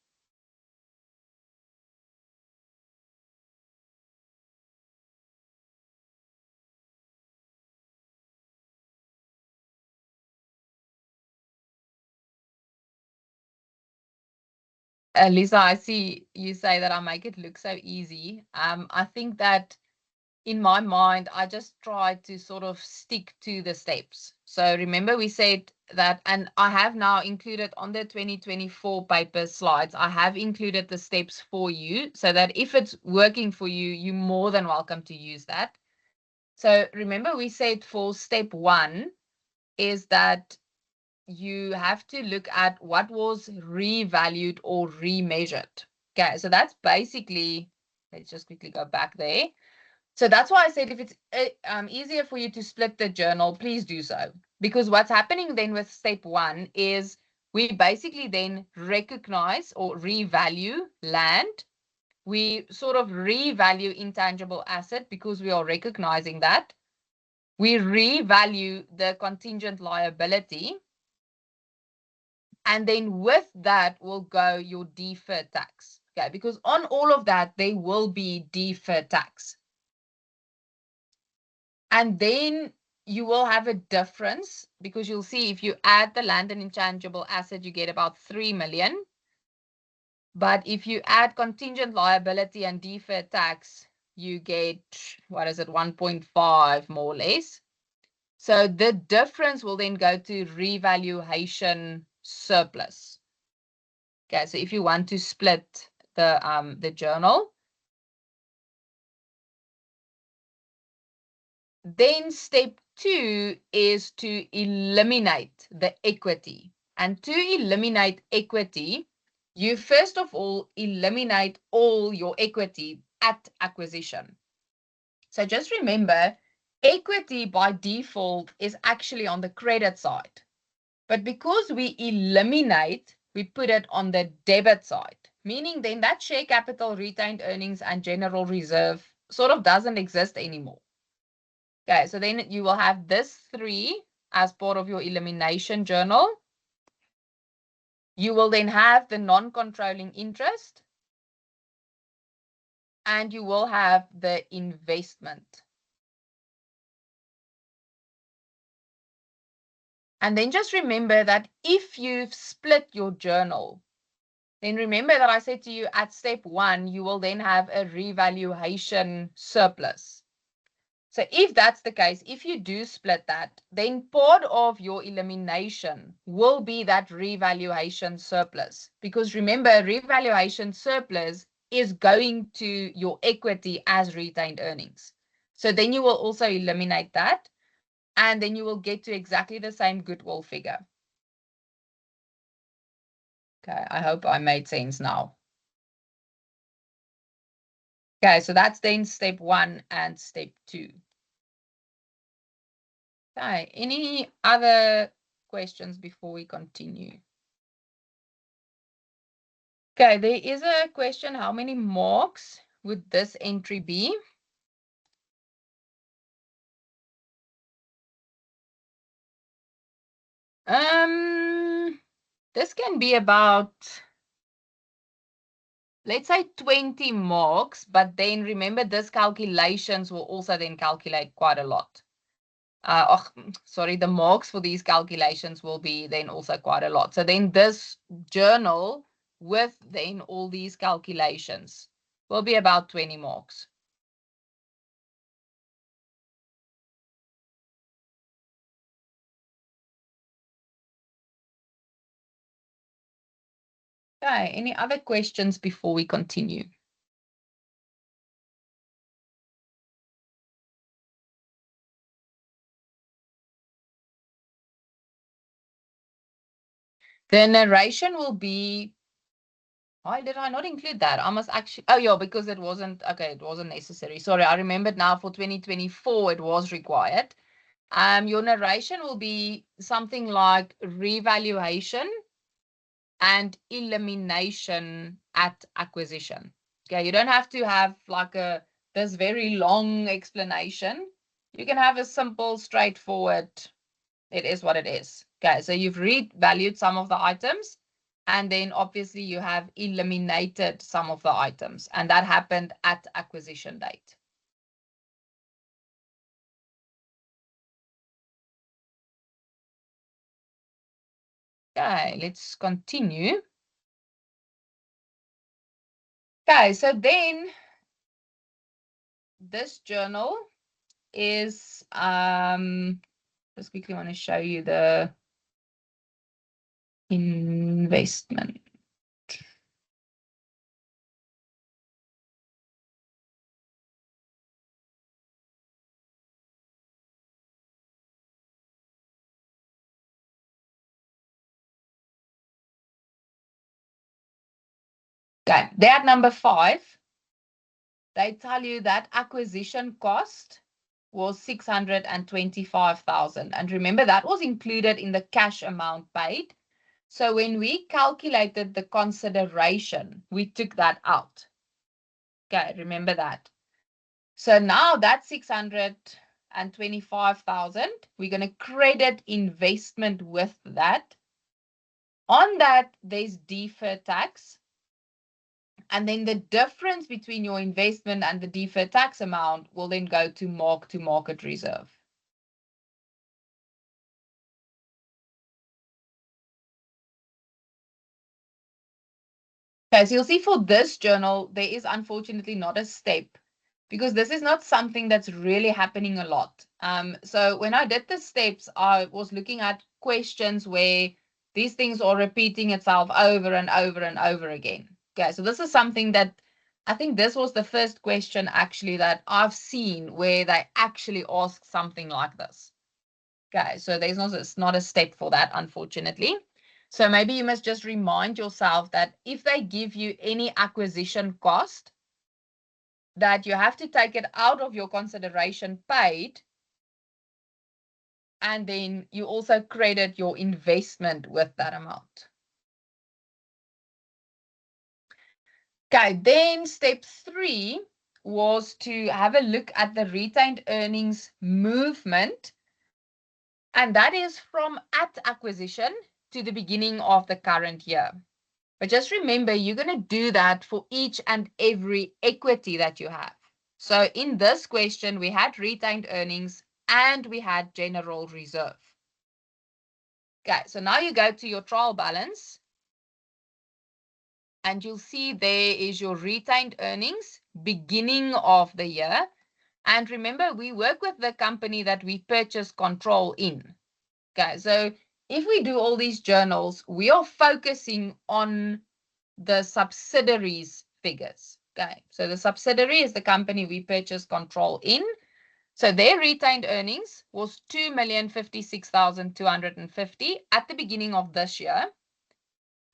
Lisa, I see you say that I make it look so easy. I think that in my mind, I just try to sort of stick to the steps. So remember we said that, and I have now included on the 2024 paper slides, I have included the steps for you so that if it's working for you, you're more than welcome to use that. So remember we said for step 1 is that you have to look at what was revalued or remeasured. Okay, so that's basically, let's just quickly go back there. So that's why I said if it's easier for you to split the journal, please do so. Because what's happening then with step 1 is we basically then recognize or revalue land. We sort of revalue intangible asset because we are recognizing that. We revalue the contingent liability. And then with that will go your deferred tax. Okay, because on all of that, there will be deferred tax. And then you will have a difference because you'll see if you add the land and intangible asset, you get about 3 million. But if you add contingent liability and deferred tax, you get, what is it, 1.5 more or less. So the difference will then go to revaluation surplus. Okay, so if you want to split the journal, then step 2 is to eliminate the equity. And to eliminate equity, you first of all eliminate all your equity at acquisition. So just remember, equity by default is actually on the credit side. But because we eliminate, we put it on the debit side, meaning then that share capital, retained earnings, and general reserve sort of doesn't exist anymore. Okay, so then you will have this 3 as part of your elimination journal. You will then have the non-controlling interest, and you will have the investment. And then just remember that if you've split your journal, then remember that I said to you at step 1, you will then have a revaluation surplus. So if that's the case, if you do split that, then part of your elimination will be that revaluation surplus. Because remember, revaluation surplus is going to your equity as retained earnings. So then you will also eliminate that, and then you will get to exactly the same goodwill figure. Okay, I hope I made sense now. Okay, so that's then step 1 and step 2. Okay, any other questions before we continue? Okay, there is a question, how many marks would this entry be? This can be about, let's say 20 marks, but then remember this calculations will also then calculate quite a lot. Sorry, the marks for these calculations will be then also quite a lot. So then this journal with then all these calculations will be about 20 marks. Okay, any other questions before we continue? The narration will be, why did I not include that? I must actually, oh yeah, because it wasn't, okay, it wasn't necessary. Sorry, I remembered now for 2024, it was required. Your narration will be something like revaluation and elimination at acquisition. Okay, you don't have to have like this very long explanation. You can have a simple, straightforward, it is what it is. Okay, so you've revalued some of the items, and then obviously you have eliminated some of the items, and that happened at acquisition date. Okay, let's continue. Okay, so then this journal is, just quickly want to show you the investment. Okay, there at number 5, they tell you that acquisition cost was 625,000. And remember, that was included in the cash amount paid. So when we calculated the consideration, we took that out. Okay, remember that. So now that 625,000, we're going to credit investment with that. On that, there's deferred tax. And then the difference between your investment and the deferred tax amount will then go to mark-to-market reserve. Okay, so you'll see for this journal, there is unfortunately not a step because this is not something that's really happening a lot. So when I did the steps, I was looking at questions where these things are repeating itself over and over and over again. Okay, so this is something that I think this was the first question actually that I've seen where they actually ask something like this. Okay, so it's not a step for that, unfortunately. So maybe you must just remind yourself that if they give you any acquisition cost, that you have to take it out of your consideration paid, and then you also credit your investment with that amount. Okay, then step 3 was to have a look at the retained earnings movement, and that is from at acquisition to the beginning of the current year. But just remember, you're going to do that for each and every equity that you have. So in this question, we had retained earnings and we had general reserve. Okay, so now you go to your trial balance And you'll see there is your retained earnings beginning of the year. And remember, we work with the company that we purchase control in. Okay, so if we do all these journals, we are focusing on the subsidiaries figures. Okay, so the subsidiary is the company we purchase control in. So their retained earnings was 2,056,250 at the beginning of this year.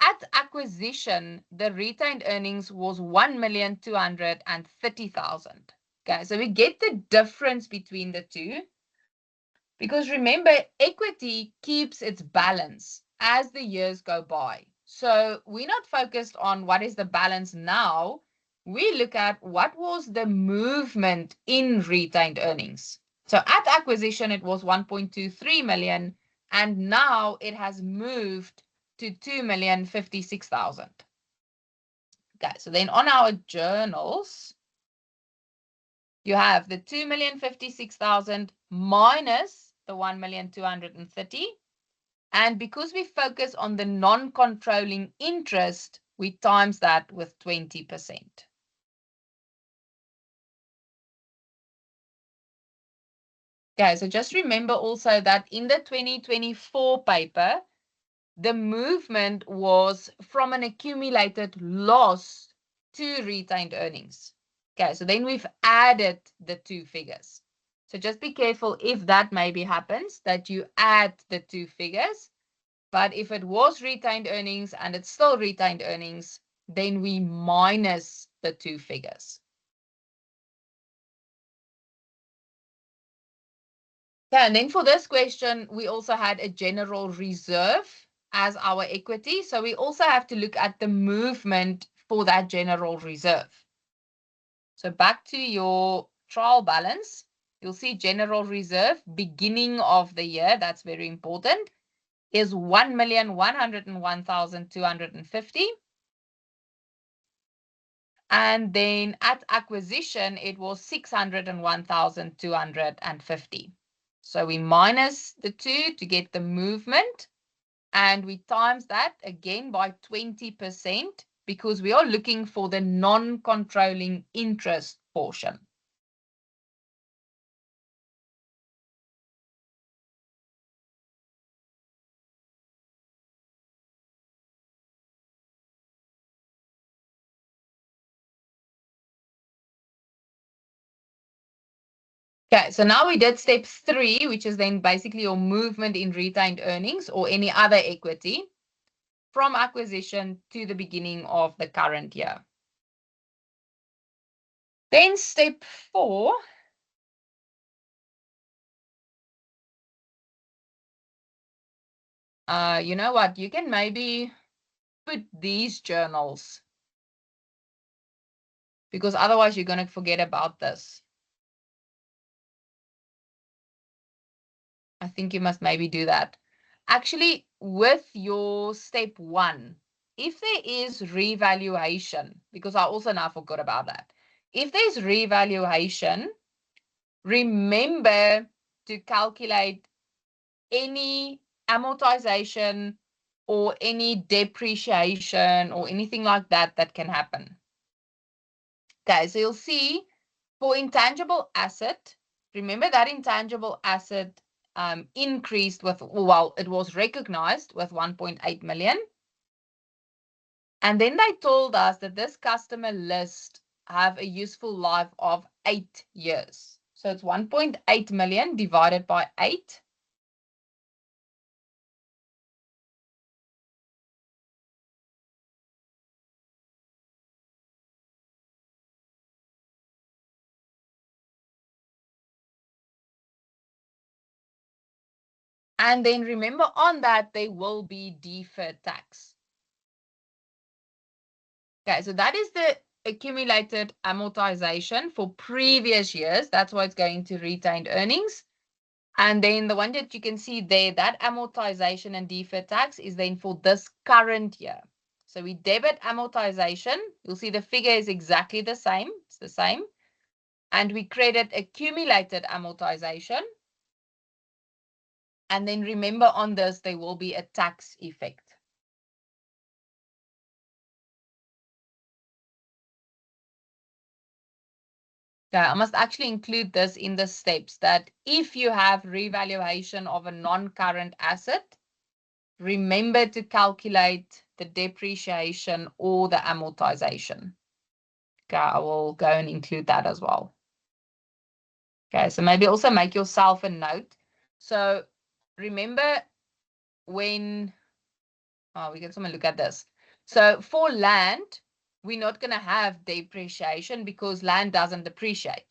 At acquisition, the retained earnings was 1,230,000. Okay, so we get the difference between the two. Because remember, equity keeps its balance as the years go by. So we're not focused on what is the balance now. We look at what was the movement in retained earnings. So at acquisition, it was 1.23 million, and now it has moved to 2,056,000. Okay, so then on our journals, you have the 2,056,000 minus the 1,230,000. And because we focus on the non-controlling interest, we times that with 20%. Okay, so just remember also that in the 2024 paper, the movement was from an accumulated loss to retained earnings. Okay, so then we've added the two figures. So just be careful if that maybe happens, that you add the two figures. But if it was retained earnings and it's still retained earnings, then we minus the two figures. Okay, and then for this question, we also had a general reserve as our equity. So we also have to look at the movement for that general reserve. So back to your trial balance, you'll see general reserve beginning of the year, that's very important, is 1,101,250. And then at acquisition, it was 601,250. So we minus the two to get the movement, and we times that again by 20% because we are looking for the non-controlling interest portion. Okay, so now we did step 3, which is then basically your movement in retained earnings or any other equity from acquisition to the beginning of the current year. Then step 4, you know what, you can maybe put these journals because otherwise you're going to forget about this. I think you must maybe do that. Actually, with your step 1, if there is revaluation, because I also now forgot about that. If there's revaluation, remember to calculate any amortization or any depreciation or anything like that that can happen. Okay, so you'll see for intangible asset, remember that intangible asset increased with, well, it was recognized with 1.8 million. And then they told us that this customer list have a useful life of 8 years. So it's 1.8 million divided by 8. And then remember on that, there will be deferred tax. Okay, so that is the accumulated amortization for previous years. That's why it's going to retained earnings. And then the one that you can see there, that amortization and deferred tax is then for this current year. So we debit amortization. You'll see the figure is exactly the same. It's the same. And we credit accumulated amortization. And then remember on this, there will be a tax effect. Okay, I must actually include this in the steps that if you have revaluation of a non-current asset, remember to calculate the depreciation or the amortization. Okay, I will go and include that as well. Okay, so maybe also make yourself a note. So remember when, we can someone look at this. So for land, we're not going to have depreciation because land doesn't depreciate.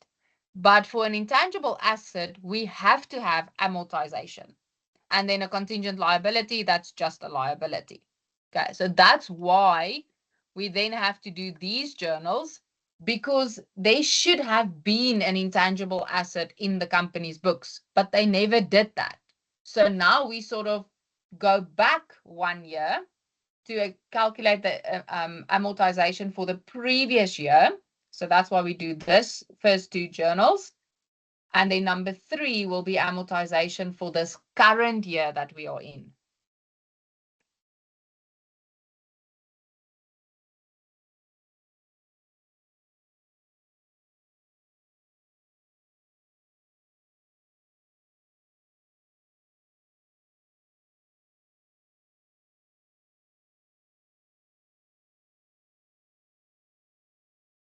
But for an intangible asset, we have to have amortization. And then a contingent liability, that's just a liability. Okay, so that's why we then have to do these journals, because they should have been an intangible asset in the company's books, but they never did that. So now we sort of go back 1 year to calculate the amortization for the previous year. So that's why we do this first two journals. And then number 3 will be amortization for this current year that we are in.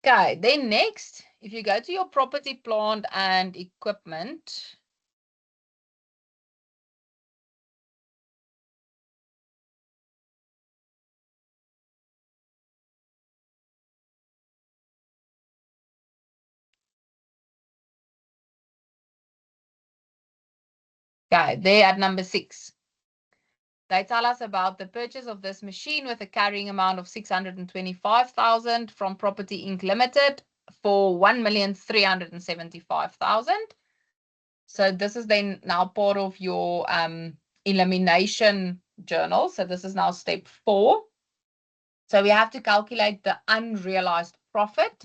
Okay, then next, if you go to your property, plant and equipment, okay, there at number 6. They tell us about the purchase of this machine with a carrying amount of 625,000 from Property Inc. Limited for 1,375,000. So this is then now part of your elimination journal. So this is now step 4. So we have to calculate the unrealized profit.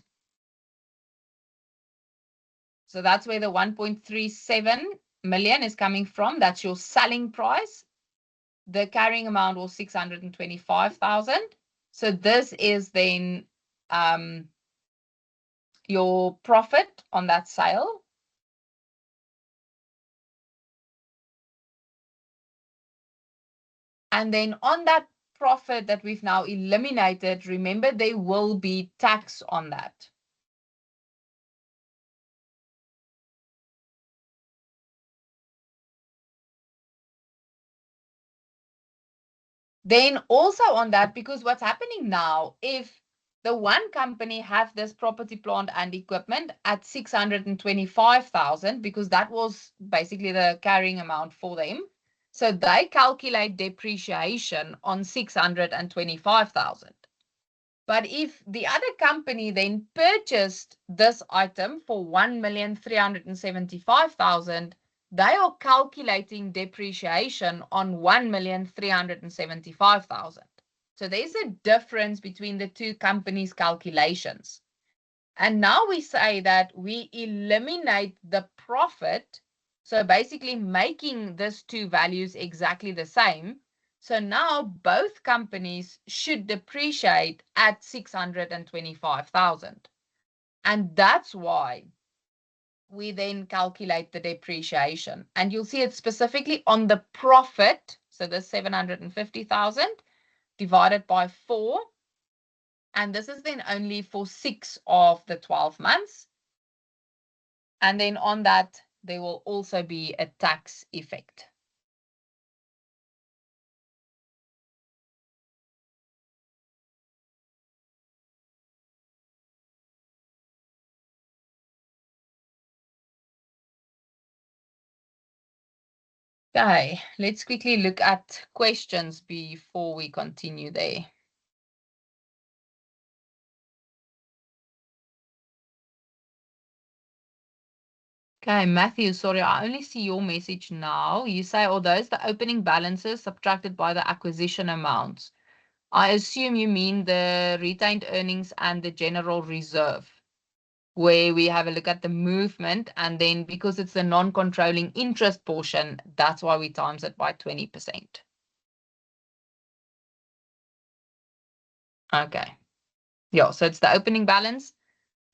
So that's where the 1.37 million is coming from. That's your selling price. The carrying amount was 625,000. So this is then your profit on that sale. And then on that profit that we've now eliminated, remember there will be tax on that. Then also on that, because what's happening now, if the one company have this property, plant and equipment at 625,000, because that was basically the carrying amount for them. So they calculate depreciation on 625,000. But if the other company then purchased this item for 1,375,000, they are calculating depreciation on 1,375,000. So there's a difference between the two companies' calculations. And now we say that we eliminate the profit. So basically making these two values exactly the same. So now both companies should depreciate at 625,000. And that's why we then calculate the depreciation. And you'll see it specifically on the profit. So the 750,000 divided by 4. And this is then only for 6 of the 12 months. And then on that, there will also be a tax effect. Okay, let's quickly look at questions before we continue there. Okay, Matthew, sorry, I only see your message now. You say, are those the opening balances subtracted by the acquisition amounts? I assume you mean the retained earnings and the general reserve, where we have a look at the movement, and then because it's the non-controlling interest portion, that's why we times it by 20%. Okay. Yeah, so it's the opening balance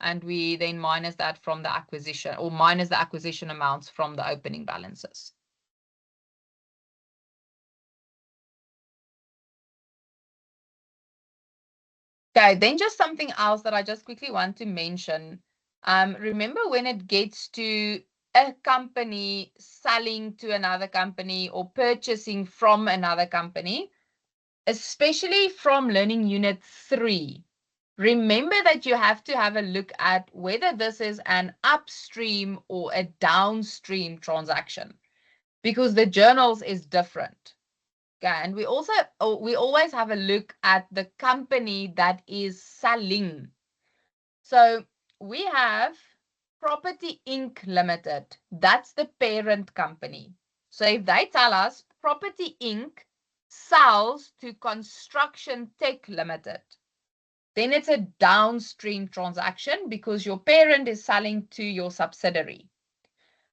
and we then minus that from the acquisition, or minus the acquisition amounts from the opening balances. Okay, then just something else that I just quickly want to mention. Remember when it gets to a company selling to another company or purchasing from another company, especially from Learning Unit 3, remember that you have to have a look at whether this is an upstream or a downstream transaction, because the journals is different. Okay, and we always have a look at the company that is selling. So we have Property Inc. Limited. That's the parent company. So if they tell us Property Inc. sells to Construction Tech Limited, then it's a downstream transaction because your parent is selling to your subsidiary.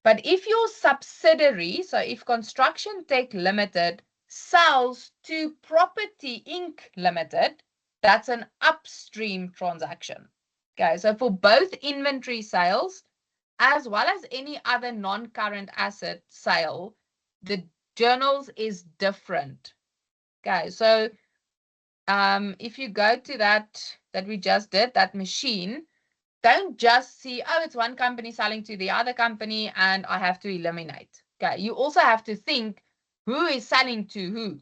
But if your subsidiary, so if Construction Tech Limited sells to Property Inc. Limited, that's an upstream transaction. Okay, so for both inventory sales as well as any other non-current asset sale, the journals is different. Okay, so if you go to that we just did, that machine, don't just see, oh, it's one company selling to the other company and I have to eliminate. Okay, you also have to think who is selling to who.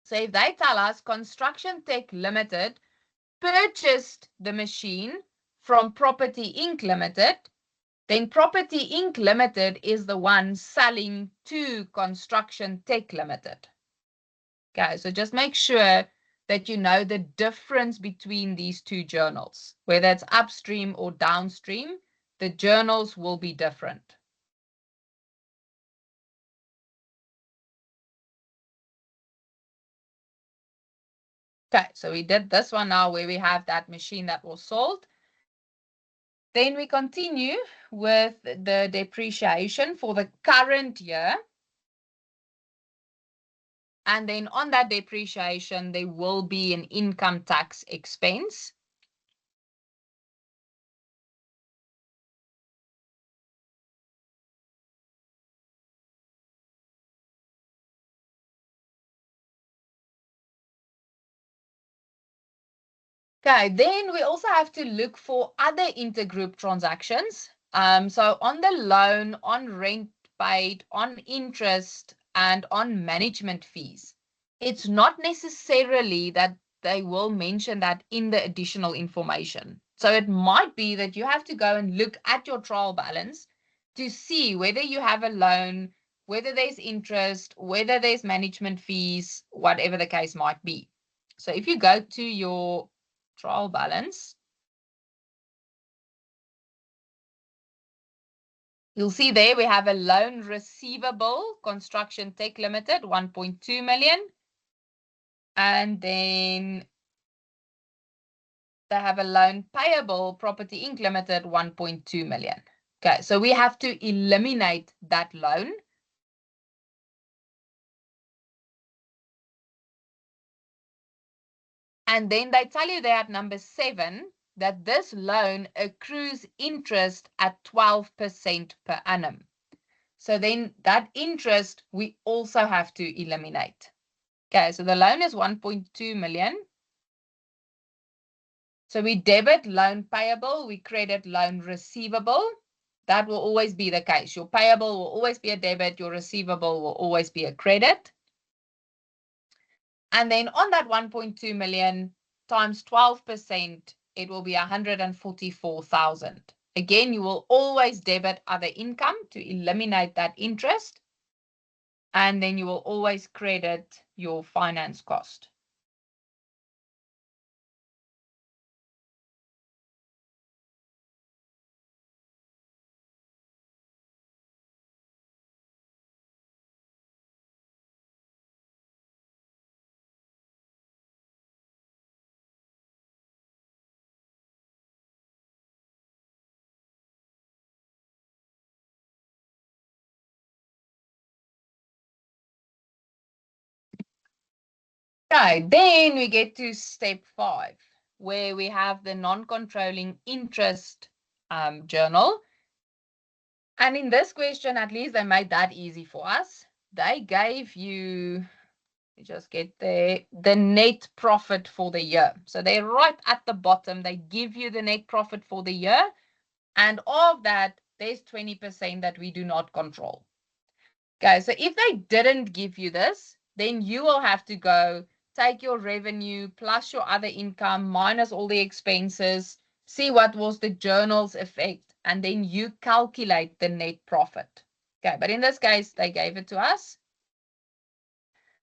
So if they tell us Construction Tech Limited purchased the machine from Property Inc. Limited, then Property Inc. Limited is the one selling to Construction Tech Limited. Okay, so just make sure that you know the difference between these two journals. Whether it's upstream or downstream, the journals will be different. Okay, so we did this one now where we have that machine that was sold. Then we continue with the depreciation for the current year. And then on that depreciation, there will be an income tax expense. Okay, then we also have to look for other intergroup transactions. So on the loan, on rent paid, on interest, and on management fees, it's not necessarily that they will mention that in the additional information. So it might be that you have to go and look at your trial balance to see whether you have a loan, whether there's interest, whether there's management fees, whatever the case might be. So if you go to your trial balance, you'll see there we have a loan receivable, Construction Tech Limited, 1.2 million. And then they have a loan payable, Property Inc. Limited, 1.2 million. Okay, so we have to eliminate that loan. And then they tell you there at number 7 that this loan accrues interest at 12% per annum. So then that interest we also have to eliminate. Okay, so the loan is 1.2 million. So we debit loan payable, we credit loan receivable. That will always be the case. Your payable will always be a debit, your receivable will always be a credit. And then on that 1.2 million times 12%, it will be 144,000. Again, you will always debit other income to eliminate that interest. And then you will always credit your finance cost. Okay, then we get to step 5. where we have the non-controlling interest journal. And in this question, at least they made that easy for us. They gave you, just get there, the net profit for the year. So they're right at the bottom. They give you the net profit for the year. And of that, there's 20% that we do not control. Okay, so if they didn't give you this, then you will have to go take your revenue plus your other income minus all the expenses, see what was the journal's effect, and then you calculate the net profit. Okay, but in this case, they gave it to us.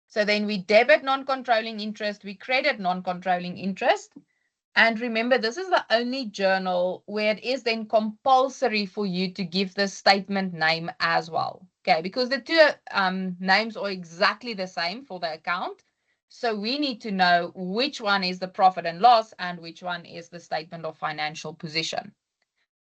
So then we debit non-controlling interest, we credit non-controlling interest. And remember, this is the only journal where it is then compulsory for you to give the statement name as well. Okay, because the two names are exactly the same for the account. So we need to know which one is the profit and loss and which one is the statement of financial position.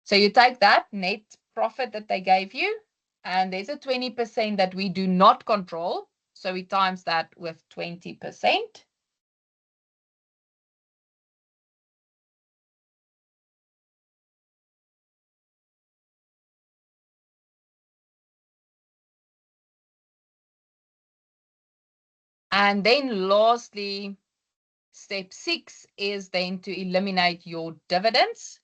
So you take that net profit that they gave you, and there's a 20% that we do not control. So we times that with 20%. And then lastly, step 6 is then to eliminate your dividends.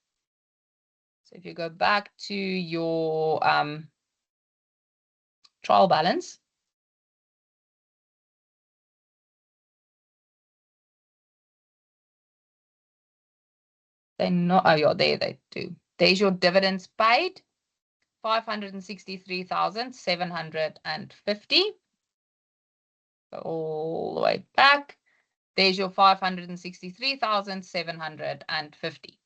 So if you go back to your trial balance, then not, oh yeah, there they do. There's your dividends paid, 563,750. Go all the way back. There's your 563,750.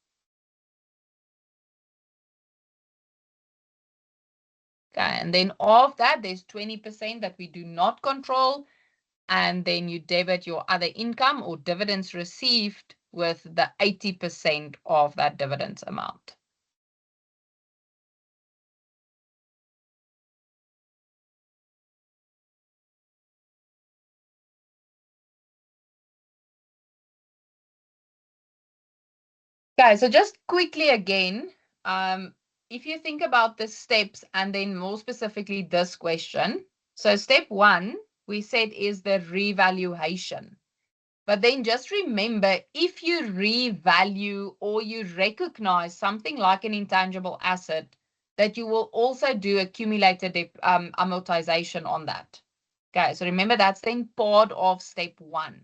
Okay, and then of that, there's 20% that we do not control, and then you debit your other income or dividends received with the 80% of that dividends amount. Okay, so just quickly again, if you think about the steps and then more specifically this question. So step 1, we said is the revaluation. But then just remember, if you revalue or you recognize something like an intangible asset, that you will also do accumulated amortization on that. Okay, so remember that's then part of step 1.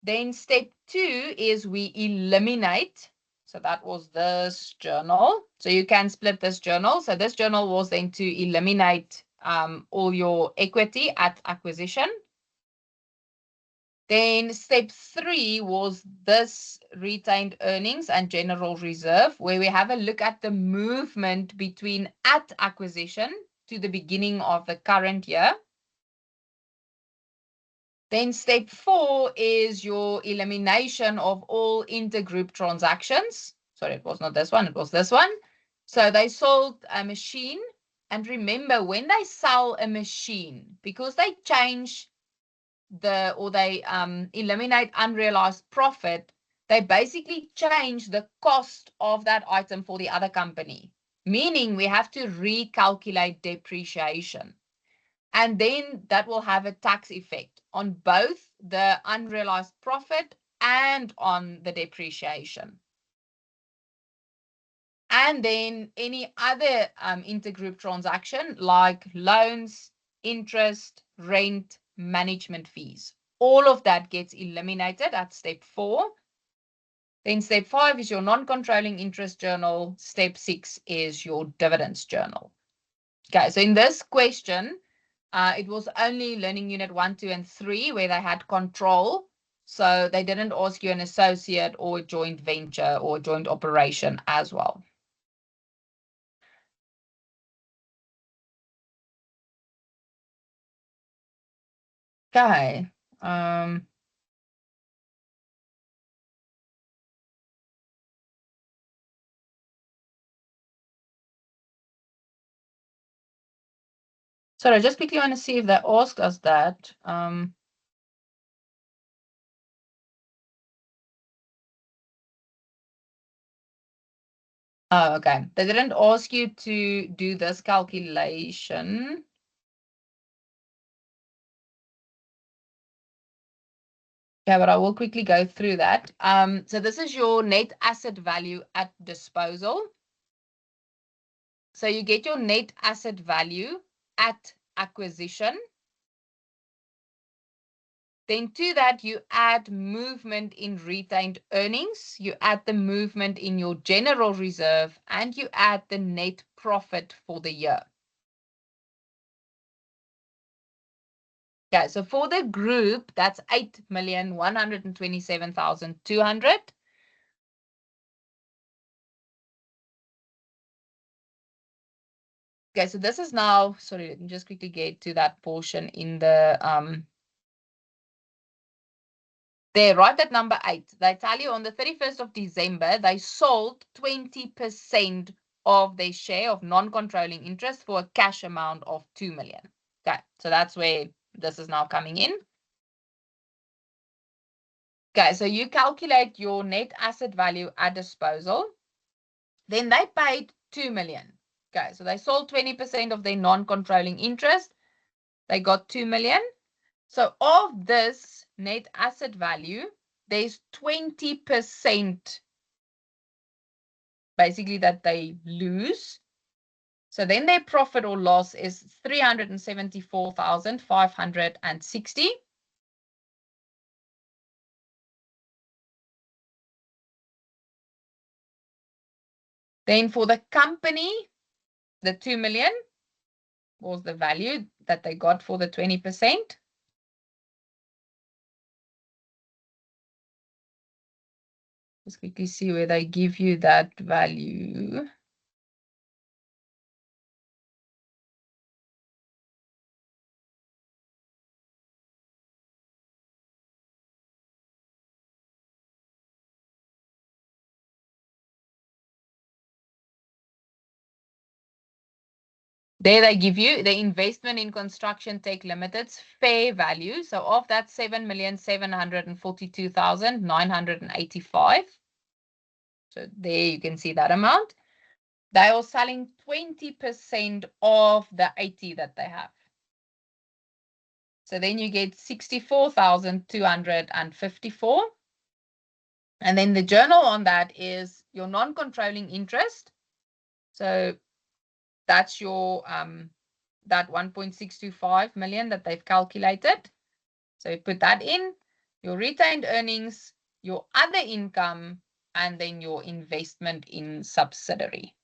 Then step 2 is we eliminate. So that was this journal. So you can split this journal. So this journal was then to eliminate all your equity at acquisition. Then step 3 was this retained earnings and general reserve, where we have a look at the movement between at acquisition to the beginning of the current year. Then step 4 is your elimination of all intergroup transactions. Sorry, it was not this one, it was this one. So they sold a machine. And remember, when they sell a machine, because they change they eliminate unrealized profit, they basically change the cost of that item for the other company, meaning we have to recalculate depreciation. And then that will have a tax effect on both the unrealized profit and on the depreciation. And then any other intergroup transaction like loans, interest, rent, management fees. All of that gets eliminated at step 4. Then step 5 is your non-controlling interest journal. Step 6 is your dividends journal. Okay, so in this question, it was only learning unit 1, 2, and 3 where they had control. So they didn't ask you an associate or a joint venture or a joint operation as well. Okay. Sorry, I just quickly want to see if they asked us that. Oh, okay. They didn't ask you to do this calculation. Okay, but I will quickly go through that. So this is your net asset value at disposal. So you get your net asset value at acquisition. Then to that, you add movement in retained earnings, you add the movement in your general reserve, and you add the net profit for the year. Okay, so for the group, that's 8,127,200. Okay, so this is now, sorry, let me just quickly get to that portion in the there, right at number 8. They tell you on the 31st of December, they sold 20% of their share of non-controlling interest for a cash amount of 2 million. Okay, so that's where this is now coming in. Okay, so you calculate your net asset value at disposal. Then they paid 2 million. Okay, so they sold 20% of their non-controlling interest. They got 2 million. So of this net asset value, there's 20% basically that they lose. So then their profit or loss is 374,560. Then for the company, the 2 million was the value that they got for the 20%. Let's quickly see where they give you that value. There they give you the investment in Construction Tech Limited's fair value. So of that 7,742,985. So there you can see that amount. They are selling 20% of the 80 that they have. So then you get 64,254. And then the journal on that is your non-controlling interest. So that's your that 1.625 million that they've calculated. So you put that in, your retained earnings, your other income, and then your investment in subsidiary.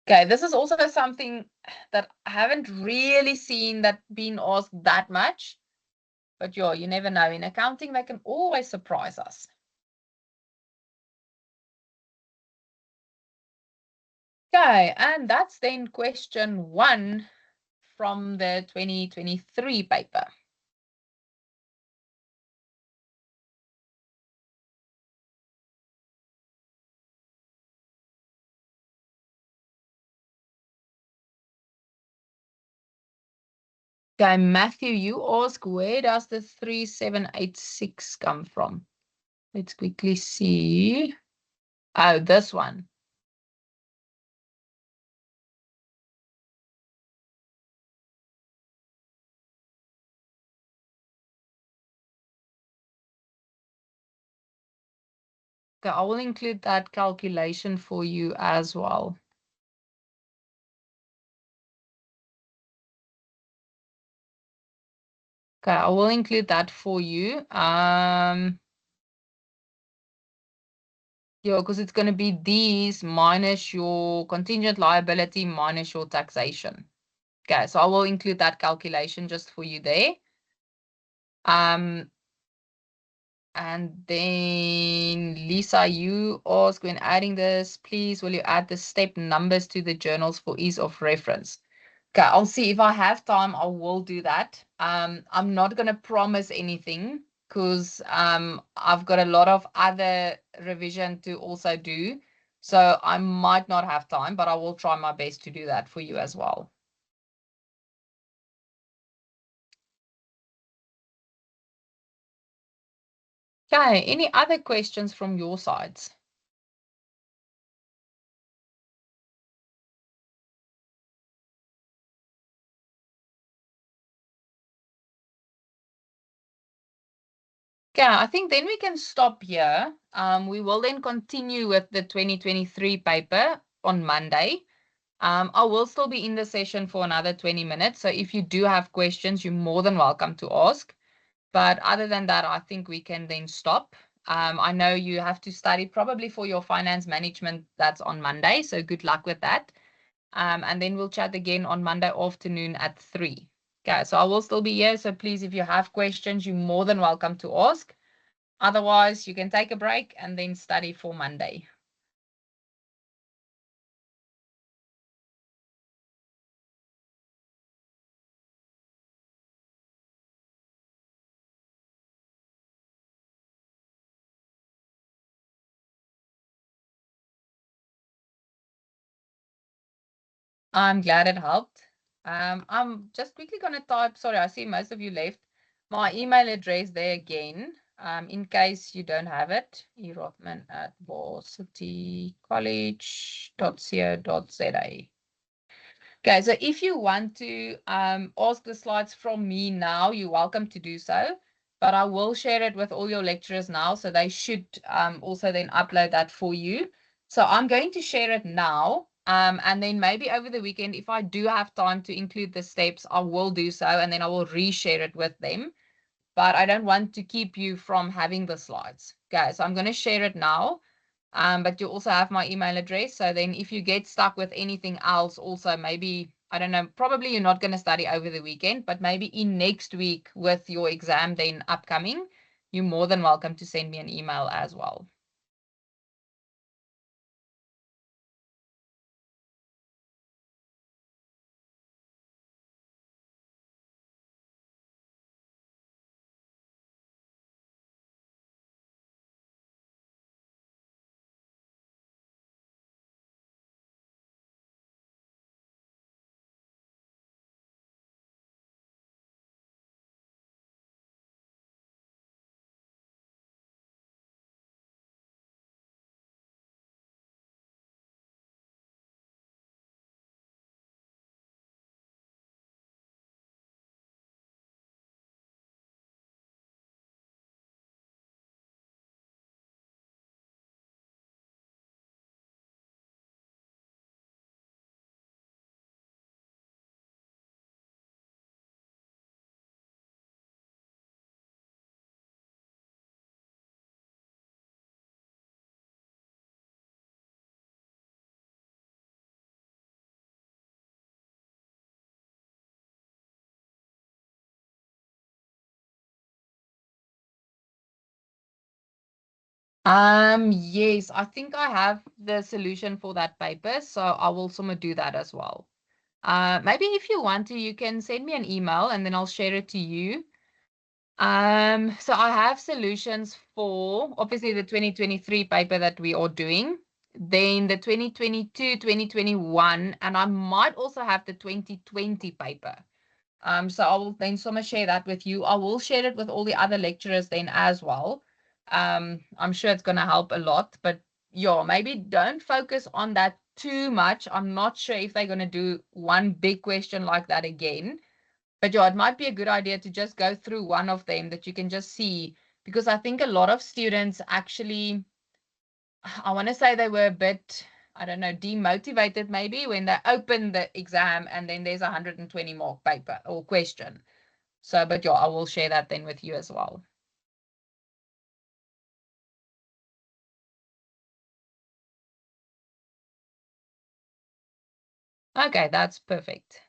Okay, this is also something that I haven't really seen that being asked that much. But yeah, you never know. In accounting, they can always surprise us. Okay, and that's then question 1 from the 2023 paper. Okay, Matthew, you ask, where does the 3786 come from? Let's quickly see. Oh, this one. Okay, I will include that calculation for you as well. Okay, I will include that for you. Yeah, because it's going to be these minus your contingent liability minus your taxation. Okay, so I will include that calculation just for you there. And then Lisa, you ask, when adding this, please will you add the step numbers to the journals for ease of reference? Okay, I'll see if I have time, I will do that. I'm not going to promise anything because I've got a lot of other revision to also do. So I might not have time, but I will try my best to do that for you as well. Okay, any other questions from your sides? Okay, I think then we can stop here. We will then continue with the 2023 paper on Monday. I will still be in the session for another 20 minutes. So if you do have questions, you're more than welcome to ask. But other than that, I think we can then stop. I know you have to study probably for your finance management. That's on Monday. So good luck with that. And then we'll chat again on Monday afternoon at 3. Okay, so I will still be here. So please, if you have questions, you're more than welcome to ask. Otherwise, you can take a break and then study for Monday. I'm glad it helped. I'm just quickly going to type, sorry, I see most of you left, my email address there again, in case you don't have it, erothman@varsitycollege.co.za. Okay, so if you want to ask the slides from me now, you're welcome to do so. But I will share it with all your lecturers now, so they should also then upload that for you. So I'm going to share it now. And then maybe over the weekend, if I do have time to include the steps, I will do so, and then I will reshare it with them. But I don't want to keep you from having the slides. Okay, so I'm going to share it now. But you also have my email address. So then if you get stuck with anything else, also maybe, I don't know, probably you're not going to study over the weekend, but maybe in next week with your exam then upcoming, you're more than welcome to send me an email as well. Yes, I think I have the solution for that paper, so I will somehow do that as well. Maybe if you want to, you can send me an email and then I'll share it to you. So I have solutions for obviously the 2023 paper that we are doing, then the 2022, 2021, and I might also have the 2020 paper. So I will then somehow share that with you. I will share it with all the other lecturers then as well. I'm sure it's going to help a lot, but yeah, maybe don't focus on that too much. I'm not sure if they're going to do one big question like that again. But yeah, it might be a good idea to just go through one of them that you can just see, because I think a lot of students actually, I want to say they were a bit, I don't know, demotivated maybe when they open the exam and then there's 120 mark paper or question. So, but yeah, I will share that then with you as well. Okay, that's perfect.